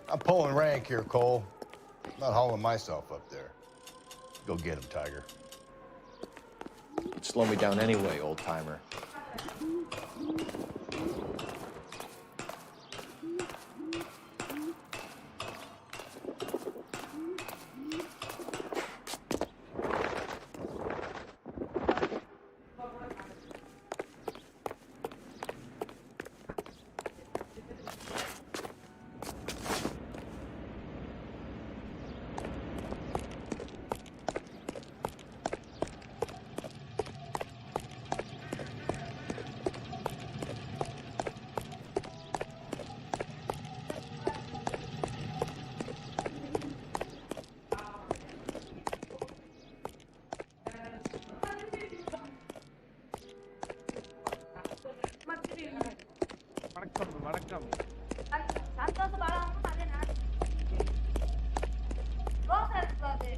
I'm pulling rank here, Cole. I'm not hauling myself up there. Go get him, Tiger. You'd slow me down anyway, old-timer. வணக்கம் சந்தோஷம் பாலாவும் அதே நான் ரோசா இருக்காது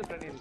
Planning.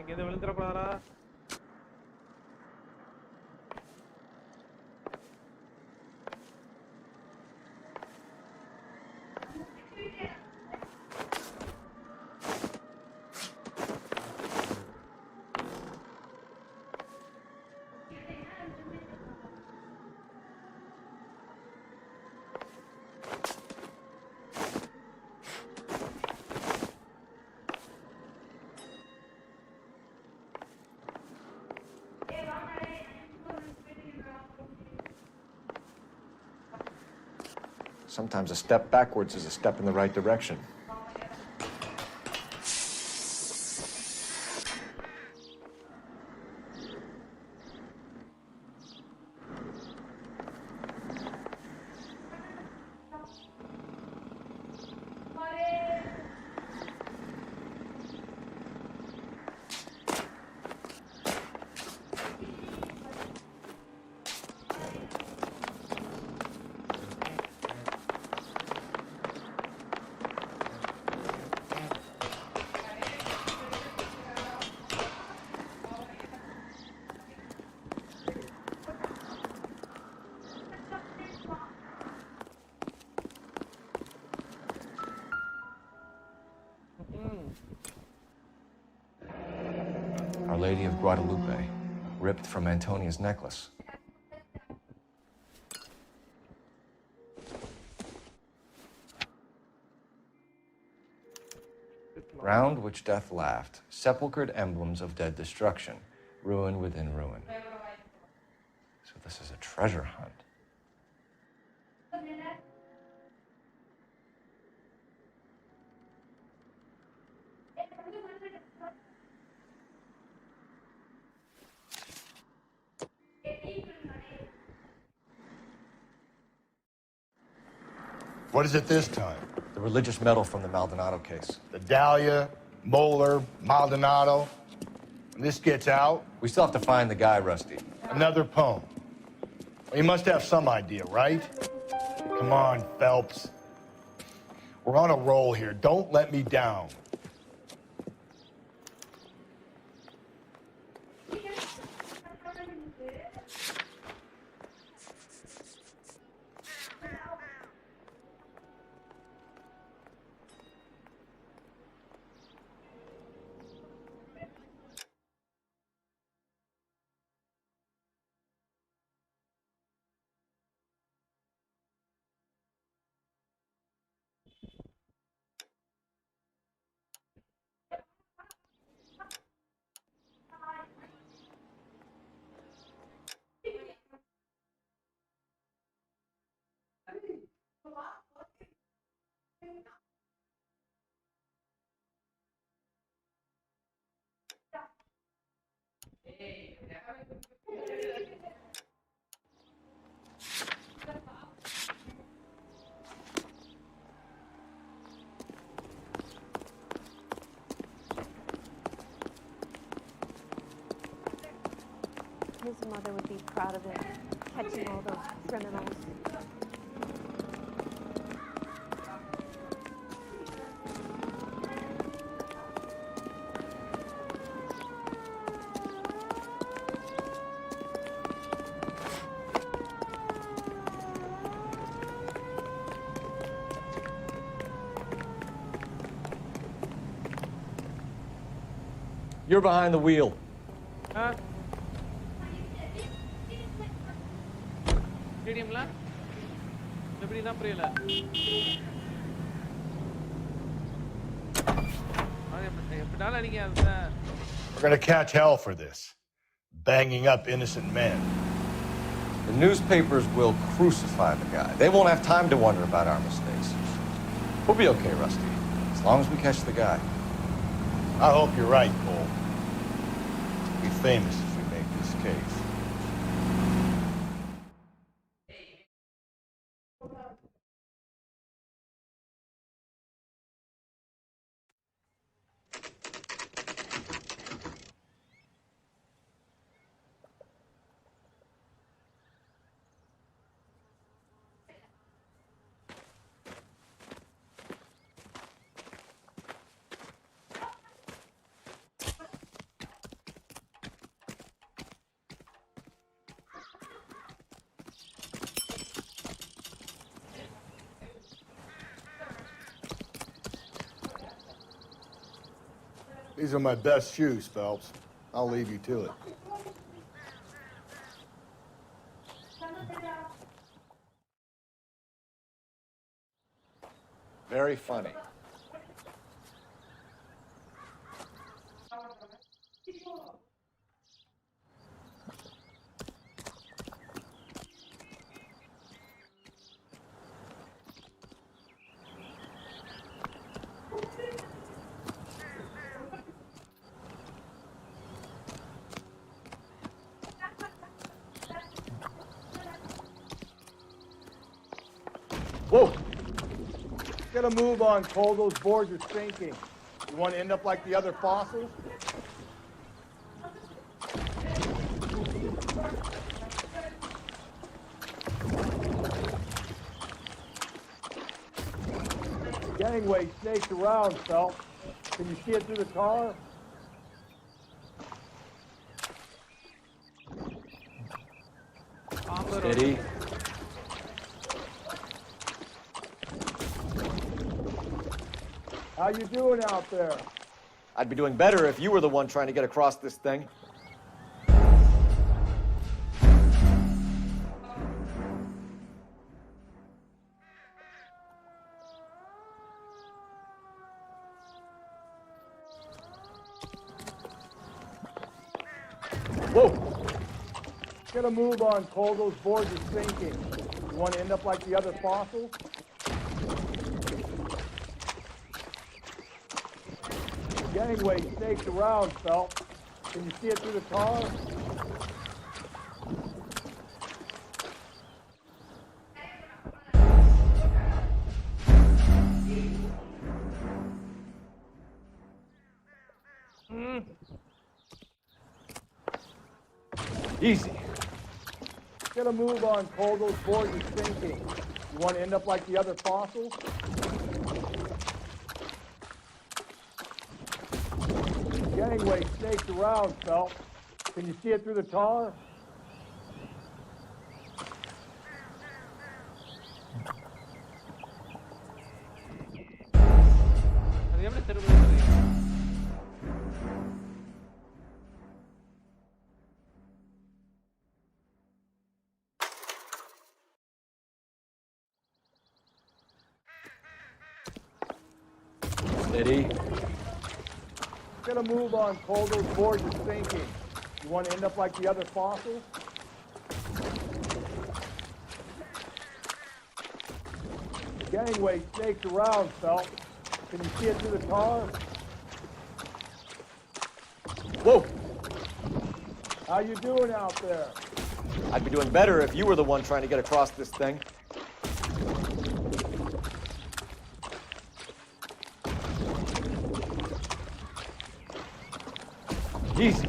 இங்க எதுவும் விழுந்துடக்கூடாதா? Sometimes a step backwards is a step in the right direction. Our Lady of Guadalupe, ripped from Antonia's necklace. Round which death laughed, sepulchred emblems of dead destruction, ruin within ruin. So this is a treasure hunt. What is it this time? The religious medal from the Maldonado case. The Dahlia, Moeller, Maldonado. When this gets out... We still have to find the guy, Rusty. Another poem. Well, you must have some idea, right? Come on, Phelps. We're on a roll here. Don't let me down. his mother would be proud of it, catching all those criminals. You're behind the wheel. Huh? Stadiumல எப்படி தான் புரியல எப்படினாலும் நீங்க அந்த We're gonna catch hell for this. Banging up innocent men. The newspapers will crucify the guy. They won't have time to wonder about our mistakes. We'll be okay, Rusty, as long as we catch the guy. I hope you're right, Cole. We'll be famous if we make this case. These are my best shoes, Phelps. I'll leave you to it. Very funny. Whoa! Get a move on, Cole. Those boards are sinking. You want to end up like the other fossils? Gangway snakes around, Phelps. Can you see it through the car? Steady. How you doing out there? I'd be doing better if you were the one trying to get across this thing. Whoa! Get a move on, Cole. Those boards are sinking. You want to end up like the other fossils? Gangway snakes around, Phelps. Can you see it through the car? Easy. Get a move on, Cole. Those boards are sinking. You want to end up like the other fossils? Gangway snakes around, Phelps. Can you see it through the tar? Steady. Get a move on, Cole. Those boards are sinking. You want to end up like the other fossils? Gangway snakes around, Phelps. Can you see it through the tar? Whoa! How you doing out there? I'd be doing better if you were the one trying to get across this thing. Easy.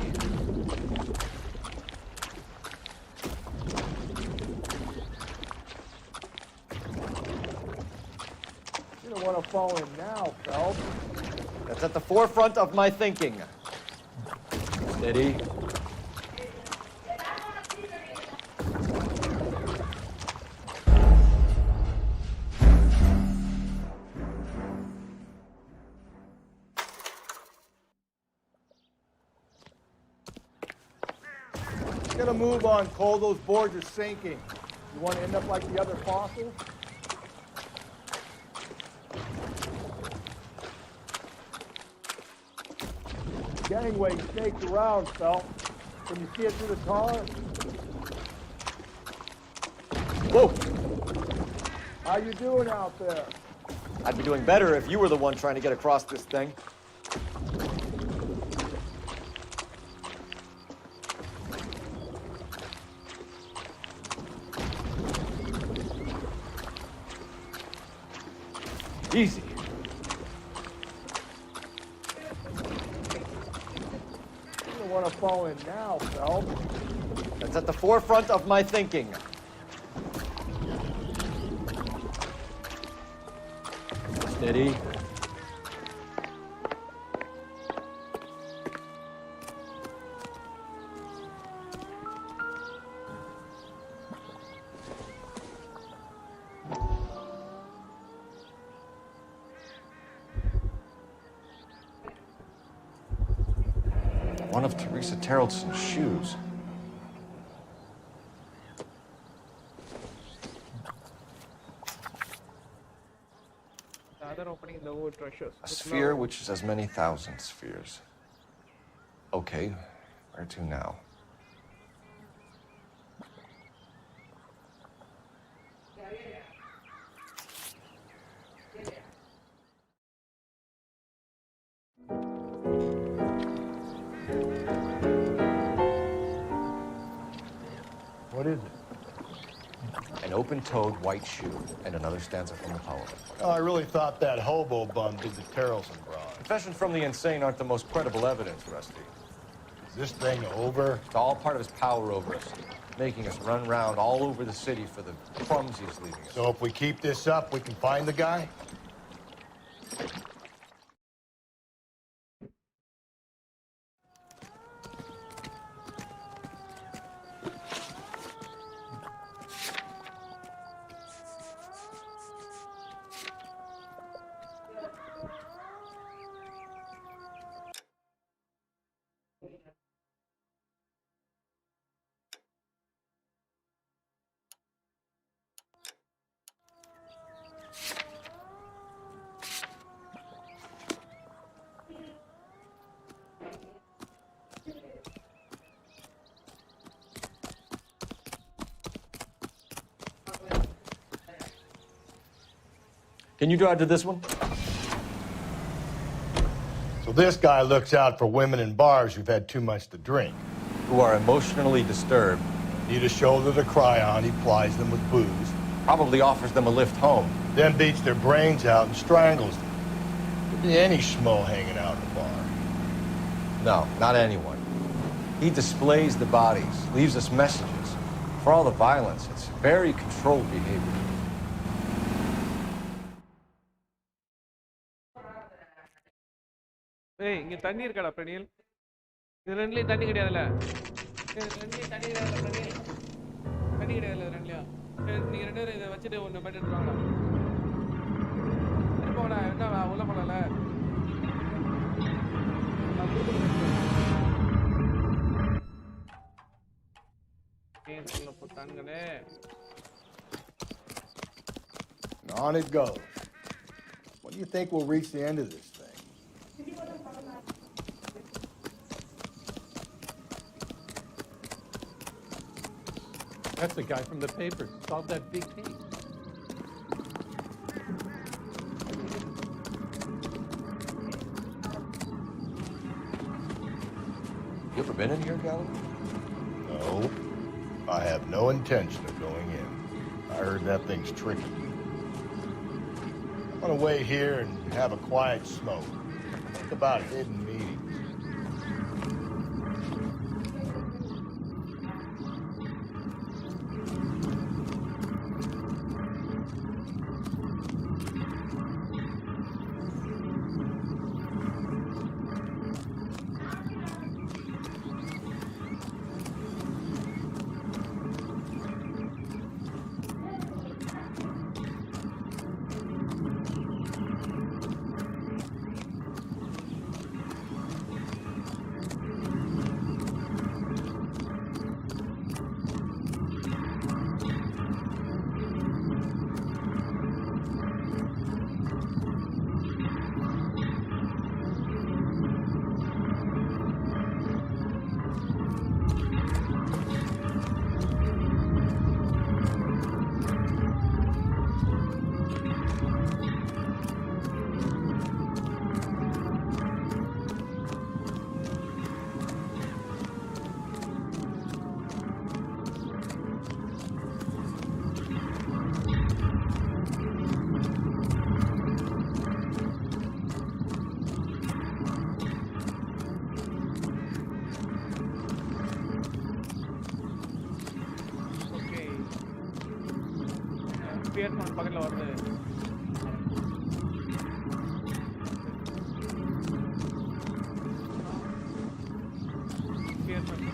Phelps. That's at the forefront of my thinking. Steady. Get a move on, Cole. Those boards are sinking. You want to end up like the other fossils? Gangway snakes around, Phelps. Can you see it through the tar? Whoa! How you doing out there? I'd be doing better if you were the one trying to get across this thing. Easy. You don't want to fall in now, Phelps. That's at the forefront of my thinking. Steady. One of Teresa Terrelson's shoes. The other opening the old treasures. A sphere which is as many thousand spheres. Okay, where to now? What is it? An open-toed white shoe and another stanza from the poem. Oh, I really thought that hobo bum did the Terrelson broad. Confessions from the insane aren't the most credible evidence, Rusty. Is this thing over? It's all part of his power over us, making us run round all over the city for the crumbs he's leaving us. So if we keep this up, we can find the guy? Can you drive to this one? So this guy looks out for women in bars who've had too much to drink. Who are emotionally disturbed. Need a shoulder to cry on, he plies them with booze. Probably offers them a lift home. Then beats their brains out and strangles them. Could be any schmo hanging out in the bar. No, not anyone. He displays the bodies, leaves us messages. For all the violence, it's very controlled behavior. ஏய் இங்க தண்ணி இருக்காடா பிரணில் இது ரெண்டுலயும் தண்ணி கிடையாதுல ரெண்டுலயும் தண்ணி கிடையாதுல பிரணில் தண்ணி கிடையாதுல ரெண்டுலயும் நீங்க ரெண்டு பேரும் இதை வச்சுட்டு ஒன்று போயிட்டு எடுத்துவாங்கடா போங்கடா என்ன உள்ள போகல ஏன் சொல்ல போட்டானுங்களே On it goes. When do you think we'll reach the end of this thing? That's the guy from the papers. Solved that big case. You ever been in here, Gallagher? No. I have no intention of going in. I heard that thing's tricky. I'm gonna wait here and have a quiet smoke. Think about hidden meetings. பியர் sound பக்கத்துல வருது. பியர் sound.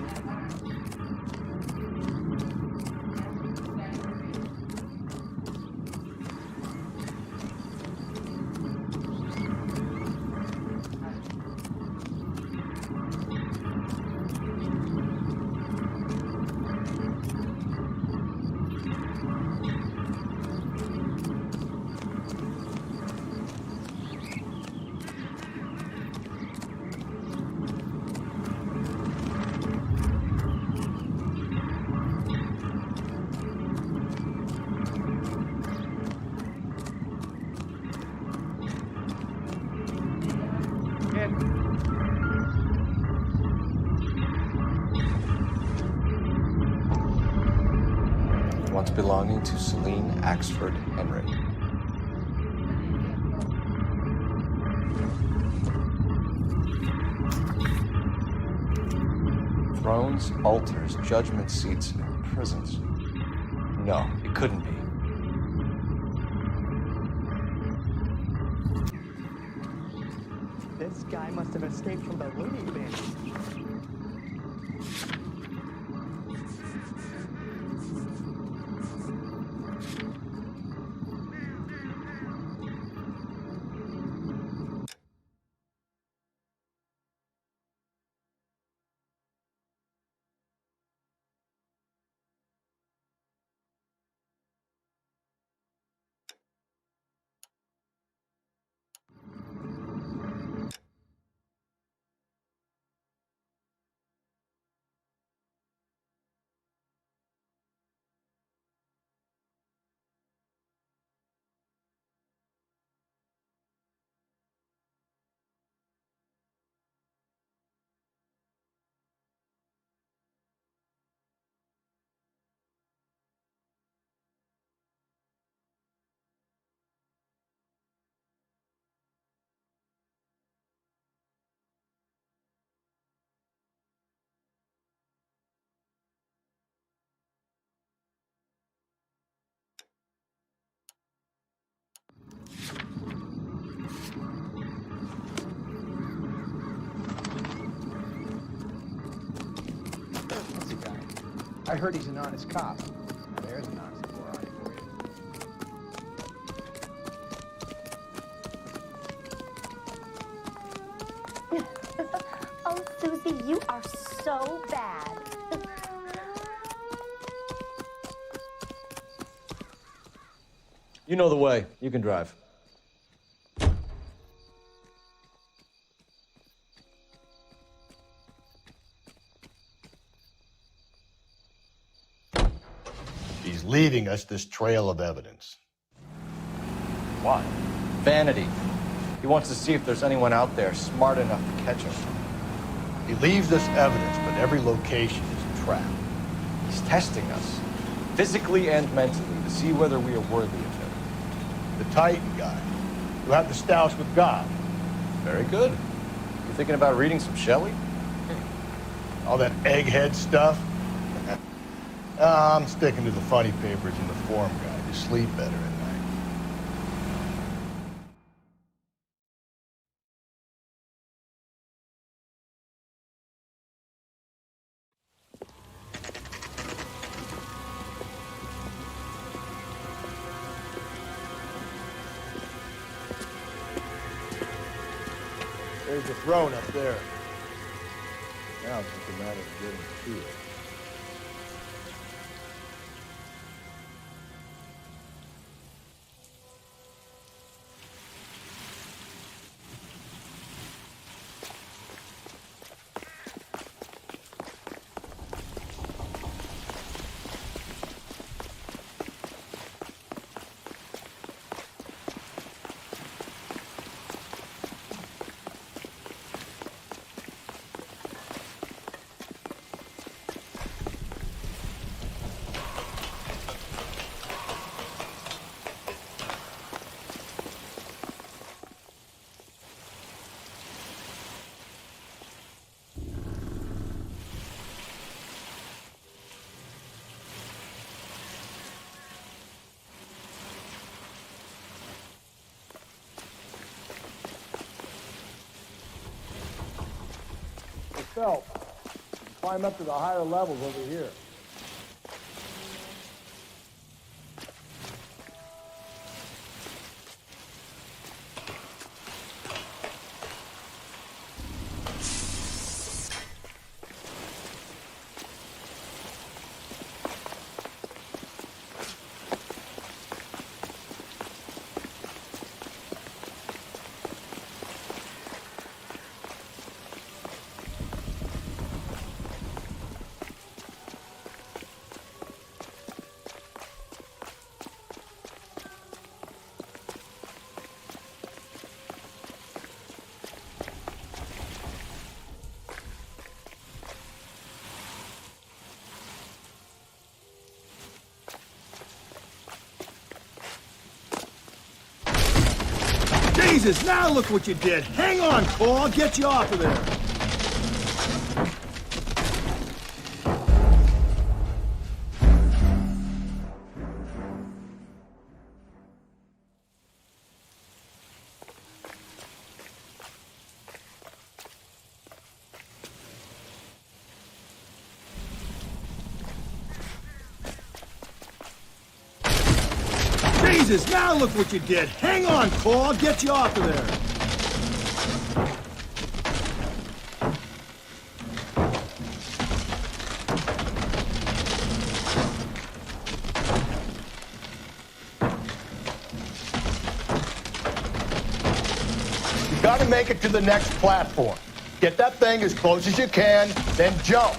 Once belonging to Celine Axford Henry. Thrones, altars, judgment seats, and prisons. No, it couldn't be. This guy must have escaped from the loony bin. That's a guy. I heard he's an honest cop. Now, there's an oxymoron for you. Oh, Susie, you are so bad. You know the way. You can drive. He's leaving us this trail of evidence. Why? Vanity. He wants to see if there's anyone out there smart enough to catch him. He leaves us evidence, but every location is a trap. He's testing us, physically and mentally, to see whether we are worthy of him. The Titan guy, who had the stoush with God. Very good. You thinking about reading some Shelley? All that egghead stuff? I'm sticking to the funny papers and the form guide. You sleep better at night. There's the throne up there. Now it's just a matter of getting to it. Phelps. Climb up to the higher levels over here. Jesus, now look what you did. Hang on, Cole. I'll get you off of there. Jesus, now look what you did. Hang on, Cole. I'll get you off of there. You gotta make it to the next platform. Get that thing as close as you can, then jump.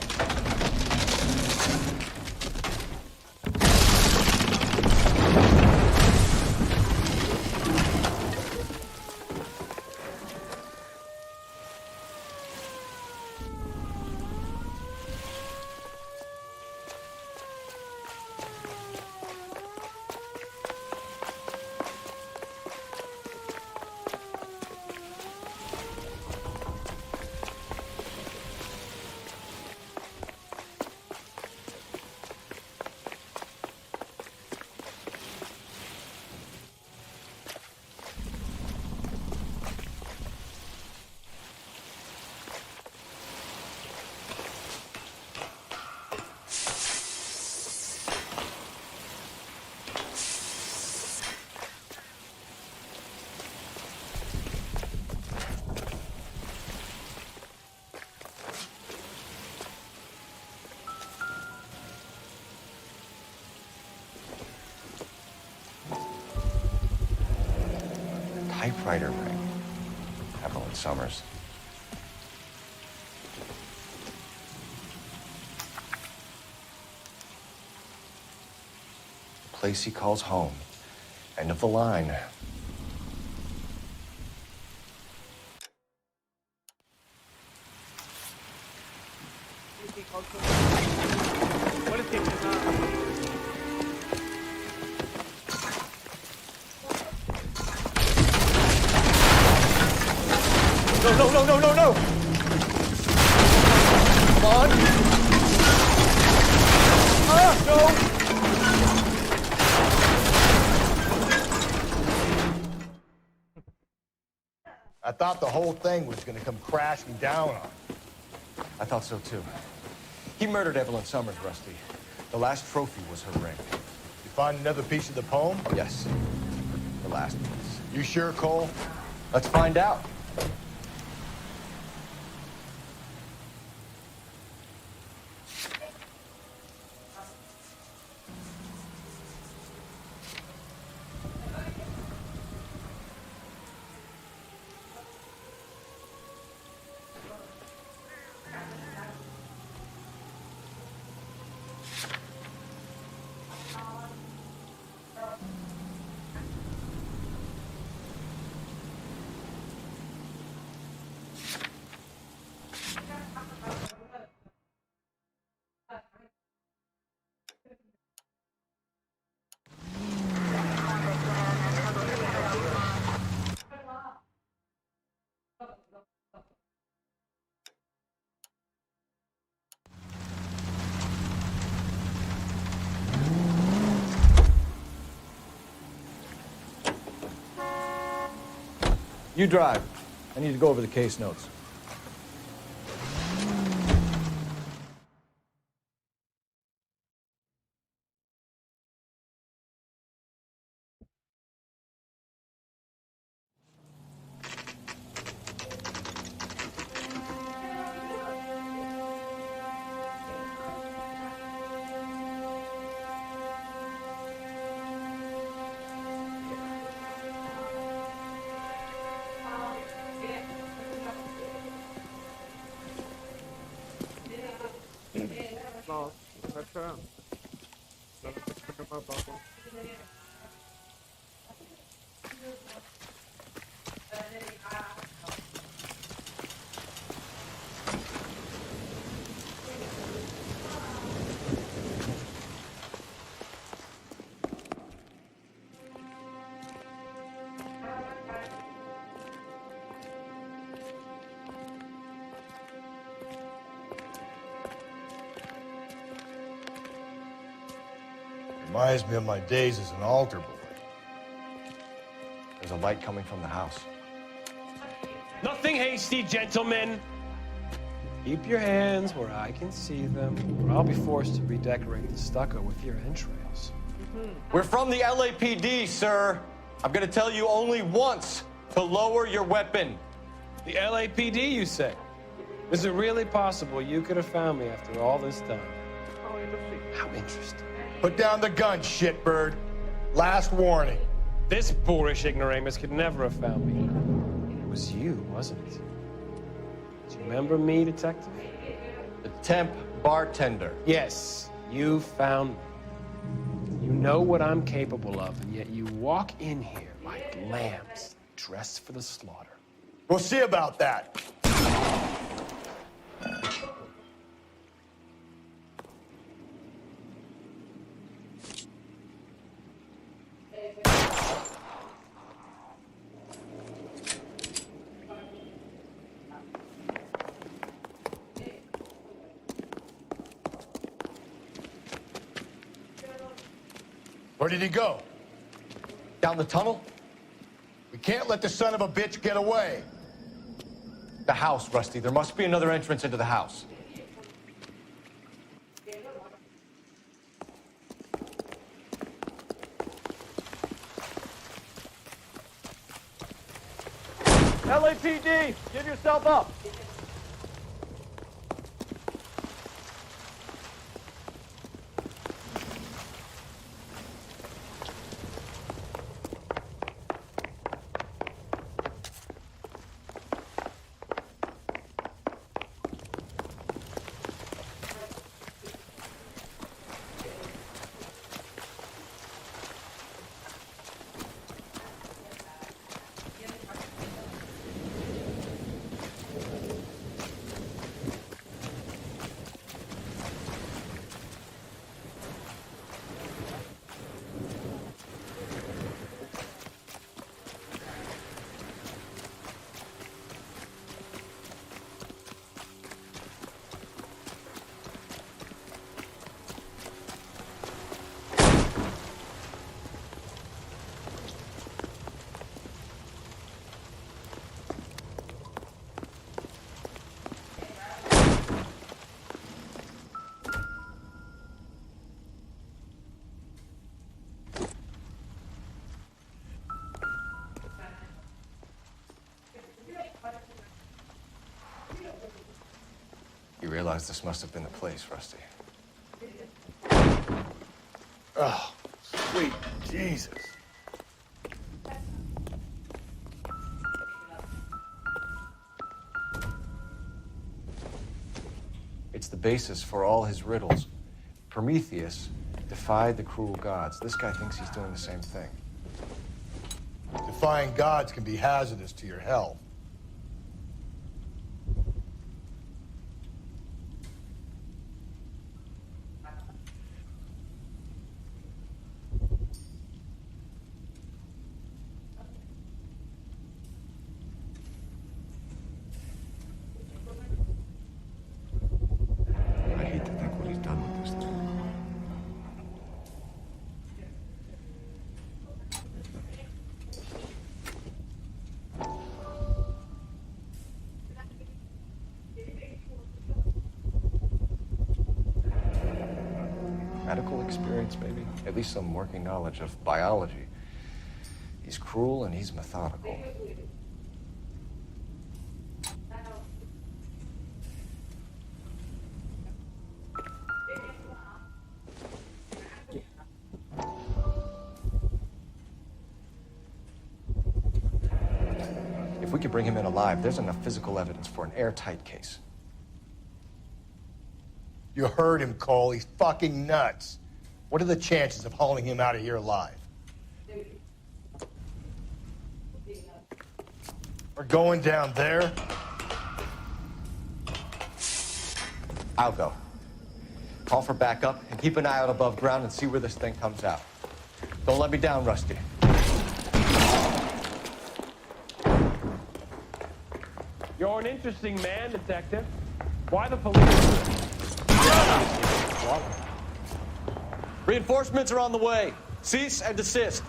Typewriter ring. Evelyn Summers. The place he calls home. End of the line. No! Come on! No! I thought the whole thing was gonna come crashing down on him. I thought so too. He murdered Evelyn Summers, Rusty. The last trophy was her ring. You find another piece of the poem? Yes. The last piece. You sure, Cole? Let's find out. You drive. I need to go over the case notes. No, that's Reminds me of my days as an altar boy. There's a light coming from the house. Nothing hasty, gentlemen. Keep your hands where I can see them, or I'll be forced to redecorate the stucco with your entrails. We're from the LAPD, sir. I'm gonna tell you only once to lower your weapon. The LAPD, you say? Is it really possible you could have found me after all this time? How interesting. Put down the gun, shitbird. Last warning. This boorish ignoramus could never have found me. It was you, wasn't it? Do you remember me, detective? The temp bartender. Yes, you found me. You know what I'm capable of, and yet you walk in here like lambs dressed for the slaughter. We'll see about that. Where did he go? Down the tunnel? We can't let the son of a bitch get away. The house, Rusty. There must be another entrance into the house. LAPD, give yourself up. You realize this must have been the place, Rusty. Oh, sweet Jesus. It's the basis for all his riddles. Prometheus defied the cruel gods. This guy thinks he's doing the same thing. Defying gods can be hazardous to your health. I hate to think what he's done with this thing. Medical experience, maybe? At least some working knowledge of biology. He's cruel and he's methodical. If we could bring him in alive, there's enough physical evidence for an airtight case. You heard him, Cole. He's fucking nuts. What are the chances of hauling him out of here alive? We're going down there. I'll go. Call for backup and keep an eye out above ground and see where this thing comes out. Don't let me down, Rusty. You're an interesting man, Detective. Why the police? Reinforcements are on the way. Cease and desist.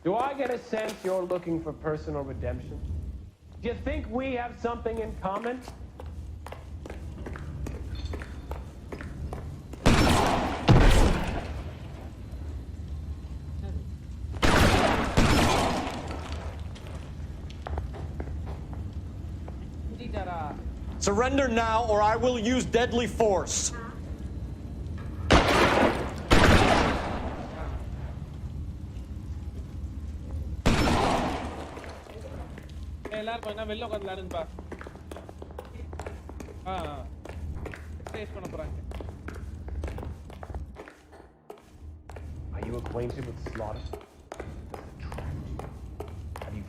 Do I get a sense you're looking for personal redemption? Do you think we have something in common? Surrender now, or I will use deadly force. எல்லாரும் என்ன வெளில உட்கார்ந்து விளையாடுங்கப்பா. Stage பண்ண போறாங்க. Are you acquainted with slaughter? Have you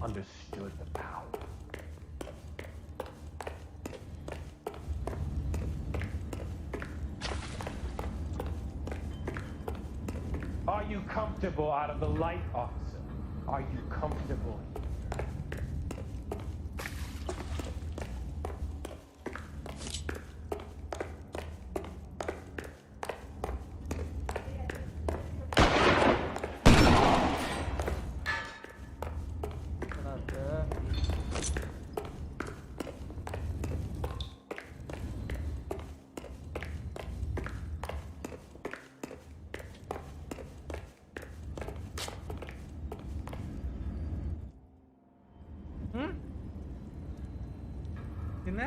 understood the power? Are you comfortable out of the light, officer? Are you comfortable? என்ன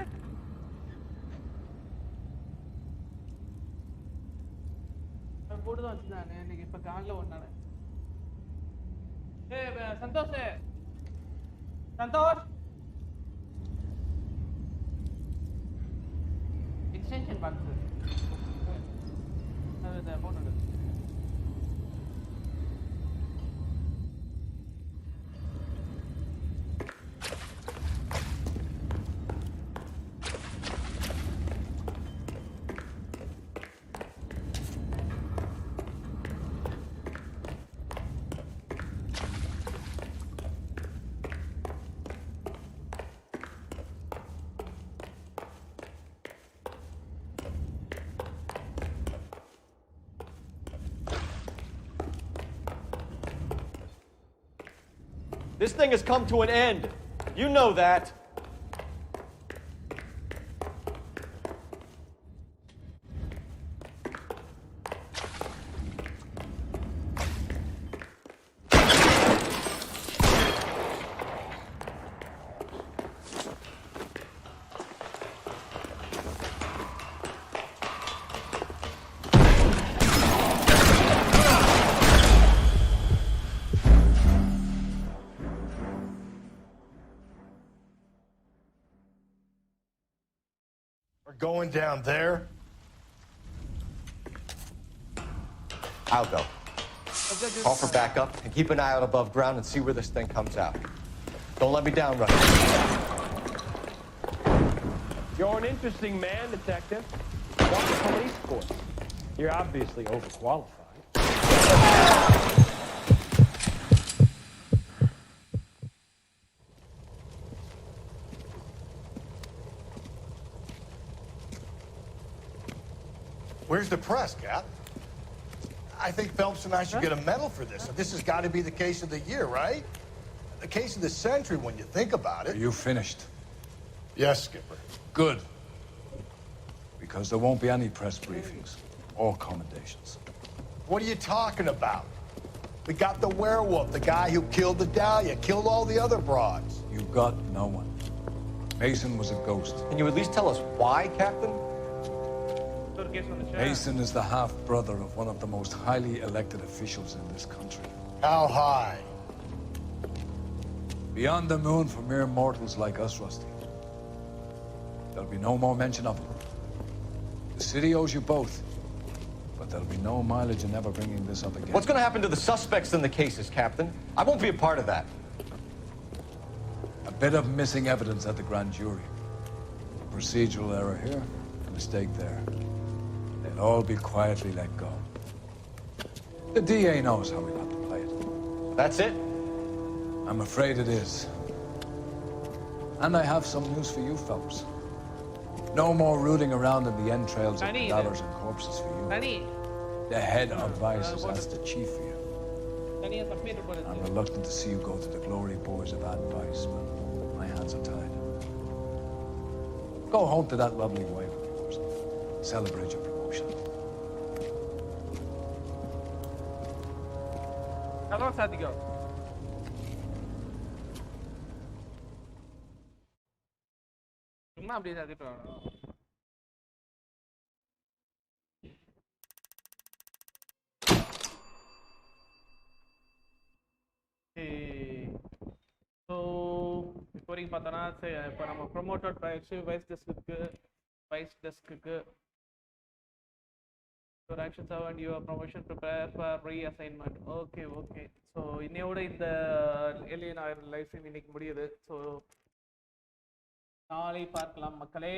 போட்டுதான் வச்சுருந்தானே இன்னைக்கு இப்ப காலைல ஒன்னானே. சந்தோஷ் சந்தோஷ் எக்ஸ்டென்ஷன் பாக்ஸ் போட்டு This thing has come to an end. You know that. Going down there. I'll go. Call for backup and keep an eye out above ground and see where this thing comes out. Don't let me down, Rusty. You're an interesting man, Detective. Why the police force? You're obviously overqualified. Where's the press, Cap? I think Phelps and I should get a medal for this. This has got to be the case of the year, right? The case of the century when you think about it. Are you finished? Yes, Skipper. Good. Because there won't be any press briefings or commendations. What are you talking about? We got the werewolf, the guy who killed the Dahlia, killed all the other broads. You got no one. Mason was a ghost. Can you at least tell us why, Captain? Case வந்துச்சு. Mason is the half-brother of one of the most highly elected officials in this country. How high? Beyond the moon for mere mortals like us, Rusty. There'll be no more mention of him. The city owes you both, but there'll be no mileage in ever bringing this up again. What's going to happen to the suspects in the cases, Captain? I won't be a part of that. A bit of missing evidence at the grand jury. A procedural error here, a mistake there. They'll all be quietly let go. The DA knows how we'll have to play it. That's it? I'm afraid it is. And I have some news for you, Phelps. No more rooting around in the entrails of dollars and corpses for you. The head of Vice has asked the chief for you. I'm reluctant to see you go to the glory boys of advice, but my hands are tied. Go home to that lovely wife of yours. Celebrate your promotion. Hello, Sadigo. சும்மா அப்படியே சாத்திட்டு வரணும். So இப்போ வரைக்கும் பார்த்தோன்னா இப்போ நம்ம promoted vice டெஸ்க்கு your actions have earned you a promotion. Prepare for reassignment. Okay. So இன்னையோட இந்த L.A.Noire லைஃப் இன்னைக்கு முடியுது. ஸோ நாளை பார்க்கலாம் மக்களே.